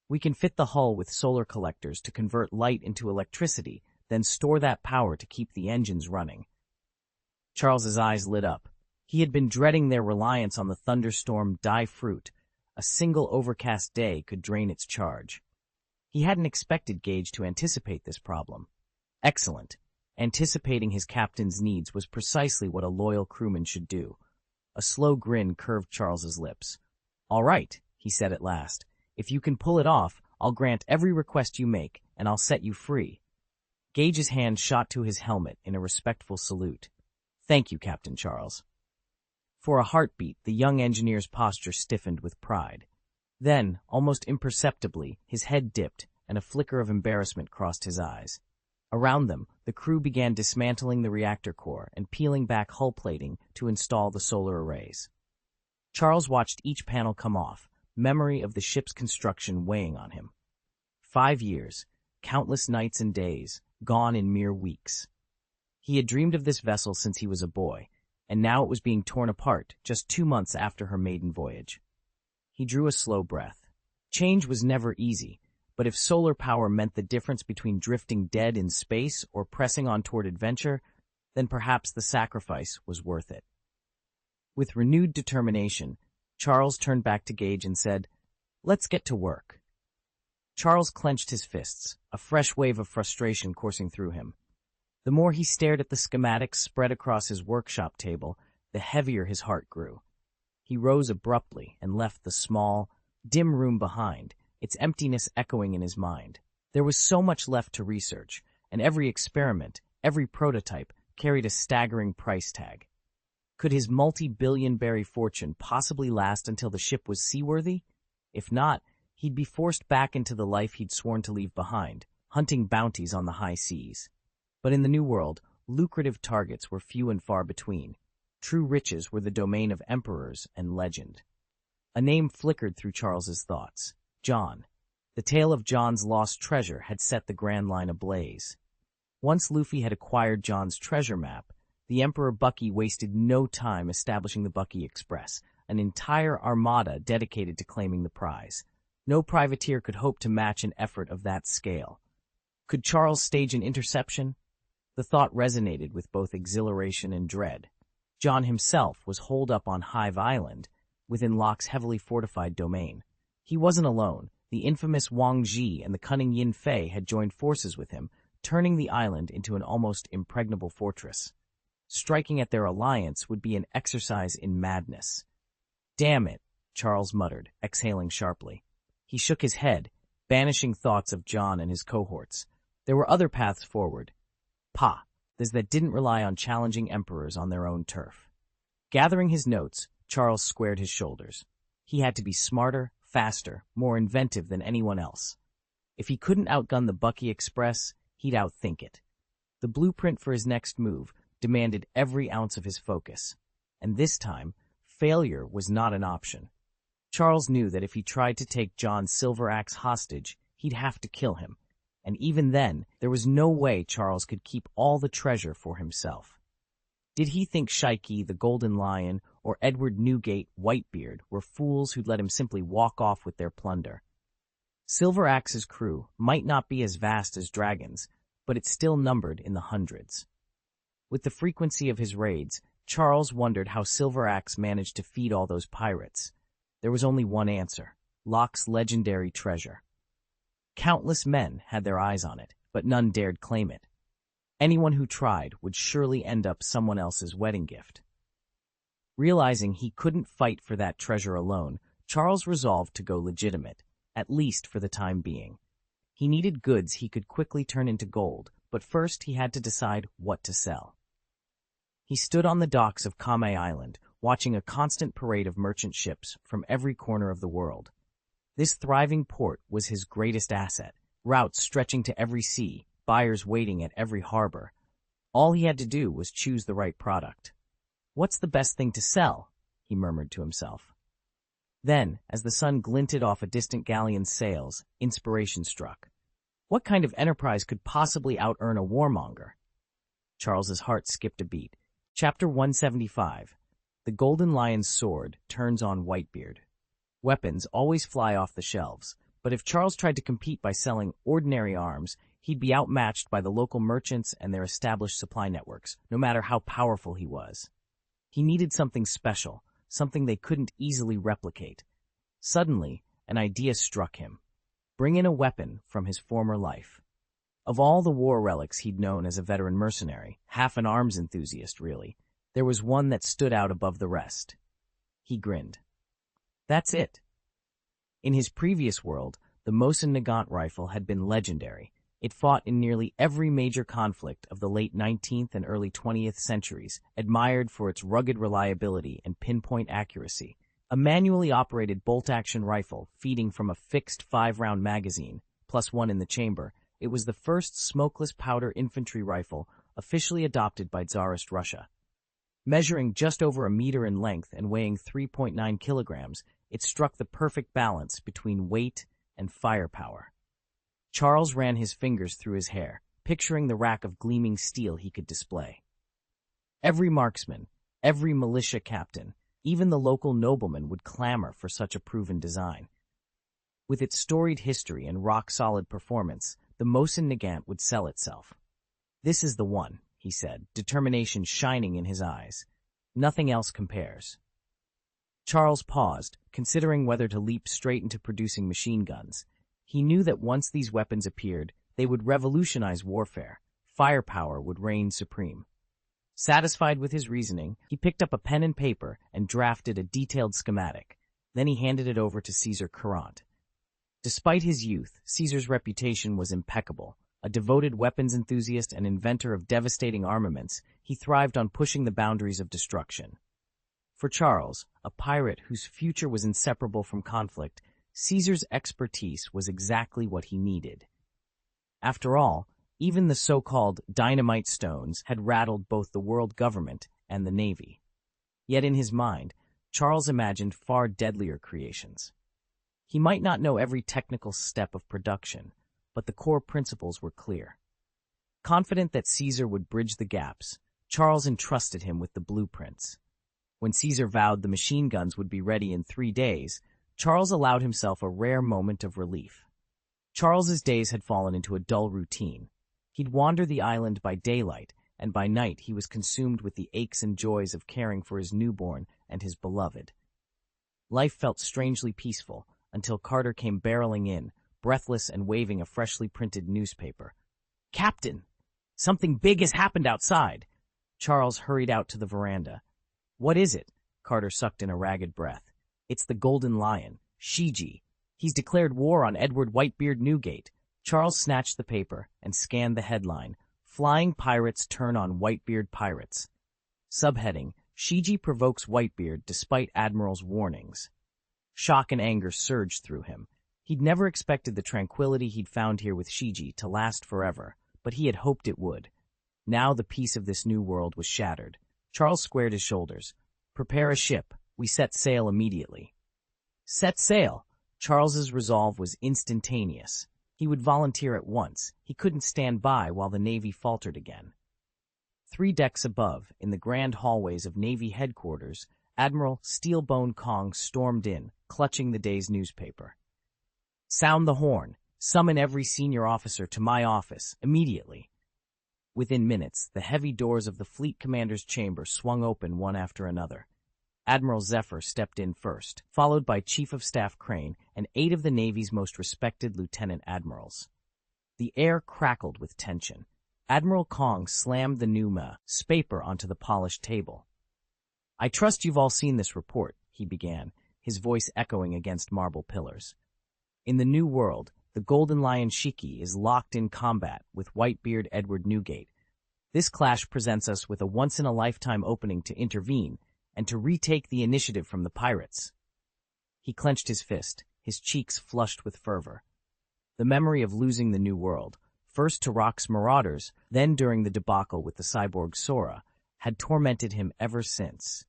"We can fit the hull with solar collectors to convert light into electricity, then store that power to keep the engines running." Charles's eyes lit up. He had been dreading their reliance on the thunderstorm die fruit. A single overcast day could drain its charge. He hadn't expected Gage to anticipate this problem. Excellent. Anticipating his captain's needs was precisely what a loyal crewman should do. A slow grin curved Charles's lips. "All right," he said at last. "If you can pull it off, I'll grant every request you make, and I'll set you free." Gage's hand shot to his helmet in a respectful salute. "Thank you, Captain Charles." For a heartbeat, the young engineer's posture stiffened with pride. Then, almost imperceptibly, his head dipped, and a flicker of embarrassment crossed his eyes. Around them, the crew began dismantling the reactor core and peeling back hull plating to install the solar arrays. Charles watched each panel come off, memory of the ship's construction weighing on him. 5 years, countless nights and days, gone in mere weeks. He had dreamed of this vessel since he was a boy, and now it was being torn apart just 2 months after her maiden voyage. He drew a slow breath. Change was never easy, but if solar power meant the difference between drifting dead in space or pressing on toward adventure, then perhaps the sacrifice was worth it. With renewed determination, Charles turned back to Gage and said, "Let's get to work." Charles clenched his fists, a fresh wave of frustration coursing through him. The more he stared at the schematics spread across his workshop table, the heavier his heart grew. He rose abruptly and left the small, dim room behind, its emptiness echoing in his mind. There was so much left to research, and every experiment, every prototype, carried a staggering price tag. Could his multi-billion-berry fortune possibly last until the ship was seaworthy? If not, he'd be forced back into the life he'd sworn to leave behind, hunting bounties on the high seas. But in the New World, lucrative targets were few and far between. True riches were the domain of emperors and legend. A name flickered through Charles's thoughts. John. The tale of John's lost treasure had set the Grand Line ablaze. Once Luffy had acquired John's treasure map, the Emperor Bucky wasted no time establishing the Bucky Express, an entire armada dedicated to claiming the prize. No privateer could hope to match an effort of that scale. Could Charles stage an interception? The thought resonated with both exhilaration and dread. John himself was holed up on Hive Island, within Locke's heavily fortified domain. He wasn't alone. The infamous Wang Ji and the cunning Yin Fei had joined forces with him, turning the island into an almost impregnable fortress. Striking at their alliance would be an exercise in madness. "Damn it," Charles muttered, exhaling sharply. He shook his head, banishing thoughts of John and his cohorts. There were other paths forward. Those that didn't rely on challenging emperors on their own turf. Gathering his notes, Charles squared his shoulders. He had to be smarter, faster, more inventive than anyone else. If he couldn't outgun the Bucky Express, he'd outthink it. The blueprint for his next move demanded every ounce of his focus. And this time, failure was not an option. Charles knew that if he tried to take John's silver axe hostage, he'd have to kill him. And even then, there was no way Charles could keep all the treasure for himself. Did he think Shiki, the Golden Lion, or Edward Newgate, Whitebeard, were fools who'd let him simply walk off with their plunder? Silver Axe's crew might not be as vast as Dragon's, but it still numbered in the hundreds. With the frequency of his raids, Charles wondered how Silver Axe managed to feed all those pirates. There was only one answer: Locke's legendary treasure. Countless men had their eyes on it, but none dared claim it. Anyone who tried would surely end up someone else's wedding gift. Realizing he couldn't fight for that treasure alone, Charles resolved to go legitimate, at least for the time being. He needed goods he could quickly turn into gold, but first he had to decide what to sell. He stood on the docks of Kame Island, watching a constant parade of merchant ships from every corner of the world. This thriving port was his greatest asset, routes stretching to every sea, buyers waiting at every harbor. All he had to do was choose the right product. "What's the best thing to sell?" he murmured to himself. Then, as the sun glinted off a distant galleon's sails, inspiration struck. What kind of enterprise could possibly out-earn a warmonger? Charles's heart skipped a beat. Chapter 175. The Golden Lion's Sword Turns on Whitebeard. Weapons always fly off the shelves, but if Charles tried to compete by selling ordinary arms, he'd be outmatched by the local merchants and their established supply networks, no matter how powerful he was. He needed something special, something they couldn't easily replicate. Suddenly, an idea struck him. Bring in a weapon from his former life. Of all the war relics he'd known as a veteran mercenary, half an arms enthusiast really, there was one that stood out above the rest. He grinned. That's it. In his previous world, the Mosin Nagant rifle had been legendary. It fought in nearly every major conflict of the late 19th and early 20th centuries, admired for its rugged reliability and pinpoint accuracy. A manually operated bolt-action rifle feeding from a fixed 5-round magazine, plus one in the chamber, it was the first smokeless powder infantry rifle officially adopted by Tsarist Russia. Measuring just over a meter in length and weighing 3.9 kilograms, it struck the perfect balance between weight and firepower. Charles ran his fingers through his hair, picturing the rack of gleaming steel he could display. Every marksman, every militia captain, even the local nobleman would clamor for such a proven design. With its storied history and rock-solid performance, the Mosin Nagant would sell itself. "This is the one," he said, determination shining in his eyes. "Nothing else compares." Charles paused, considering whether to leap straight into producing machine guns. He knew that once these weapons appeared, they would revolutionize warfare. Firepower would reign supreme. Satisfied with his reasoning, he picked up a pen and paper and drafted a detailed schematic. Then he handed it over to Caesar Courant. Despite his youth, Caesar's reputation was impeccable. A devoted weapons enthusiast and inventor of devastating armaments, he thrived on pushing the boundaries of destruction. For Charles, a pirate whose future was inseparable from conflict, Caesar's expertise was exactly what he needed. After all, even the so-called dynamite stones had rattled both the world government and the navy. Yet in his mind, Charles imagined far deadlier creations. He might not know every technical step of production, but the core principles were clear. Confident that Caesar would bridge the gaps, Charles entrusted him with the blueprints. When Caesar vowed the machine guns would be ready in 3 days, Charles allowed himself a rare moment of relief. Charles's days had fallen into a dull routine. He'd wander the island by daylight, and by night he was consumed with the aches and joys of caring for his newborn and his beloved. Life felt strangely peaceful until Carter came barreling in, breathless and waving a freshly printed newspaper. "Captain! Something big has happened outside!" Charles hurried out to the veranda. "What is it?" Carter sucked in a ragged breath. "It's the Golden Lion, Shiji. He's declared war on Edward Whitebeard Newgate." Charles snatched the paper and scanned the headline, "Flying Pirates Turn on Whitebeard Pirates." Subheading, "Shiji Provokes Whitebeard Despite Admiral's Warnings." Shock and anger surged through him. He'd never expected the tranquility he'd found here with Shiji to last forever, but he had hoped it would. Now the peace of this new world was shattered. Charles squared his shoulders. "Prepare a ship. We set sail immediately." Set sail! Charles's resolve was instantaneous. He would volunteer at once. He couldn't stand by while the Navy faltered again. 3 decks above, in the grand hallways of Navy headquarters, Admiral Steelbone Kong stormed in, clutching the day's newspaper. "Sound the horn. Summon every senior officer to my office, immediately." Within minutes, the heavy doors of the fleet commander's chamber swung open one after another. Admiral Zephyr stepped in first, followed by Chief of Staff Crane and 8 of the Navy's most respected lieutenant admirals. The air crackled with tension. Admiral Kong slammed the newspaper onto the polished table. "I trust you've all seen this report," he began, his voice echoing against marble pillars. "In the New World, the Golden Lion Shiki is locked in combat with Whitebeard Edward Newgate. This clash presents us with a once-in-a-lifetime opening to intervene and to retake the initiative from the pirates." He clenched his fist, his cheeks flushed with fervor. The memory of losing the New World, first to Rock's marauders, then during the debacle with the cyborg Sora, had tormented him ever since.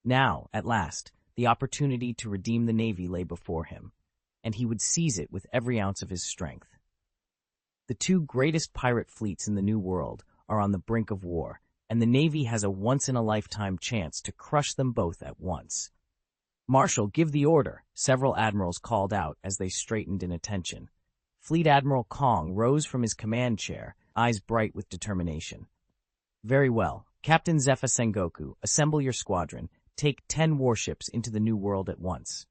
Now, at last, the opportunity to redeem the Navy lay before him, and he would seize it with every ounce of his strength. The 2 greatest pirate fleets in the New World are on the brink of war, and the Navy has a once-in-a-lifetime chance to crush them both at once. "Marshal, give the order," several admirals called out as they straightened in attention. Fleet Admiral Kong rose from his command chair, eyes bright with determination. "Very well. Captain Zephyr Sengoku, assemble your squadron. Take 10 warships into the New World at once.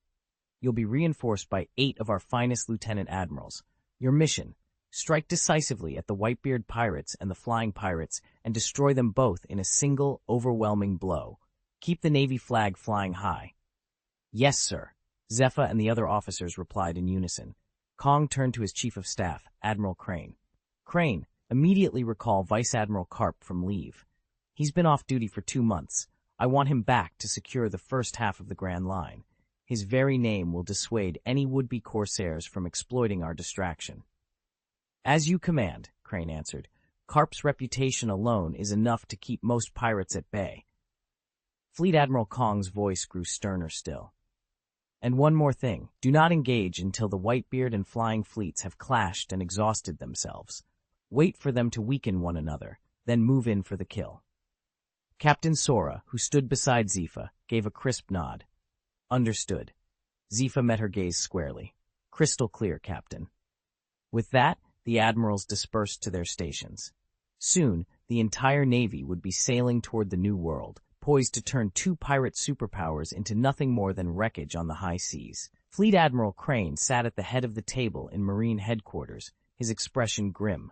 You'll be reinforced by 8 of our finest lieutenant admirals. Your mission: strike decisively at the Whitebeard pirates and the Flying Pirates and destroy them both in a single, overwhelming blow. Keep the Navy flag flying high." "Yes, sir," Zephyr and the other officers replied in unison. Kong turned to his chief of staff, Admiral Crane. Crane, immediately recall Vice Admiral Carp from leave. He's been off duty for 2 months. I want him back to secure the first half of the Grand Line. His very name will dissuade any would-be corsairs from exploiting our distraction. As you command, Crane answered. Carp's reputation alone is enough to keep most pirates at bay. Fleet Admiral Kong's voice grew sterner still. And one more thing, do not engage until the Whitebeard and flying fleets have clashed and exhausted themselves. Wait for them to weaken one another, then move in for the kill. Captain Sora, who stood beside Zifa, gave a crisp nod. Understood. Zifa met her gaze squarely. Crystal clear, Captain. With that, the admirals dispersed to their stations. Soon, the entire navy would be sailing toward the New World, poised to turn 2 pirate superpowers into nothing more than wreckage on the high seas. Fleet Admiral Crane sat at the head of the table in Marine headquarters, his expression grim.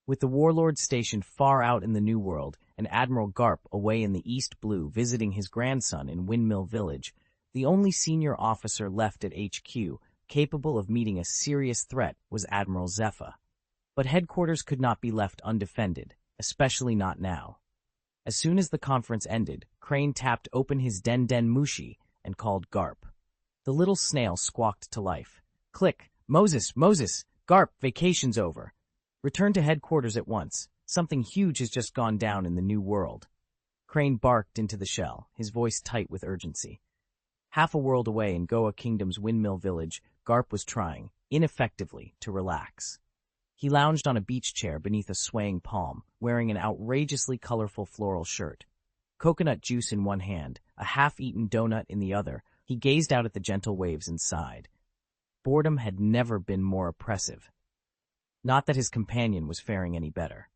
With the warlord stationed far out in the New World and Admiral Garp away in the East Blue visiting his grandson in Windmill Village, the only senior officer left at HQ capable of meeting a serious threat was Admiral Zephyr. But headquarters could not be left undefended, especially not now. As soon as the conference ended, Crane tapped open his Den Mushi and called Garp. The little snail squawked to life. Click! Moses! Moses! Garp, vacation's over. Return to headquarters at once. Something huge has just gone down in the New World. Crane barked into the shell, his voice tight with urgency. Half a world away in Goa Kingdom's Windmill Village, Garp was trying, ineffectively, to relax. He lounged on a beach chair beneath a swaying palm, wearing an outrageously colorful floral shirt. Coconut juice in one hand, a half-eaten donut in the other, he gazed out at the gentle waves and sighed. Boredom had never been more oppressive. Not that his companion was faring any better.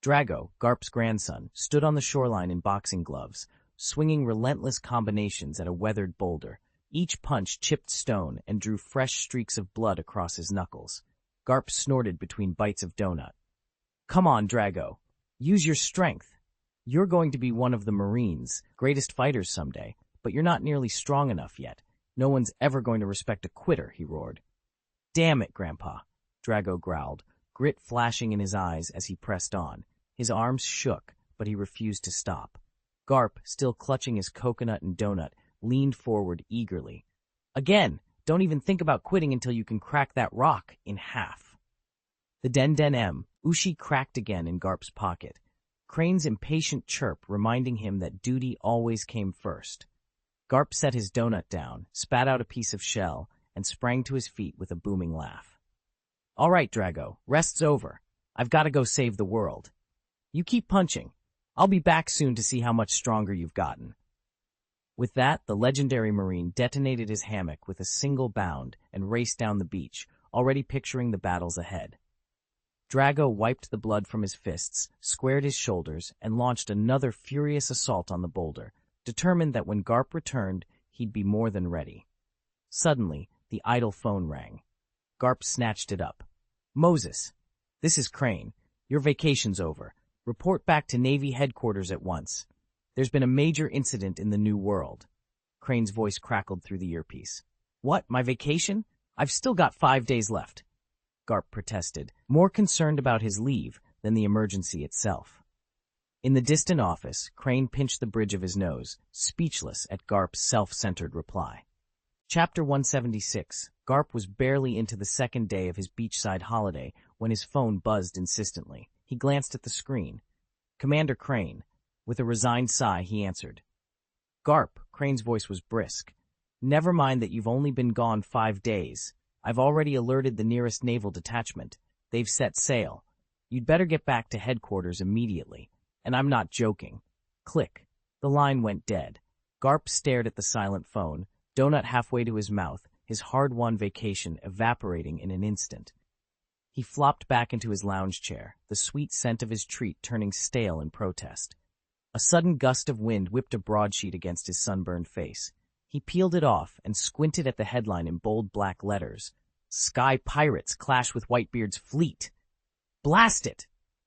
Drago, Garp's grandson, stood on the shoreline in boxing gloves, swinging relentless combinations at a weathered boulder. Each punch chipped stone and drew fresh streaks of blood across his knuckles. Garp snorted between bites of donut. Come on, Drago. Use your strength. You're going to be one of the Marines' greatest fighters someday, but you're not nearly strong enough yet. No one's ever going to respect a quitter, he roared. Damn it, Grandpa, Drago growled, grit flashing in his eyes as he pressed on. His arms shook, but he refused to stop. Garp, still clutching his coconut and donut, leaned forward eagerly. Again! Don't even think about quitting until you can crack that rock in half. The Den Ushi cracked again in Garp's pocket. Crane's impatient chirp reminding him that duty always came first. Garp set his donut down, spat out a piece of shell, and sprang to his feet with a booming laugh. All right, Drago, rest's over. I've got to go save the world. You keep punching. I'll be back soon to see how much stronger you've gotten. With that, the legendary Marine detonated his hammock with a single bound and raced down the beach, already picturing the battles ahead. Drago wiped the blood from his fists, squared his shoulders, and launched another furious assault on the boulder, determined that when Garp returned, he'd be more than ready. Suddenly, the idle phone rang. Garp snatched it up. Moses, this is Crane. Your vacation's over. Report back to Navy headquarters at once. There's been a major incident in the New World. Crane's voice crackled through the earpiece. What, my vacation? I've still got 5 days left. Garp protested, more concerned about his leave than the emergency itself. In the distant office, Crane pinched the bridge of his nose, speechless at Garp's self-centered reply. Chapter 176. Garp was barely into the second day of his beachside holiday when his phone buzzed insistently. He glanced at the screen. Commander Crane. With a resigned sigh, he answered. Garp, Crane's voice was brisk. Never mind that you've only been gone 5 days. I've already alerted the nearest naval detachment. They've set sail. You'd better get back to headquarters immediately. And I'm not joking. Click. The line went dead. Garp stared at the silent phone, donut halfway to his mouth, his hard-won vacation evaporating in an instant. He flopped back into his lounge chair, the sweet scent of his treat turning stale in protest. A sudden gust of wind whipped a broadsheet against his sunburned face. He peeled it off and squinted at the headline in bold black letters. Sky Pirates clash with Whitebeard's fleet. Blast it!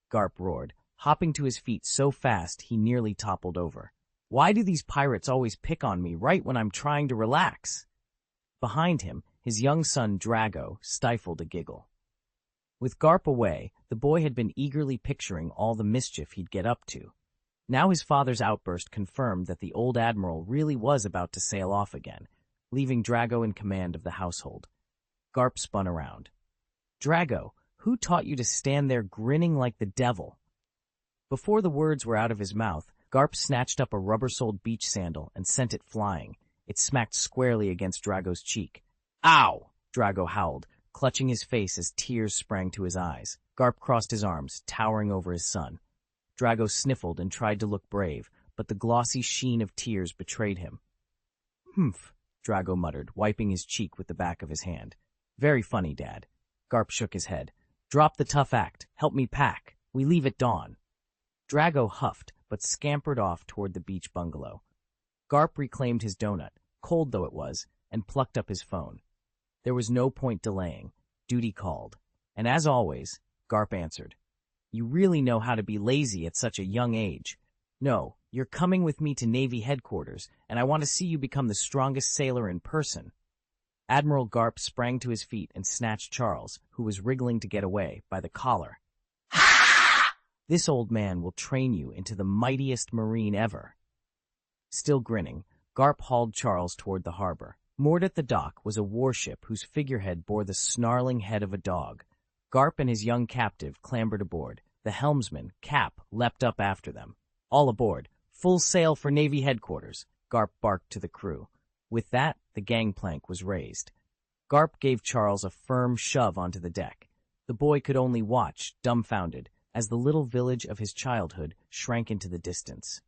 Garp roared, hopping to his feet so fast he nearly toppled over. Why do these pirates always pick on me right when I'm trying to relax? Behind him, His young son, Drago, stifled a giggle. With Garp away, the boy had been eagerly picturing all the mischief he'd get up to. Now his father's outburst confirmed that the old admiral really was about to sail off again, leaving Drago in command of the household. Garp spun around. "Drago, who taught you to stand there grinning like the devil?" Before the words were out of his mouth, Garp snatched up a rubber-soled beach sandal and sent it flying. It smacked squarely against Drago's cheek. "Ow!" Drago howled, clutching his face as tears sprang to his eyes. Garp crossed his arms, towering over his son. Drago sniffled and tried to look brave, but the glossy sheen of tears betrayed him. "Humph," Drago muttered, wiping his cheek with the back of his hand. "Very funny, Dad." Garp shook his head. "Drop the tough act. Help me pack. We leave at dawn." Drago huffed, but scampered off toward the beach bungalow. Garp reclaimed his donut, cold though it was, and plucked up his phone. There was no point delaying. Duty called. And as always, Garp answered. "You really know how to be lazy at such a young age. No, you're coming with me to Navy headquarters, and I want to see you become the strongest sailor in person." Admiral Garp sprang to his feet and snatched Charles, who was wriggling to get away, by the collar. "This old man will train you into the mightiest marine ever." Still grinning, Garp hauled Charles toward the harbor. Moored at the dock was a warship whose figurehead bore the snarling head of a dog. Garp and his young captive clambered aboard. The helmsman, Cap, leapt up after them. "All aboard. Full sail for Navy headquarters," Garp barked to the crew. With that, the gangplank was raised. Garp gave Charles a firm shove onto the deck. The boy could only watch, dumbfounded, as the little village of his childhood shrank into the distance.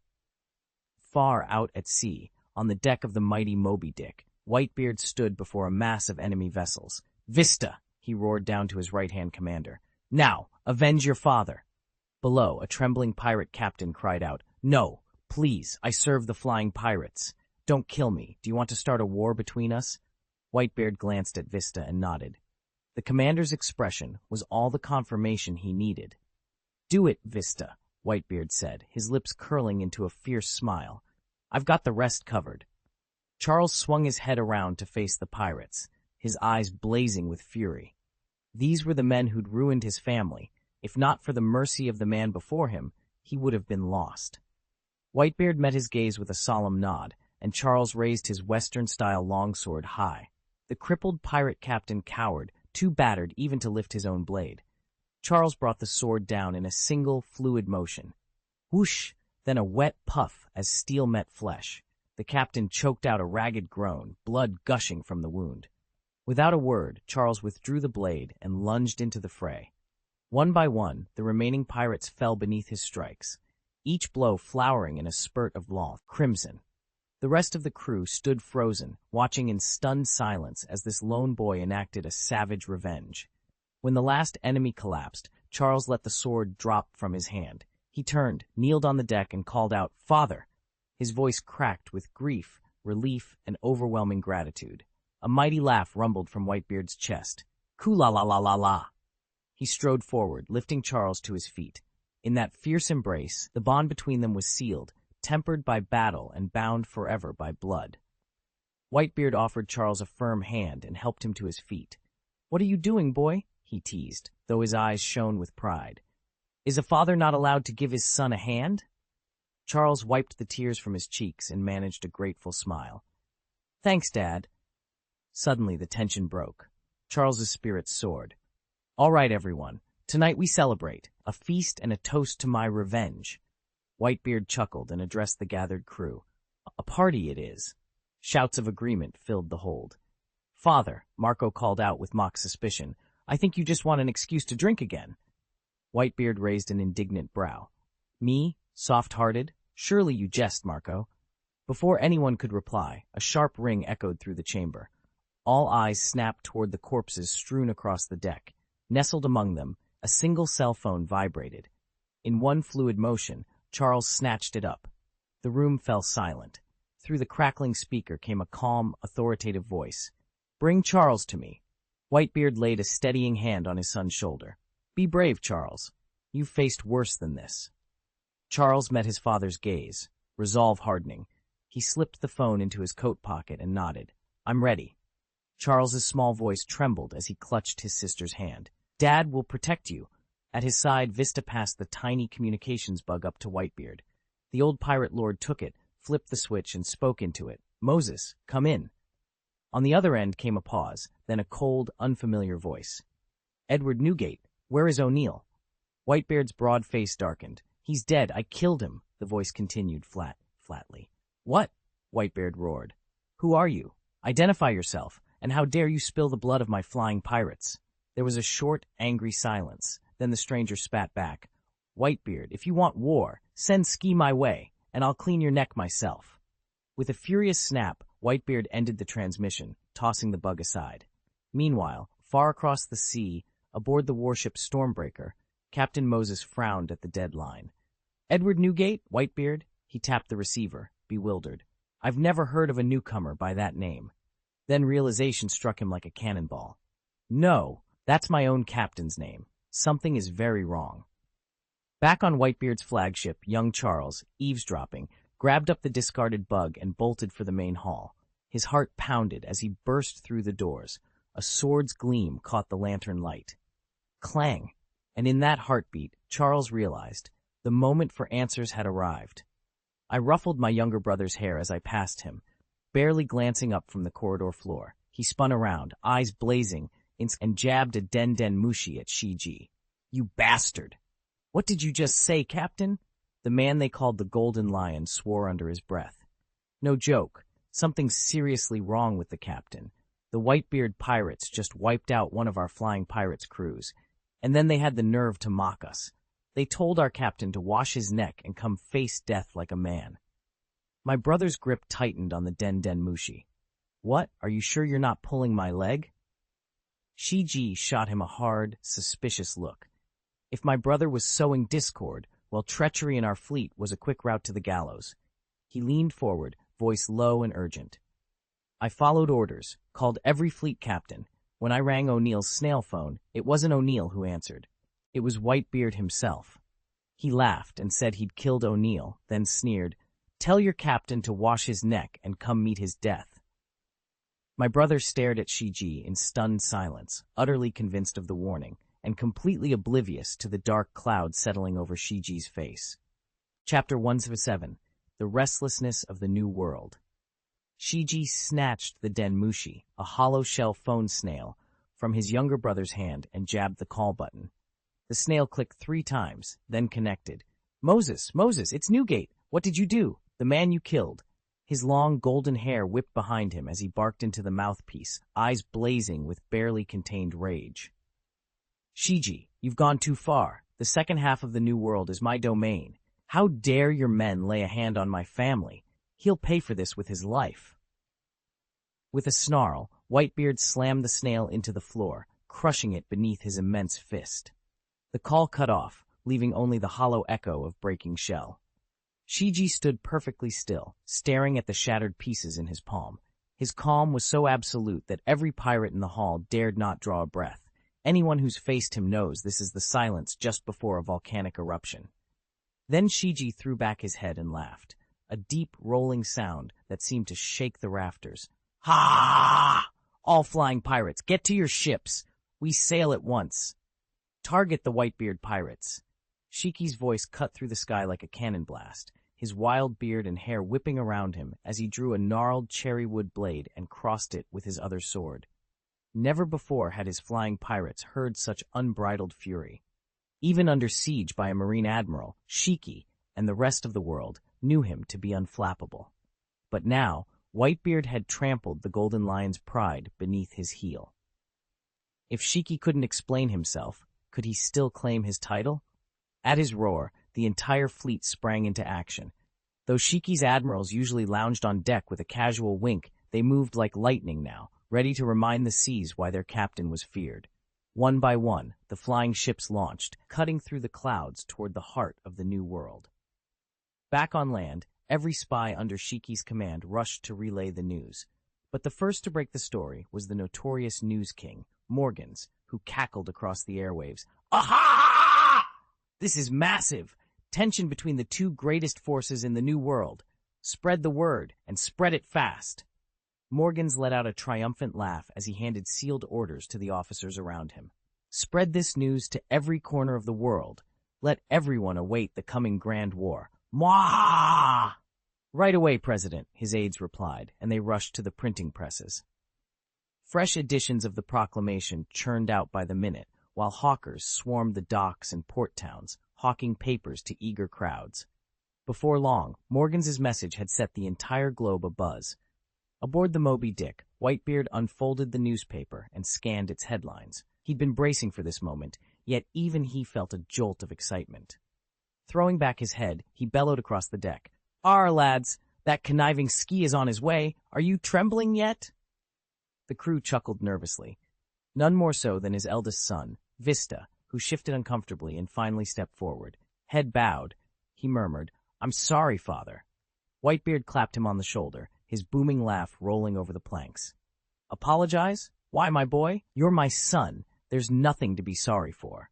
Far out at sea, on the deck of the mighty Moby Dick, Whitebeard stood before a mass of enemy vessels. "Vista!" he roared down to his right-hand commander. "Now, avenge your father!" Below, a trembling pirate captain cried out, "No, please, I serve the flying pirates. Don't kill me. Do you want to start a war between us?" Whitebeard glanced at Vista and nodded. The commander's expression was all the confirmation he needed. "Do it, Vista," Whitebeard said, his lips curling into a fierce smile. "I've got the rest covered." Charles swung his head around to face the pirates, his eyes blazing with fury. These were the men who'd ruined his family. If not for the mercy of the man before him, he would have been lost. Whitebeard met his gaze with a solemn nod, and Charles raised his Western-style longsword high. The crippled pirate captain cowered, too battered even to lift his own blade. Charles brought the sword down in a single, fluid motion. Whoosh! Then a wet puff as steel met flesh. The captain choked out a ragged groan, blood gushing from the wound. Without a word, Charles withdrew the blade and lunged into the fray. One by one, the remaining pirates fell beneath his strikes, each blow flowering in a spurt of crimson. The rest of the crew stood frozen, watching in stunned silence as this lone boy enacted a savage revenge. When the last enemy collapsed, Charles let the sword drop from his hand. He turned, kneeled on the deck, and called out, "Father!" His voice cracked with grief, relief, and overwhelming gratitude. A mighty laugh rumbled from Whitebeard's chest. "Ku-la-la-la-la-la!" He strode forward, lifting Charles to his feet. In that fierce embrace, the bond between them was sealed, tempered by battle and bound forever by blood. Whitebeard offered Charles a firm hand and helped him to his feet. "What are you doing, boy?" he teased, though his eyes shone with pride. "Is a father not allowed to give his son a hand?" Charles wiped the tears from his cheeks and managed a grateful smile. "Thanks, Dad." Suddenly the tension broke. Charles's spirits soared. "All right, everyone. Tonight we celebrate. A feast and a toast to my revenge." Whitebeard chuckled and addressed the gathered crew. "A party it is." Shouts of agreement filled the hold. "Father," Marco called out with mock suspicion, "I think you just want an excuse to drink again." Whitebeard raised an indignant brow. "Me? Soft-hearted? Surely you jest, Marco." Before anyone could reply, a sharp ring echoed through the chamber. All eyes snapped toward the corpses strewn across the deck. Nestled among them, a single cell phone vibrated. In one fluid motion, Charles snatched it up. The room fell silent. Through the crackling speaker came a calm, authoritative voice. "Bring Charles to me." Whitebeard laid a steadying hand on his son's shoulder. "Be brave, Charles. You've faced worse than this." Charles met his father's gaze, resolve hardening. He slipped the phone into his coat pocket and nodded. "I'm ready." Charles's small voice trembled as he clutched his sister's hand. Dad will protect you. At his side, Vista passed the tiny communications bug up to Whitebeard. The old pirate lord took it, flipped the switch, and spoke into it. Moses, come in. On the other end came a pause, then a cold, unfamiliar voice. Edward Newgate, where is O'Neill? Whitebeard's broad face darkened. He's dead. I killed him, the voice continued flatly. What? Whitebeard roared. Who are you? Identify yourself, and how dare you spill the blood of my flying pirates? There was a short, angry silence. Then the stranger spat back. Whitebeard, if you want war, send Ski my way, and I'll clean your neck myself. With a furious snap, Whitebeard ended the transmission, tossing the bug aside. Meanwhile, far across the sea, aboard the warship Stormbreaker, Captain Moses frowned at the dead line. Edward Newgate, Whitebeard? He tapped the receiver, bewildered. I've never heard of a newcomer by that name. Then realization struck him like a cannonball. No, that's my own captain's name. Something is very wrong. Back on Whitebeard's flagship, young Charles, eavesdropping, grabbed up the discarded bug and bolted for the main hall. His heart pounded as he burst through the doors. A sword's gleam caught the lantern light. Clang! And in that heartbeat, Charles realized the moment for answers had arrived. I ruffled my younger brother's hair as I passed him, barely glancing up from the corridor floor. He spun around, eyes blazing, and jabbed a den mushi at Shiji. You bastard! What did you just say, Captain? The man they called the Golden Lion swore under his breath. No joke. Something's seriously wrong with the captain. The Whitebeard pirates just wiped out one of our flying pirates' crews, and then they had the nerve to mock us. They told our captain to wash his neck and come face death like a man. My brother's grip tightened on the den mushi. What? Are you sure you're not pulling my leg? Shiji shot him a hard, suspicious look. If my brother was sowing discord, while treachery in our fleet was a quick route to the gallows. He leaned forward, voice low and urgent. I followed orders, called every fleet captain. When I rang O'Neill's snail phone, it wasn't O'Neill who answered. It was Whitebeard himself. He laughed and said he'd killed O'Neill, then sneered, Tell your captain to wash his neck and come meet his death. My brother stared at Shiji in stunned silence, utterly convinced of the warning, and completely oblivious to the dark cloud settling over Shiji's face. Chapter 177, The Restlessness of the New World. Shiji snatched the den mushi, a hollow shell phone snail, from his younger brother's hand and jabbed the call button. The snail clicked 3 times, then connected. Moses, it's Newgate. What did you do? The man you killed. His long golden hair whipped behind him as he barked into the mouthpiece, eyes blazing with barely contained rage. Shiji, you've gone too far. The second half of the New World is my domain. How dare your men lay a hand on my family? He'll pay for this with his life. With a snarl, Whitebeard slammed the snail into the floor, crushing it beneath his immense fist. The call cut off, leaving only the hollow echo of breaking shell. Shiji stood perfectly still, staring at the shattered pieces in his palm. His calm was so absolute that every pirate in the hall dared not draw a breath. Anyone who's faced him knows this is the silence just before a volcanic eruption. Then Shiji threw back his head and laughed, a deep, rolling sound that seemed to shake the rafters. Ha! All flying pirates, get to your ships. We sail at once. Target the Whitebeard pirates. Shiki's voice cut through the sky like a cannon blast, his wild beard and hair whipping around him as he drew a gnarled cherrywood blade and crossed it with his other sword. Never before had his flying pirates heard such unbridled fury. Even under siege by a marine admiral, Shiki, and the rest of the world, knew him to be unflappable. But now, Whitebeard had trampled the Golden Lion's pride beneath his heel. If Shiki couldn't explain himself, could he still claim his title? At his roar, the entire fleet sprang into action. Though Shiki's admirals usually lounged on deck with a casual wink, they moved like lightning now, ready to remind the seas why their captain was feared. One by one, the flying ships launched, cutting through the clouds toward the heart of the New World. Back on land, every spy under Shiki's command rushed to relay the news. But the first to break the story was the notorious news king, Morgans, who cackled across the airwaves. Aha! This is massive! Tension between the 2 greatest forces in the New World. Spread the word, and spread it fast. Morgans let out a triumphant laugh as he handed sealed orders to the officers around him. Spread this news to every corner of the world. Let everyone await the coming Grand War. Mwah! Right away, President, his aides replied, and they rushed to the printing presses. Fresh editions of the proclamation churned out by the minute, while hawkers swarmed the docks and port towns, hawking papers to eager crowds. Before long, Morgans's message had set the entire globe abuzz. Aboard the Moby Dick, Whitebeard unfolded the newspaper and scanned its headlines. He'd been bracing for this moment, yet even he felt a jolt of excitement. Throwing back his head, he bellowed across the deck. "Arr, lads, that conniving Ski is on his way. Are you trembling yet?" The crew chuckled nervously. None more so than his eldest son, Vista, who shifted uncomfortably and finally stepped forward. Head bowed, he murmured, "I'm sorry, father." Whitebeard clapped him on the shoulder, his booming laugh rolling over the planks. "Apologize? Why, my boy? You're my son. There's nothing to be sorry for."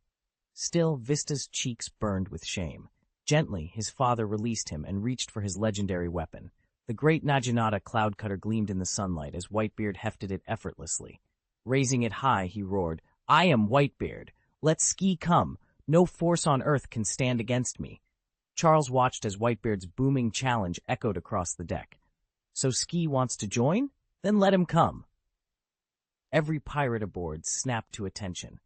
Still, Vista's cheeks burned with shame. Gently, his father released him and reached for his legendary weapon. The great Naginata cloud cutter gleamed in the sunlight as Whitebeard hefted it effortlessly. Raising it high, he roared, "I am Whitebeard. Let Ski come. No force on earth can stand against me." Charles watched as Whitebeard's booming challenge echoed across the deck. "So Ski wants to join? Then let him come." Every pirate aboard snapped to attention.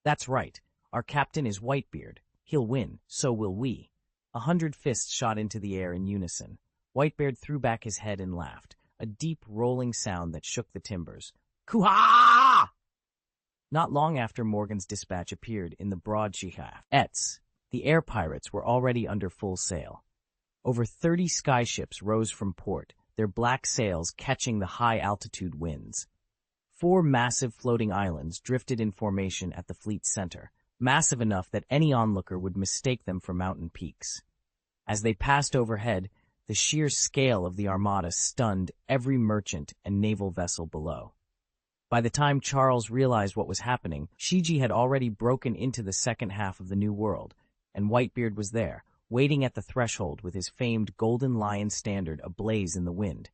"That's right. Our captain is Whitebeard. He'll win. So will we." 100 fists shot into the air in unison. Whitebeard threw back his head and laughed, a deep rolling sound that shook the timbers. "Koo-ha!" Not long after Morgan's dispatch appeared in the broadsheets, the air pirates were already under full sail. Over 30 skyships rose from port, their black sails catching the high-altitude winds. 4 massive floating islands drifted in formation at the fleet's center, massive enough that any onlooker would mistake them for mountain peaks. As they passed overhead, the sheer scale of the armada stunned every merchant and naval vessel below. By the time Charles realized what was happening, Shiji had already broken into the second half of the New World, and Whitebeard was there, waiting at the threshold with his famed Golden Lion standard ablaze in the wind.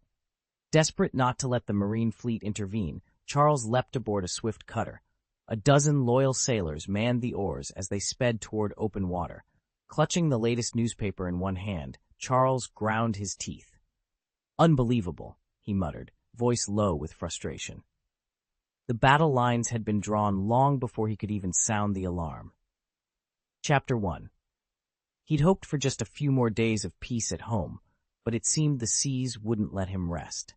Desperate not to let the marine fleet intervene, Charles leapt aboard a swift cutter. A dozen loyal sailors manned the oars as they sped toward open water. Clutching the latest newspaper in one hand, Charles ground his teeth. "Unbelievable," he muttered, voice low with frustration. The battle lines had been drawn long before he could even sound the alarm. Chapter 1. He'd hoped for just a few more days of peace at home, but it seemed the seas wouldn't let him rest.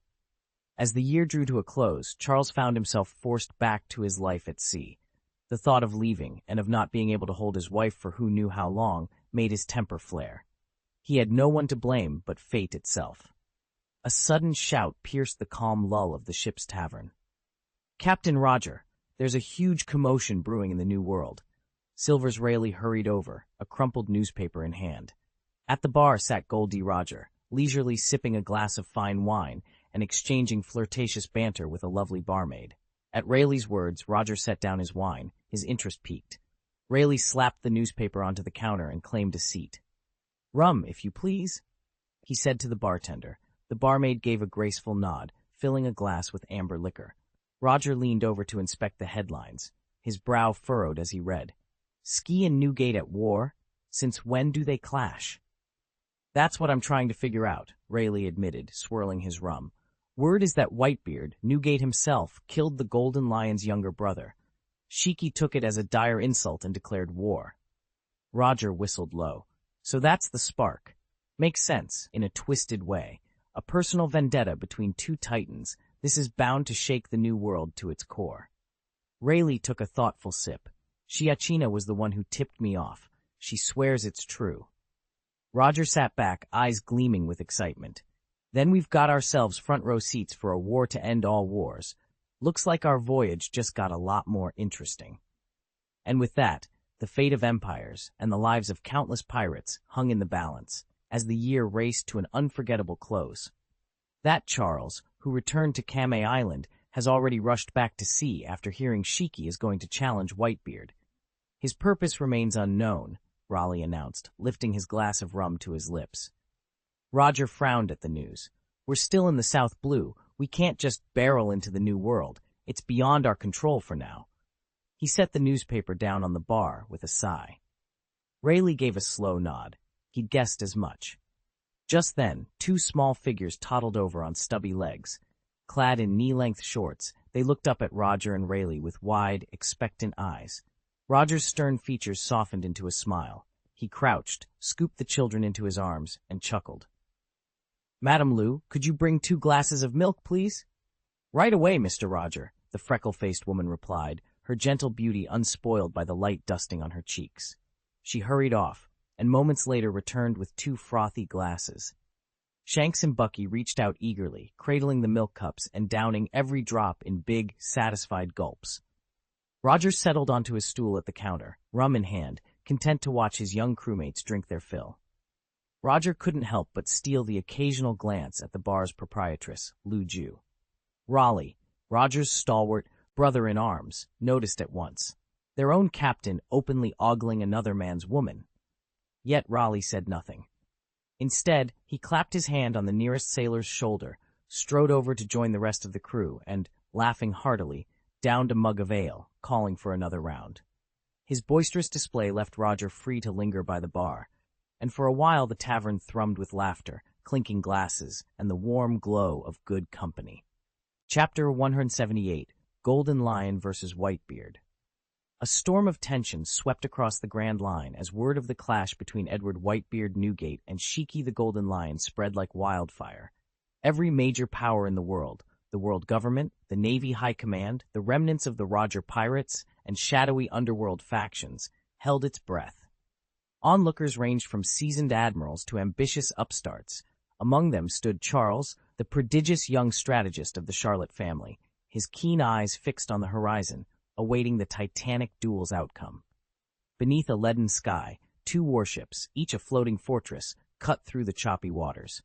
As the year drew to a close, Charles found himself forced back to his life at sea. The thought of leaving and of not being able to hold his wife for who knew how long made his temper flare. He had no one to blame but fate itself. A sudden shout pierced the calm lull of the ship's tavern. "Captain Roger, there's a huge commotion brewing in the New World." Silver's Rayleigh hurried over, a crumpled newspaper in hand. At the bar sat Gol D Roger, leisurely sipping a glass of fine wine and exchanging flirtatious banter with a lovely barmaid. At Rayleigh's words, Roger set down his wine, his interest piqued. Rayleigh slapped the newspaper onto the counter and claimed a seat. "Rum, if you please," he said to the bartender. The barmaid gave a graceful nod, filling a glass with amber liquor. Roger leaned over to inspect the headlines, his brow furrowed as he read. "Ski and Newgate at war? Since when do they clash?" "That's what I'm trying to figure out," Rayleigh admitted, swirling his rum. "Word is that Whitebeard, Newgate himself, killed the Golden Lion's younger brother. Shiki took it as a dire insult and declared war." Roger whistled low. "So that's the spark. Makes sense, in a twisted way. A personal vendetta between two titans. This is bound to shake the New World to its core." Rayleigh took a thoughtful sip. "Shiachina was the one who tipped me off. She swears it's true." Roger sat back, eyes gleaming with excitement. "Then we've got ourselves front-row seats for a war to end all wars. Looks like our voyage just got a lot more interesting." And with that, the fate of empires and the lives of countless pirates hung in the balance, as the year raced to an unforgettable close. That Charles, who returned to Kame Island, has already rushed back to sea after hearing Shiki is going to challenge Whitebeard. "His purpose remains unknown," Raleigh announced, lifting his glass of rum to his lips. Roger frowned at the news. "We're still in the South Blue. We can't just barrel into the new world. It's beyond our control for now. He set the newspaper down on the bar with a sigh. Rayleigh gave a slow nod. He'd guessed as much. Just then, two small figures toddled over on stubby legs. Clad in knee-length shorts, they looked up at Roger and Rayleigh with wide, expectant eyes. Roger's stern features softened into a smile. He crouched, scooped the children into his arms, and chuckled. "Madam Lou, could you bring 2 glasses of milk, please?" "Right away, Mr. Roger," the freckle-faced woman replied, her gentle beauty unspoiled by the light dusting on her cheeks. She hurried off, and moments later returned with 2 frothy glasses. Shanks and Bucky reached out eagerly, cradling the milk cups and downing every drop in big, satisfied gulps. Roger settled onto his stool at the counter, rum in hand, content to watch his young crewmates drink their fill. Roger couldn't help but steal the occasional glance at the bar's proprietress, Lou Ju. Raleigh, Roger's stalwart brother-in-arms, noticed at once. Their own captain openly ogling another man's woman. Yet Raleigh said nothing. Instead, he clapped his hand on the nearest sailor's shoulder, strode over to join the rest of the crew, and, laughing heartily, downed a mug of ale, calling for another round. His boisterous display left Roger free to linger by the bar, and for a while the tavern thrummed with laughter, clinking glasses, and the warm glow of good company. Chapter 178, Golden Lion vs. Whitebeard. A storm of tension swept across the Grand Line as word of the clash between Edward Whitebeard Newgate and Shiki the Golden Lion spread like wildfire. Every major power in the world government, the Navy High Command, the remnants of the Roger pirates, and shadowy underworld factions, held its breath. Onlookers ranged from seasoned admirals to ambitious upstarts. Among them stood Charles, the prodigious young strategist of the Charlotte family, his keen eyes fixed on the horizon, awaiting the titanic duel's outcome. Beneath a leaden sky, 2 warships, each a floating fortress, cut through the choppy waters.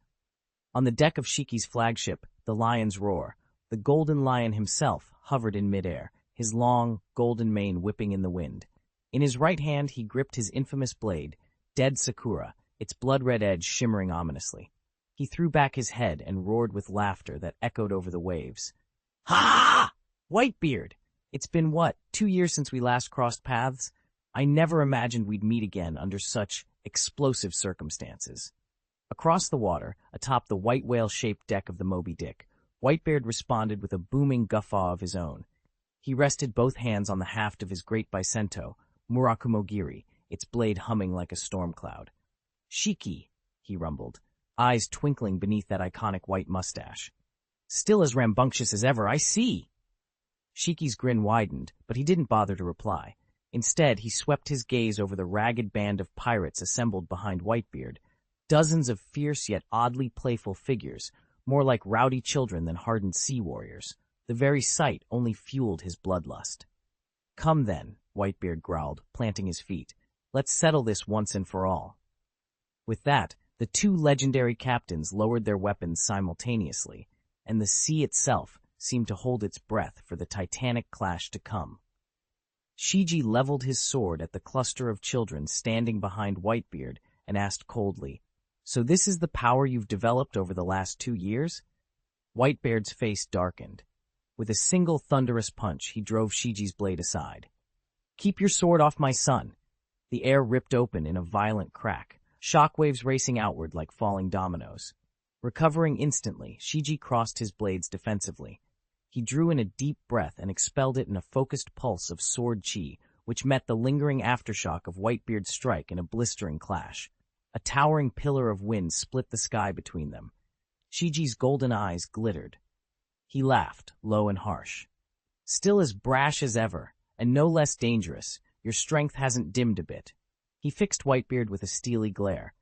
On the deck of Shiki's flagship, the Lion's Roar, the Golden Lion himself hovered in midair, his long, golden mane whipping in the wind. In his right hand he gripped his infamous blade, Dead Sakura, its blood-red edge shimmering ominously. He threw back his head and roared with laughter that echoed over the waves. "Ha! Whitebeard! It's been, 2 years since we last crossed paths? I never imagined we'd meet again under such explosive circumstances." Across the water, atop the white whale-shaped deck of the Moby Dick, Whitebeard responded with a booming guffaw of his own. He rested both hands on the haft of his great Bicento, Murakumogiri, its blade humming like a storm cloud. "Shiki," he rumbled, eyes twinkling beneath that iconic white mustache. "Still as rambunctious as ever, I see." Shiki's grin widened, but he didn't bother to reply. Instead, he swept his gaze over the ragged band of pirates assembled behind Whitebeard, dozens of fierce yet oddly playful figures, more like rowdy children than hardened sea warriors. The very sight only fueled his bloodlust. "Come then," Whitebeard growled, planting his feet. "Let's settle this once and for all." With that, the 2 legendary captains lowered their weapons simultaneously, and the sea itself seemed to hold its breath for the titanic clash to come. Shiji leveled his sword at the cluster of children standing behind Whitebeard and asked coldly, "So this is the power you've developed over the last 2 years?" Whitebeard's face darkened. With a single thunderous punch, he drove Shiji's blade aside. "Keep your sword off my son." The air ripped open in a violent crack, shockwaves racing outward like falling dominoes. Recovering instantly, Shiji crossed his blades defensively. He drew in a deep breath and expelled it in a focused pulse of sword chi, which met the lingering aftershock of Whitebeard's strike in a blistering clash. A towering pillar of wind split the sky between them. Shiji's golden eyes glittered. He laughed, low and harsh. "Still as brash as ever, and no less dangerous. Your strength hasn't dimmed a bit." He fixed Whitebeard with a steely glare.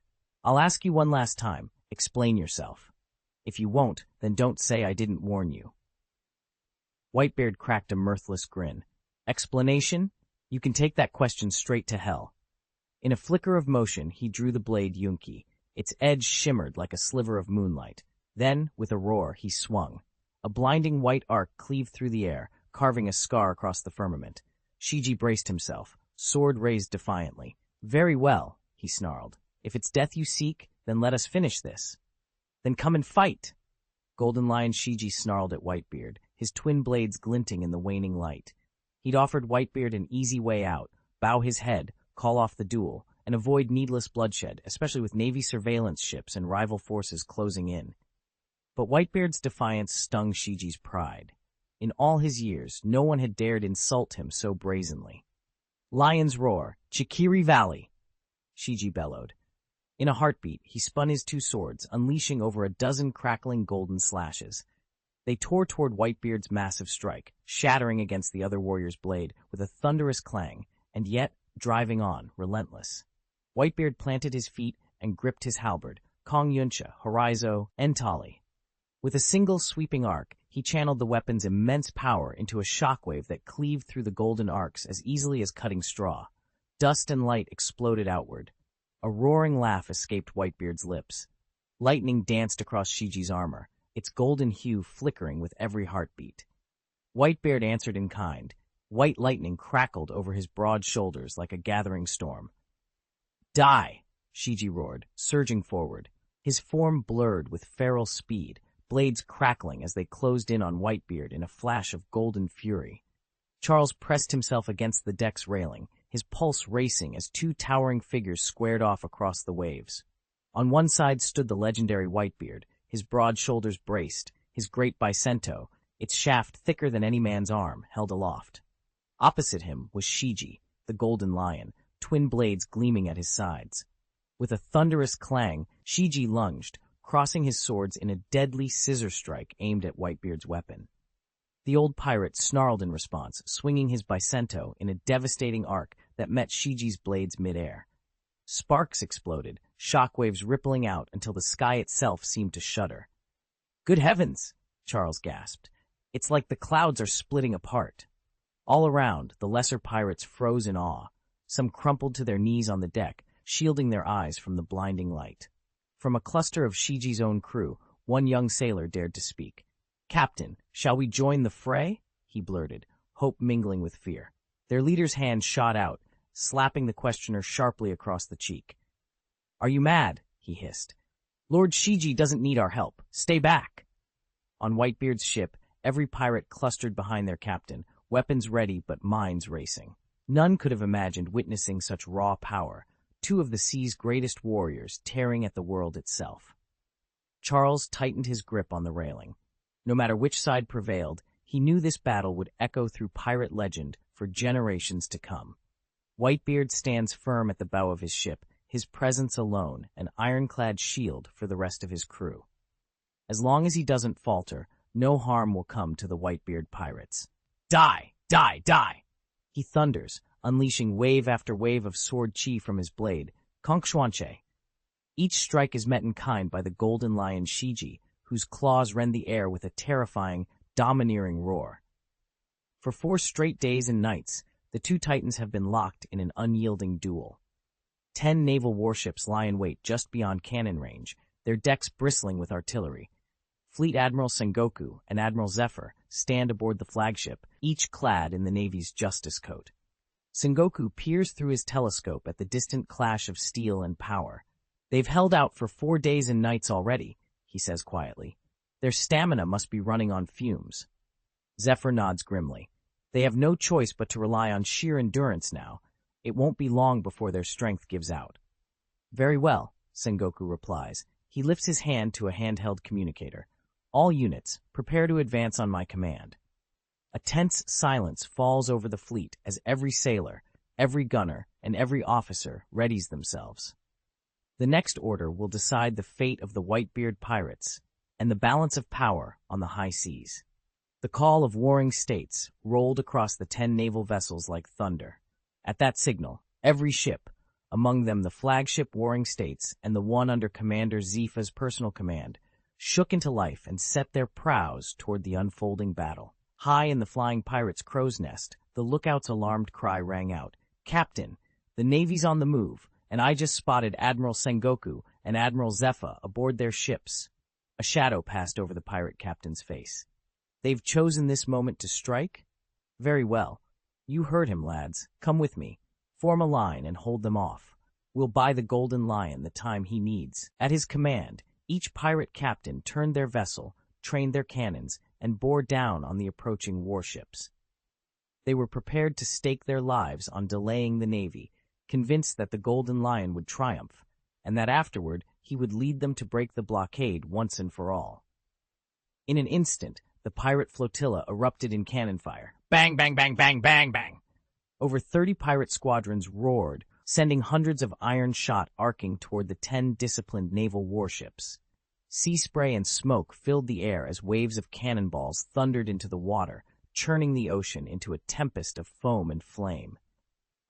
"I'll ask you one last time. Explain yourself. If you won't, then don't say I didn't warn you." Whitebeard cracked a mirthless grin. "Explanation? You can take that question straight to hell." In a flicker of motion, he drew the blade yunki. Its edge shimmered like a sliver of moonlight. Then, with a roar, he swung. A blinding white arc cleaved through the air, carving a scar across the firmament. Shiji braced himself, sword raised defiantly. "Very well," he snarled. "If it's death you seek, then let us finish this." "Then come and fight." Golden Lion Shiji snarled at Whitebeard, his twin blades glinting in the waning light. He'd offered Whitebeard an easy way out, bow his head, call off the duel, and avoid needless bloodshed, especially with Navy surveillance ships and rival forces closing in. But Whitebeard's defiance stung Shiji's pride. In all his years, no one had dared insult him so brazenly. "Lion's roar, Chikiri Valley!" Shiji bellowed. In a heartbeat, he spun his two swords, unleashing over a dozen crackling golden slashes. They tore toward Whitebeard's massive strike, shattering against the other warrior's blade with a thunderous clang, and yet driving on, relentless. Whitebeard planted his feet and gripped his halberd, Kong Yunsha, Horizo, Entali. With a single sweeping arc, he channeled the weapon's immense power into a shockwave that cleaved through the golden arcs as easily as cutting straw. Dust and light exploded outward. A roaring laugh escaped Whitebeard's lips. Lightning danced across Shiji's armor, its golden hue flickering with every heartbeat. Whitebeard answered in kind. White lightning crackled over his broad shoulders like a gathering storm. "Die!" Shiji roared, surging forward. His form blurred with feral speed, blades crackling as they closed in on Whitebeard in a flash of golden fury. Charles pressed himself against the deck's railing, his pulse racing as two towering figures squared off across the waves. On one side stood the legendary Whitebeard, his broad shoulders braced, his great bicento, its shaft thicker than any man's arm, held aloft. Opposite him was Shiji, the Golden Lion, twin blades gleaming at his sides. With a thunderous clang, Shiji lunged, crossing his swords in a deadly scissor strike aimed at Whitebeard's weapon. The old pirate snarled in response, swinging his bicento in a devastating arc that met Shiji's blades midair. Sparks exploded, shockwaves rippling out until the sky itself seemed to shudder. "Good heavens!" Charles gasped. "It's like the clouds are splitting apart." All around, the lesser pirates froze in awe. Some crumpled to their knees on the deck, shielding their eyes from the blinding light. From a cluster of Shiji's own crew, one young sailor dared to speak. "Captain, shall we join the fray?" he blurted, hope mingling with fear. Their leader's hand shot out, slapping the questioner sharply across the cheek. "Are you mad?" he hissed. "Lord Shiji doesn't need our help. Stay back." On Whitebeard's ship, every pirate clustered behind their captain, weapons ready but minds racing. None could have imagined witnessing such raw power, two of the sea's greatest warriors tearing at the world itself. Charles tightened his grip on the railing. No matter which side prevailed, he knew this battle would echo through pirate legend for generations to come. Whitebeard stands firm at the bow of his ship, his presence alone an ironclad shield for the rest of his crew. As long as he doesn't falter, no harm will come to the Whitebeard pirates. "Die! Die! Die!" He thunders, unleashing wave after wave of sword chi from his blade, Konkshuanche. Each strike is met in kind by the Golden Lion Shiji, whose claws rend the air with a terrifying, domineering roar. For 4 straight days and nights, the two titans have been locked in an unyielding duel. 10 naval warships lie in wait just beyond cannon range, their decks bristling with artillery. Fleet Admiral Sengoku and Admiral Zephyr stand aboard the flagship, each clad in the Navy's Justice Coat. Sengoku peers through his telescope at the distant clash of steel and power. "They've held out for 4 days and nights already," he says quietly. "Their stamina must be running on fumes." Zephyr nods grimly. "They have no choice but to rely on sheer endurance now. It won't be long before their strength gives out." "Very well," Sengoku replies. He lifts his hand to a handheld communicator. "All units, prepare to advance on my command." A tense silence falls over the fleet as every sailor, every gunner, and every officer readies themselves. The next order will decide the fate of the Whitebeard pirates and the balance of power on the high seas. The call of warring states rolled across the 10 naval vessels like thunder. At that signal, every ship, among them the flagship warring states and the one under Commander Zifa's personal command, shook into life and set their prows toward the unfolding battle. High in the flying pirates' crow's nest, the lookout's alarmed cry rang out, "Captain, the Navy's on the move, and I just spotted Admiral Sengoku and Admiral Zephyr aboard their ships." A shadow passed over the pirate captain's face. "They've chosen this moment to strike? Very well. You heard him, lads. Come with me. Form a line and hold them off. We'll buy the Golden Lion the time he needs." At his command, each pirate captain turned their vessel, trained their cannons, and bore down on the approaching warships. They were prepared to stake their lives on delaying the Navy, convinced that the Golden Lion would triumph, and that afterward he would lead them to break the blockade once and for all. In an instant, the pirate flotilla erupted in cannon fire. Bang, bang, bang, bang, bang, bang! Over 30 pirate squadrons roared, sending hundreds of iron shot arcing toward the 10 disciplined naval warships. Sea spray and smoke filled the air as waves of cannonballs thundered into the water, churning the ocean into a tempest of foam and flame.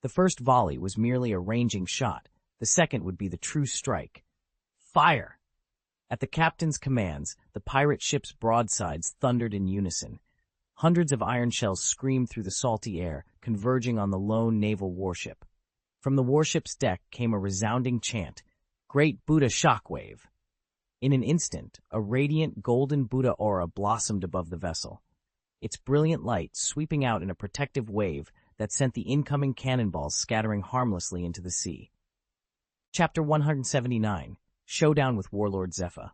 The first volley was merely a ranging shot. The second would be the true strike. Fire! At the captain's commands, the pirate ship's broadsides thundered in unison. Hundreds of iron shells screamed through the salty air, converging on the lone naval warship. From the warship's deck came a resounding chant, "Great Buddha Shockwave!" In an instant, a radiant golden Buddha aura blossomed above the vessel, its brilliant light sweeping out in a protective wave that sent the incoming cannonballs scattering harmlessly into the sea. Chapter 179, Showdown with Warlord Zephyr.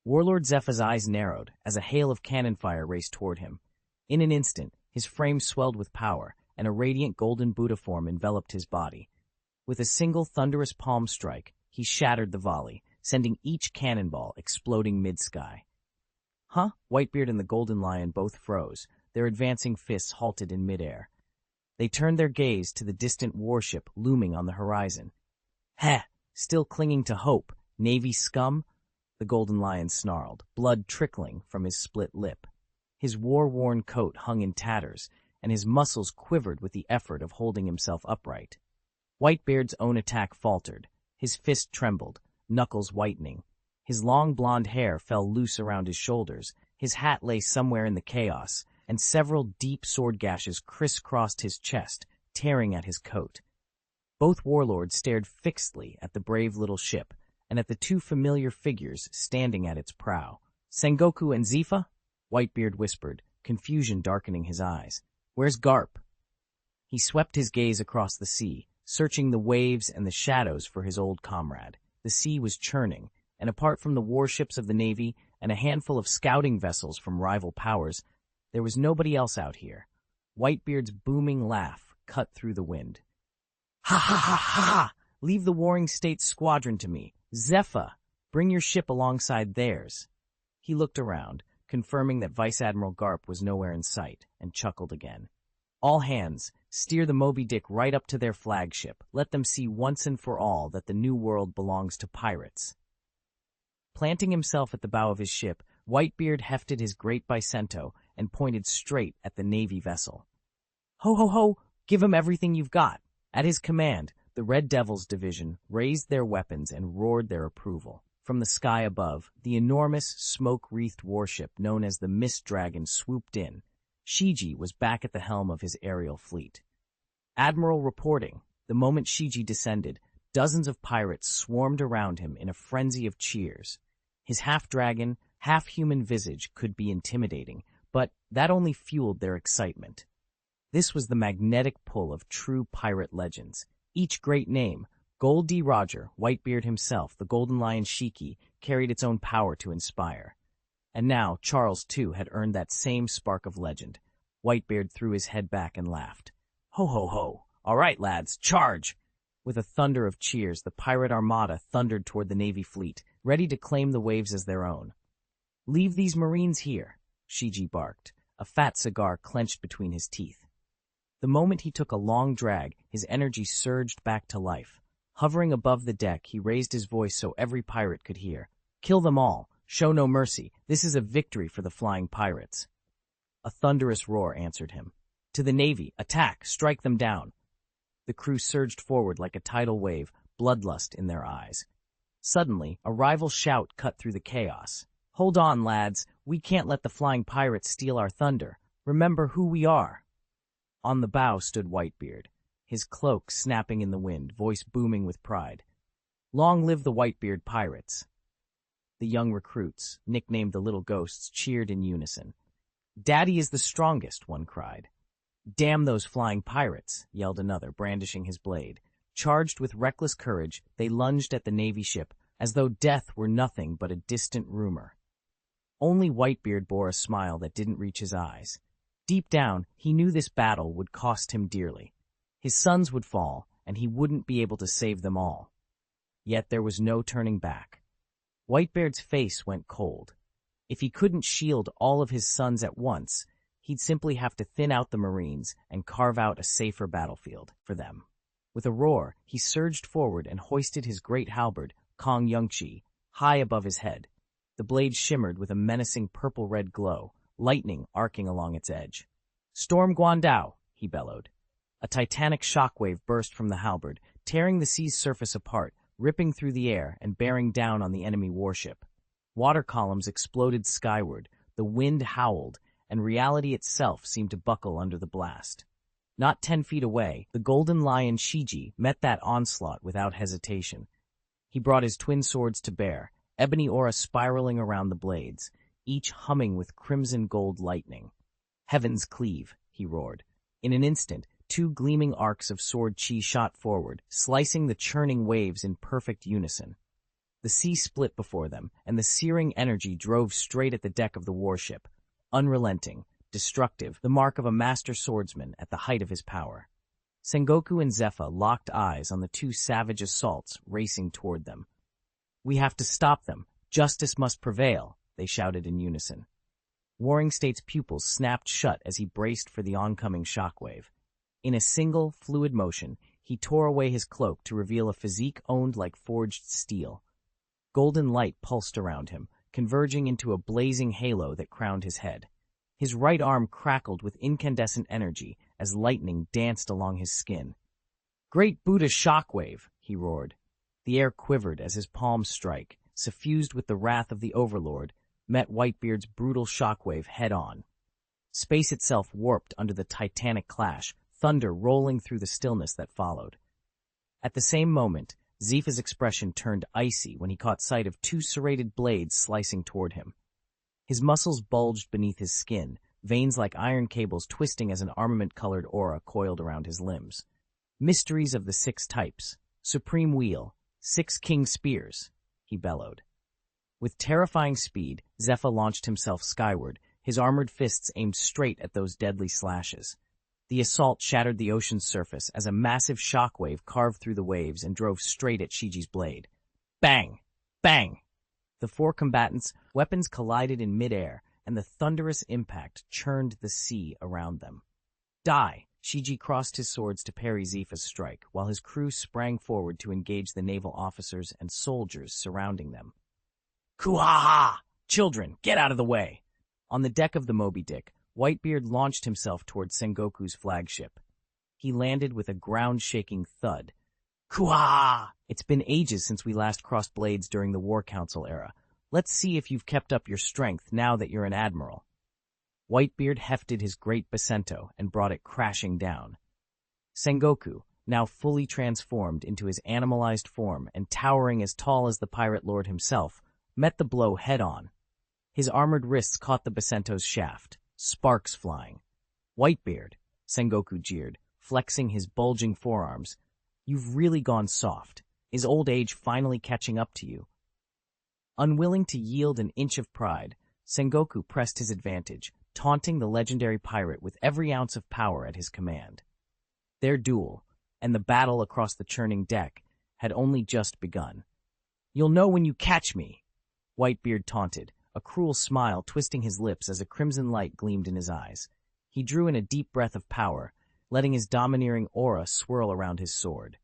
Warlord Zephyr's eyes narrowed as a hail of cannon fire raced toward him. In an instant, his frame swelled with power, and a radiant golden Buddha form enveloped his body. With a single thunderous palm strike, he shattered the volley, sending each cannonball exploding mid-sky. Huh? Whitebeard and the Golden Lion both froze, their advancing fists halted in midair. They turned their gaze to the distant warship looming on the horizon. Heh! Still clinging to hope, Navy scum? The Golden Lion snarled, blood trickling from his split lip. His war-worn coat hung in tatters, and his muscles quivered with the effort of holding himself upright. Whitebeard's own attack faltered. His fist trembled, knuckles whitening. His long blonde hair fell loose around his shoulders, his hat lay somewhere in the chaos, and several deep sword gashes crisscrossed his chest, tearing at his coat. Both warlords stared fixedly at the brave little ship, and at the two familiar figures standing at its prow. "Sengoku and Zephyr?" Whitebeard whispered, confusion darkening his eyes. "Where's Garp?" He swept his gaze across the sea, searching the waves and the shadows for his old comrade. The sea was churning, and apart from the warships of the Navy and a handful of scouting vessels from rival powers, there was nobody else out here. Whitebeard's booming laugh cut through the wind. "Ha ha ha ha ha! Leave the Warring States squadron to me. Zephyr, bring your ship alongside theirs." He looked around, confirming that Vice Admiral Garp was nowhere in sight, and chuckled again. "All hands, steer the Moby Dick right up to their flagship. Let them see once and for all that the New World belongs to pirates." Planting himself at the bow of his ship, Whitebeard hefted his great bicento and pointed straight at the Navy vessel. "Ho, ho, ho! Give 'em everything you've got!" At his command, the Red Devils division raised their weapons and roared their approval. From the sky above, the enormous, smoke-wreathed warship known as the Mist Dragon swooped in. Shiji was back at the helm of his aerial fleet. "Admiral reporting." The moment Shiji descended, dozens of pirates swarmed around him in a frenzy of cheers. His half-dragon, half-human visage could be intimidating, but that only fueled their excitement. This was the magnetic pull of true pirate legends. Each great name, Gol D Roger, Whitebeard himself, the Golden Lion Shiki, carried its own power to inspire. And now Charles, too, had earned that same spark of legend. Whitebeard threw his head back and laughed. "Ho, ho, ho! All right, lads, charge!" With a thunder of cheers, the pirate armada thundered toward the Navy fleet, ready to claim the waves as their own. "Leave these Marines here," Shiji barked, a fat cigar clenched between his teeth. The moment he took a long drag, his energy surged back to life. Hovering above the deck, he raised his voice so every pirate could hear. "Kill them all! Show no mercy! This is a victory for the flying pirates!" A thunderous roar answered him. "To the Navy! Attack! Strike them down!" The crew surged forward like a tidal wave, bloodlust in their eyes. Suddenly, a rival shout cut through the chaos. "Hold on, lads! We can't let the flying pirates steal our thunder! Remember who we are!" On the bow stood Whitebeard, his cloak snapping in the wind, voice booming with pride. "Long live the Whitebeard pirates!" The young recruits, nicknamed the Little Ghosts, cheered in unison. "Daddy is the strongest," one cried. "Damn those flying pirates," yelled another, brandishing his blade. Charged with reckless courage, they lunged at the Navy ship, as though death were nothing but a distant rumor. Only Whitebeard bore a smile that didn't reach his eyes. Deep down, he knew this battle would cost him dearly. His sons would fall, and he wouldn't be able to save them all. Yet there was no turning back. Whitebeard's face went cold. If he couldn't shield all of his sons at once, he'd simply have to thin out the Marines and carve out a safer battlefield for them. With a roar, he surged forward and hoisted his great halberd, Kong Yungchi, high above his head. The blade shimmered with a menacing purple-red glow, lightning arcing along its edge. "Storm Guandao," he bellowed. A titanic shockwave burst from the halberd, tearing the sea's surface apart, ripping through the air and bearing down on the enemy warship. Water columns exploded skyward, the wind howled, and reality itself seemed to buckle under the blast. Not 10 feet away, the golden lion Shiji met that onslaught without hesitation. He brought his twin swords to bear, ebony aura spiraling around the blades, each humming with crimson gold lightning. "Heavens cleave," he roared. In an instant, 2 gleaming arcs of sword chi shot forward, slicing the churning waves in perfect unison. The sea split before them, and the searing energy drove straight at the deck of the warship, unrelenting, destructive, the mark of a master swordsman at the height of his power. Sengoku and Zephyr locked eyes on the 2 savage assaults racing toward them. "We have to stop them. Justice must prevail," they shouted in unison. Warring State's pupils snapped shut as he braced for the oncoming shockwave. In a single, fluid motion, he tore away his cloak to reveal a physique owned like forged steel. Golden light pulsed around him, converging into a blazing halo that crowned his head. His right arm crackled with incandescent energy as lightning danced along his skin. "Great Buddha shockwave!" he roared. The air quivered as his palm strike, suffused with the wrath of the Overlord, met Whitebeard's brutal shockwave head-on. Space itself warped under the titanic clash, thunder rolling through the stillness that followed. At the same moment, Zephy's expression turned icy when he caught sight of 2 serrated blades slicing toward him. His muscles bulged beneath his skin, veins like iron cables twisting as an armament-colored aura coiled around his limbs. "Mysteries of the 6 types. Supreme wheel. 6 king spears," he bellowed. With terrifying speed, Zephyr launched himself skyward, his armored fists aimed straight at those deadly slashes. The assault shattered the ocean's surface as a massive shockwave carved through the waves and drove straight at Shiji's blade. Bang! Bang! The 4 combatants' weapons collided in midair, and the thunderous impact churned the sea around them. "Die!" Shiji crossed his swords to parry Zephy's strike, while his crew sprang forward to engage the naval officers and soldiers surrounding them. "Kuhaha! Children, get out of the way!" On the deck of the Moby Dick, Whitebeard launched himself toward Sengoku's flagship. He landed with a ground-shaking thud. "Kuhaha! It's been ages since we last crossed blades during the War Council era. Let's see if you've kept up your strength now that you're an admiral." Whitebeard hefted his great Basento and brought it crashing down. Sengoku, now fully transformed into his animalized form and towering as tall as the pirate lord himself, met the blow head-on. His armored wrists caught the Basento's shaft, sparks flying. "Whitebeard," Sengoku jeered, flexing his bulging forearms, "you've really gone soft. Is old age finally catching up to you?" Unwilling to yield an inch of pride, Sengoku pressed his advantage, taunting the legendary pirate with every ounce of power at his command. Their duel, and the battle across the churning deck, had only just begun. "You'll know when you catch me," Whitebeard taunted, a cruel smile twisting his lips as a crimson light gleamed in his eyes. He drew in a deep breath of power, letting his domineering aura swirl around his sword.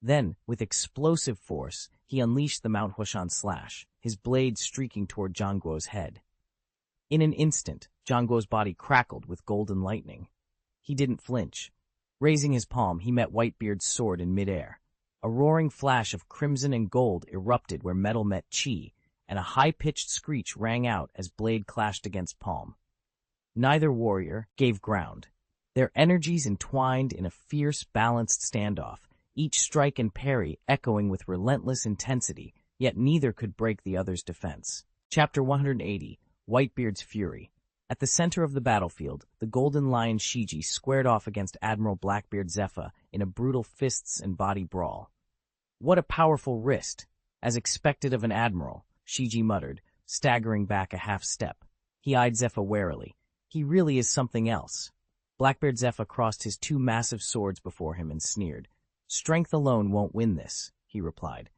Then, with explosive force, he unleashed the Mount Huashan slash, his blade streaking toward Zhangguo's head. In an instant, Zhangguo's body crackled with golden lightning. He didn't flinch. Raising his palm, he met Whitebeard's sword in midair. A roaring flash of crimson and gold erupted where metal met chi, and a high-pitched screech rang out as blade clashed against palm. Neither warrior gave ground. Their energies entwined in a fierce, balanced standoff, each strike and parry echoing with relentless intensity, yet neither could break the other's defense. Chapter 180, Whitebeard's Fury. At the center of the battlefield, the Golden Lion Shiji squared off against Admiral Blackbeard Zephyr in a brutal fists and body brawl. "What a powerful wrist! As expected of an admiral," Shiji muttered, staggering back a half step. He eyed Zephyr warily. He really is something else. Blackbeard Zephyr crossed his two massive swords before him and sneered. Strength alone won't win this, he replied.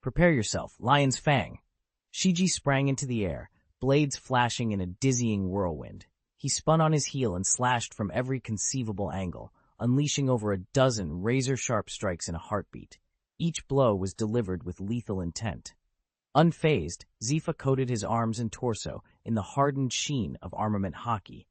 Prepare yourself, Lion's Fang. Shiji sprang into the air, blades flashing in a dizzying whirlwind. He spun on his heel and slashed from every conceivable angle, unleashing over a dozen razor-sharp strikes in a heartbeat. Each blow was delivered with lethal intent. Unfazed, Zephyr coated his arms and torso in the hardened sheen of armament Haki.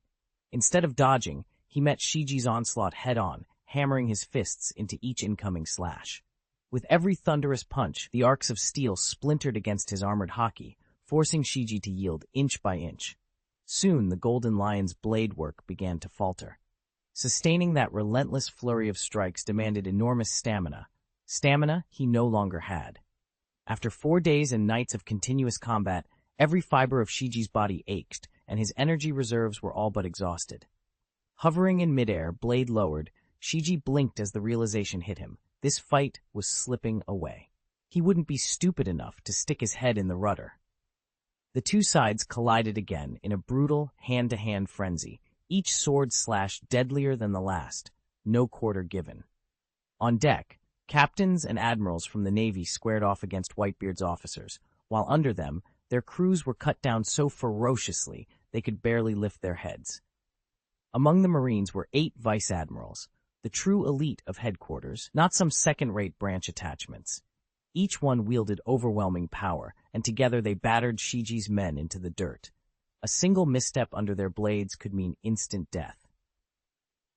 Instead of dodging, he met Shiji's onslaught head-on, hammering his fists into each incoming slash. With every thunderous punch, the arcs of steel splintered against his armored Haki, forcing Shiji to yield inch by inch. Soon the Golden Lion's blade work began to falter. Sustaining that relentless flurry of strikes demanded enormous stamina. Stamina he no longer had. After 4 days and nights of continuous combat, every fiber of Shiji's body ached, and his energy reserves were all but exhausted. Hovering in midair, blade lowered, Shiji blinked as the realization hit him. This fight was slipping away. He wouldn't be stupid enough to stick his head in the rudder. The two sides collided again in a brutal, hand-to-hand frenzy, each sword slash deadlier than the last, no quarter given. On deck, captains and admirals from the Navy squared off against Whitebeard's officers, while under them, their crews were cut down so ferociously they could barely lift their heads. Among the Marines were 8 vice-admirals, the true elite of headquarters, not some second-rate branch attachments. Each one wielded overwhelming power, and together they battered Shiji's men into the dirt. A single misstep under their blades could mean instant death.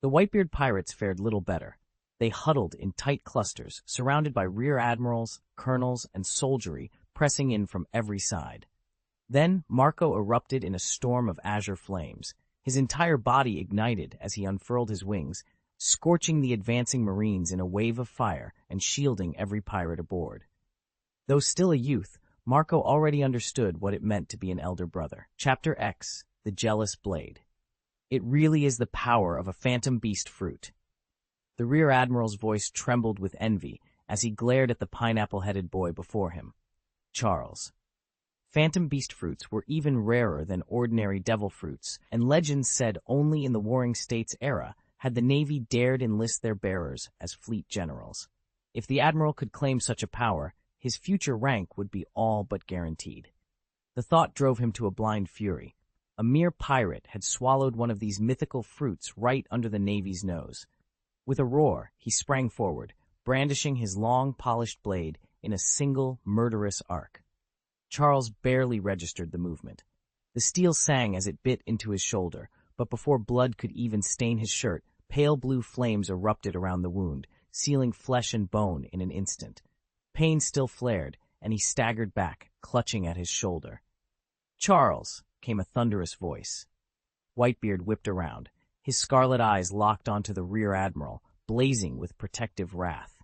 The Whitebeard pirates fared little better. They huddled in tight clusters, surrounded by rear admirals, colonels, and soldiery pressing in from every side. Then Marco erupted in a storm of azure flames. His entire body ignited as he unfurled his wings, scorching the advancing Marines in a wave of fire and shielding every pirate aboard. Though still a youth, Marco already understood what it meant to be an elder brother. Chapter X, The Jealous Blade. It really is the power of a phantom beast fruit. The rear admiral's voice trembled with envy as he glared at the pineapple-headed boy before him. Charles. Phantom beast fruits were even rarer than ordinary devil fruits, and legends said only in the Warring States era had the Navy dared enlist their bearers as fleet generals. If the admiral could claim such a power, his future rank would be all but guaranteed. The thought drove him to a blind fury. A mere pirate had swallowed one of these mythical fruits right under the Navy's nose. With a roar, he sprang forward, brandishing his long, polished blade in a single, murderous arc. Charles barely registered the movement. The steel sang as it bit into his shoulder, but before blood could even stain his shirt, pale blue flames erupted around the wound, sealing flesh and bone in an instant. Pain still flared, and he staggered back, clutching at his shoulder. "Charles!" came a thunderous voice. Whitebeard whipped around, his scarlet eyes locked onto the rear admiral, blazing with protective wrath.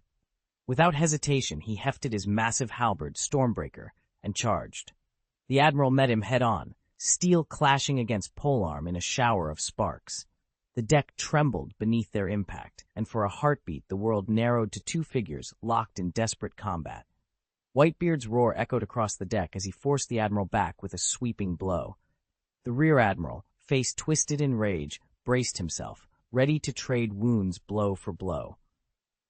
Without hesitation, he hefted his massive halberd, Stormbreaker, and charged. The admiral met him head-on, steel clashing against polearm in a shower of sparks. The deck trembled beneath their impact, and for a heartbeat the world narrowed to 2 figures locked in desperate combat. Whitebeard's roar echoed across the deck as he forced the admiral back with a sweeping blow. The rear admiral, face twisted in rage, braced himself, ready to trade wounds blow for blow.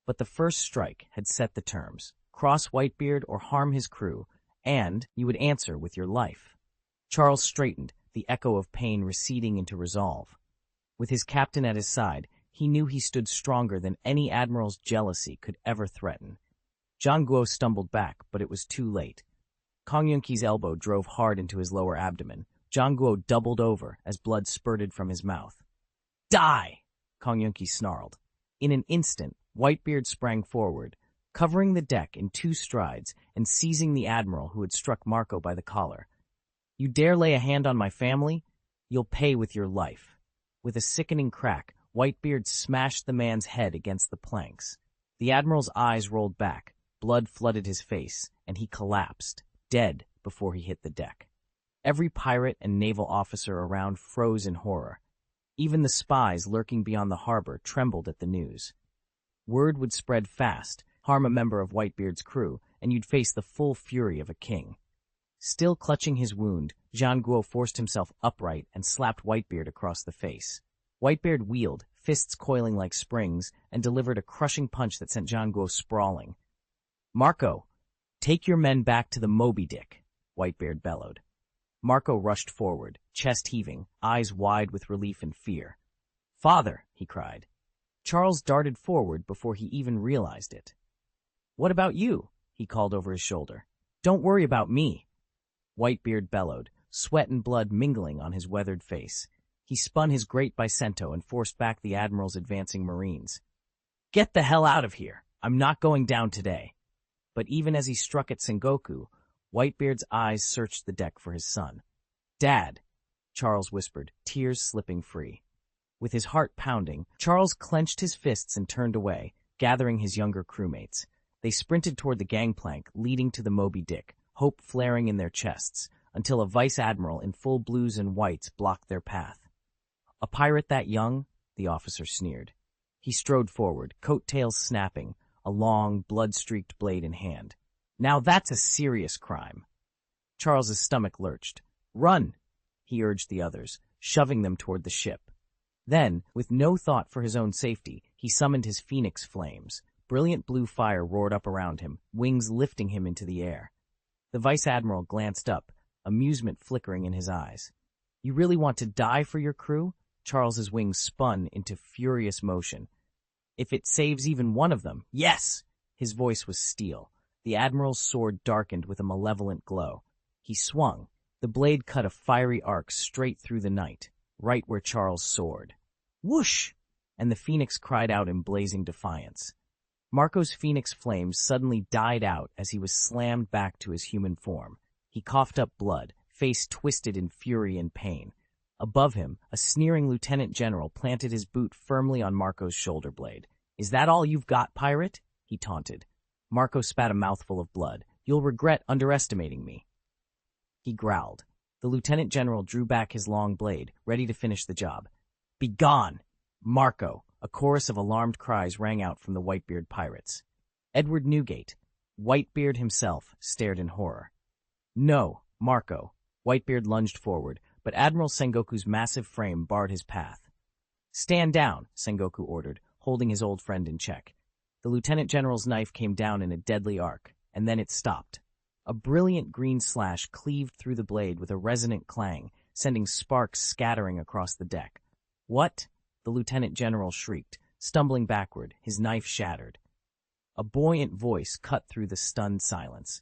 But the first strike had set the terms. Cross Whitebeard or harm his crew, and you would answer with your life. Charles straightened, the echo of pain receding into resolve. With his captain at his side, he knew he stood stronger than any admiral's jealousy could ever threaten. Zhang Guo stumbled back, but it was too late. Kong Yunqi's elbow drove hard into his lower abdomen. Zhang Guo doubled over as blood spurted from his mouth. "Die!" Kong Yunqi snarled. In an instant, Whitebeard sprang forward, covering the deck in 2 strides and seizing the admiral who had struck Marco by the collar. "You dare lay a hand on my family? You'll pay with your life." With a sickening crack, Whitebeard smashed the man's head against the planks. The admiral's eyes rolled back, blood flooded his face, and he collapsed, dead before he hit the deck. Every pirate and naval officer around froze in horror. Even the spies lurking beyond the harbor trembled at the news. Word would spread fast, harm a member of Whitebeard's crew, and you'd face the full fury of a king. Still clutching his wound, Jean Guo forced himself upright and slapped Whitebeard across the face. Whitebeard wheeled, fists coiling like springs, and delivered a crushing punch that sent Jean Guo sprawling. "Marco, take your men back to the Moby Dick," Whitebeard bellowed. Marco rushed forward, chest heaving, eyes wide with relief and fear. "Father," he cried. Charles darted forward before he even realized it. "What about you?" he called over his shoulder. "Don't worry about me." Whitebeard bellowed, sweat and blood mingling on his weathered face. He spun his great bicento and forced back the Admiral's advancing Marines. "Get the hell out of here! I'm not going down today." But even as he struck at Sengoku, Whitebeard's eyes searched the deck for his son. "Dad," Charles whispered, tears slipping free. With his heart pounding, Charles clenched his fists and turned away, gathering his younger crewmates. They sprinted toward the gangplank leading to the Moby Dick, hope flaring in their chests, until a vice admiral in full blues and whites blocked their path. "A pirate that young?" the officer sneered. He strode forward, coattails snapping, a long, blood-streaked blade in hand. "Now that's a serious crime." Charles's stomach lurched. "Run!" he urged the others, shoving them toward the ship. Then, with no thought for his own safety, he summoned his phoenix flames. Brilliant blue fire roared up around him, wings lifting him into the air. The vice admiral glanced up, amusement flickering in his eyes. "You really want to die for your crew?" Charles's wings spun into furious motion. "If it saves even one of them, yes!" His voice was steel. The admiral's sword darkened with a malevolent glow. He swung. The blade cut a fiery arc straight through the night, right where Charles soared. Whoosh! And the phoenix cried out in blazing defiance. Marco's phoenix flames suddenly died out as he was slammed back to his human form. He coughed up blood, face twisted in fury and pain. Above him, a sneering lieutenant general planted his boot firmly on Marco's shoulder blade. "Is that all you've got, pirate?" he taunted. Marco spat a mouthful of blood. "You'll regret underestimating me." He growled. The lieutenant general drew back his long blade, ready to finish the job. "Begone! Marco!" A chorus of alarmed cries rang out from the Whitebeard pirates. Edward Newgate, Whitebeard himself, stared in horror. "No, Marco." Whitebeard lunged forward, but Admiral Sengoku's massive frame barred his path. "Stand down," Sengoku ordered, holding his old friend in check. The lieutenant general's knife came down in a deadly arc, and then it stopped. A brilliant green slash cleaved through the blade with a resonant clang, sending sparks scattering across the deck. "What?" the lieutenant general shrieked, stumbling backward, his knife shattered. A buoyant voice cut through the stunned silence.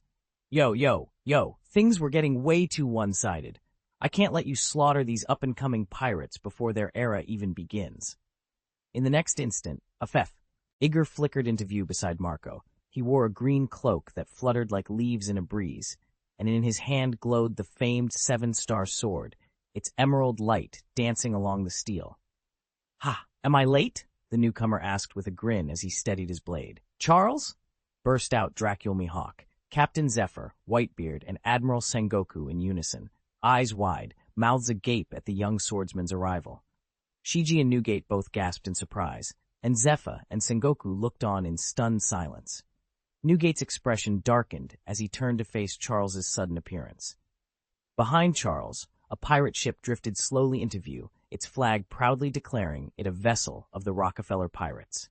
Yo, things were getting way too one-sided. I can't let you slaughter these up-and-coming pirates before their era even begins." In the next instant, a Igor flickered into view beside Marco. He wore a green cloak that fluttered like leaves in a breeze, and in his hand glowed the famed 7-star sword, its emerald light dancing along the steel. "Ha! Am I late?" the newcomer asked with a grin as he steadied his blade. "Charles?" burst out Dracul Mihawk, Captain Zephyr, Whitebeard, and Admiral Sengoku in unison, eyes wide, mouths agape at the young swordsman's arrival. Shiji and Newgate both gasped in surprise, and Zephyr and Sengoku looked on in stunned silence. Newgate's expression darkened as he turned to face Charles's sudden appearance. Behind Charles, a pirate ship drifted slowly into view, its flag proudly declaring it a vessel of the Rockefeller Pirates.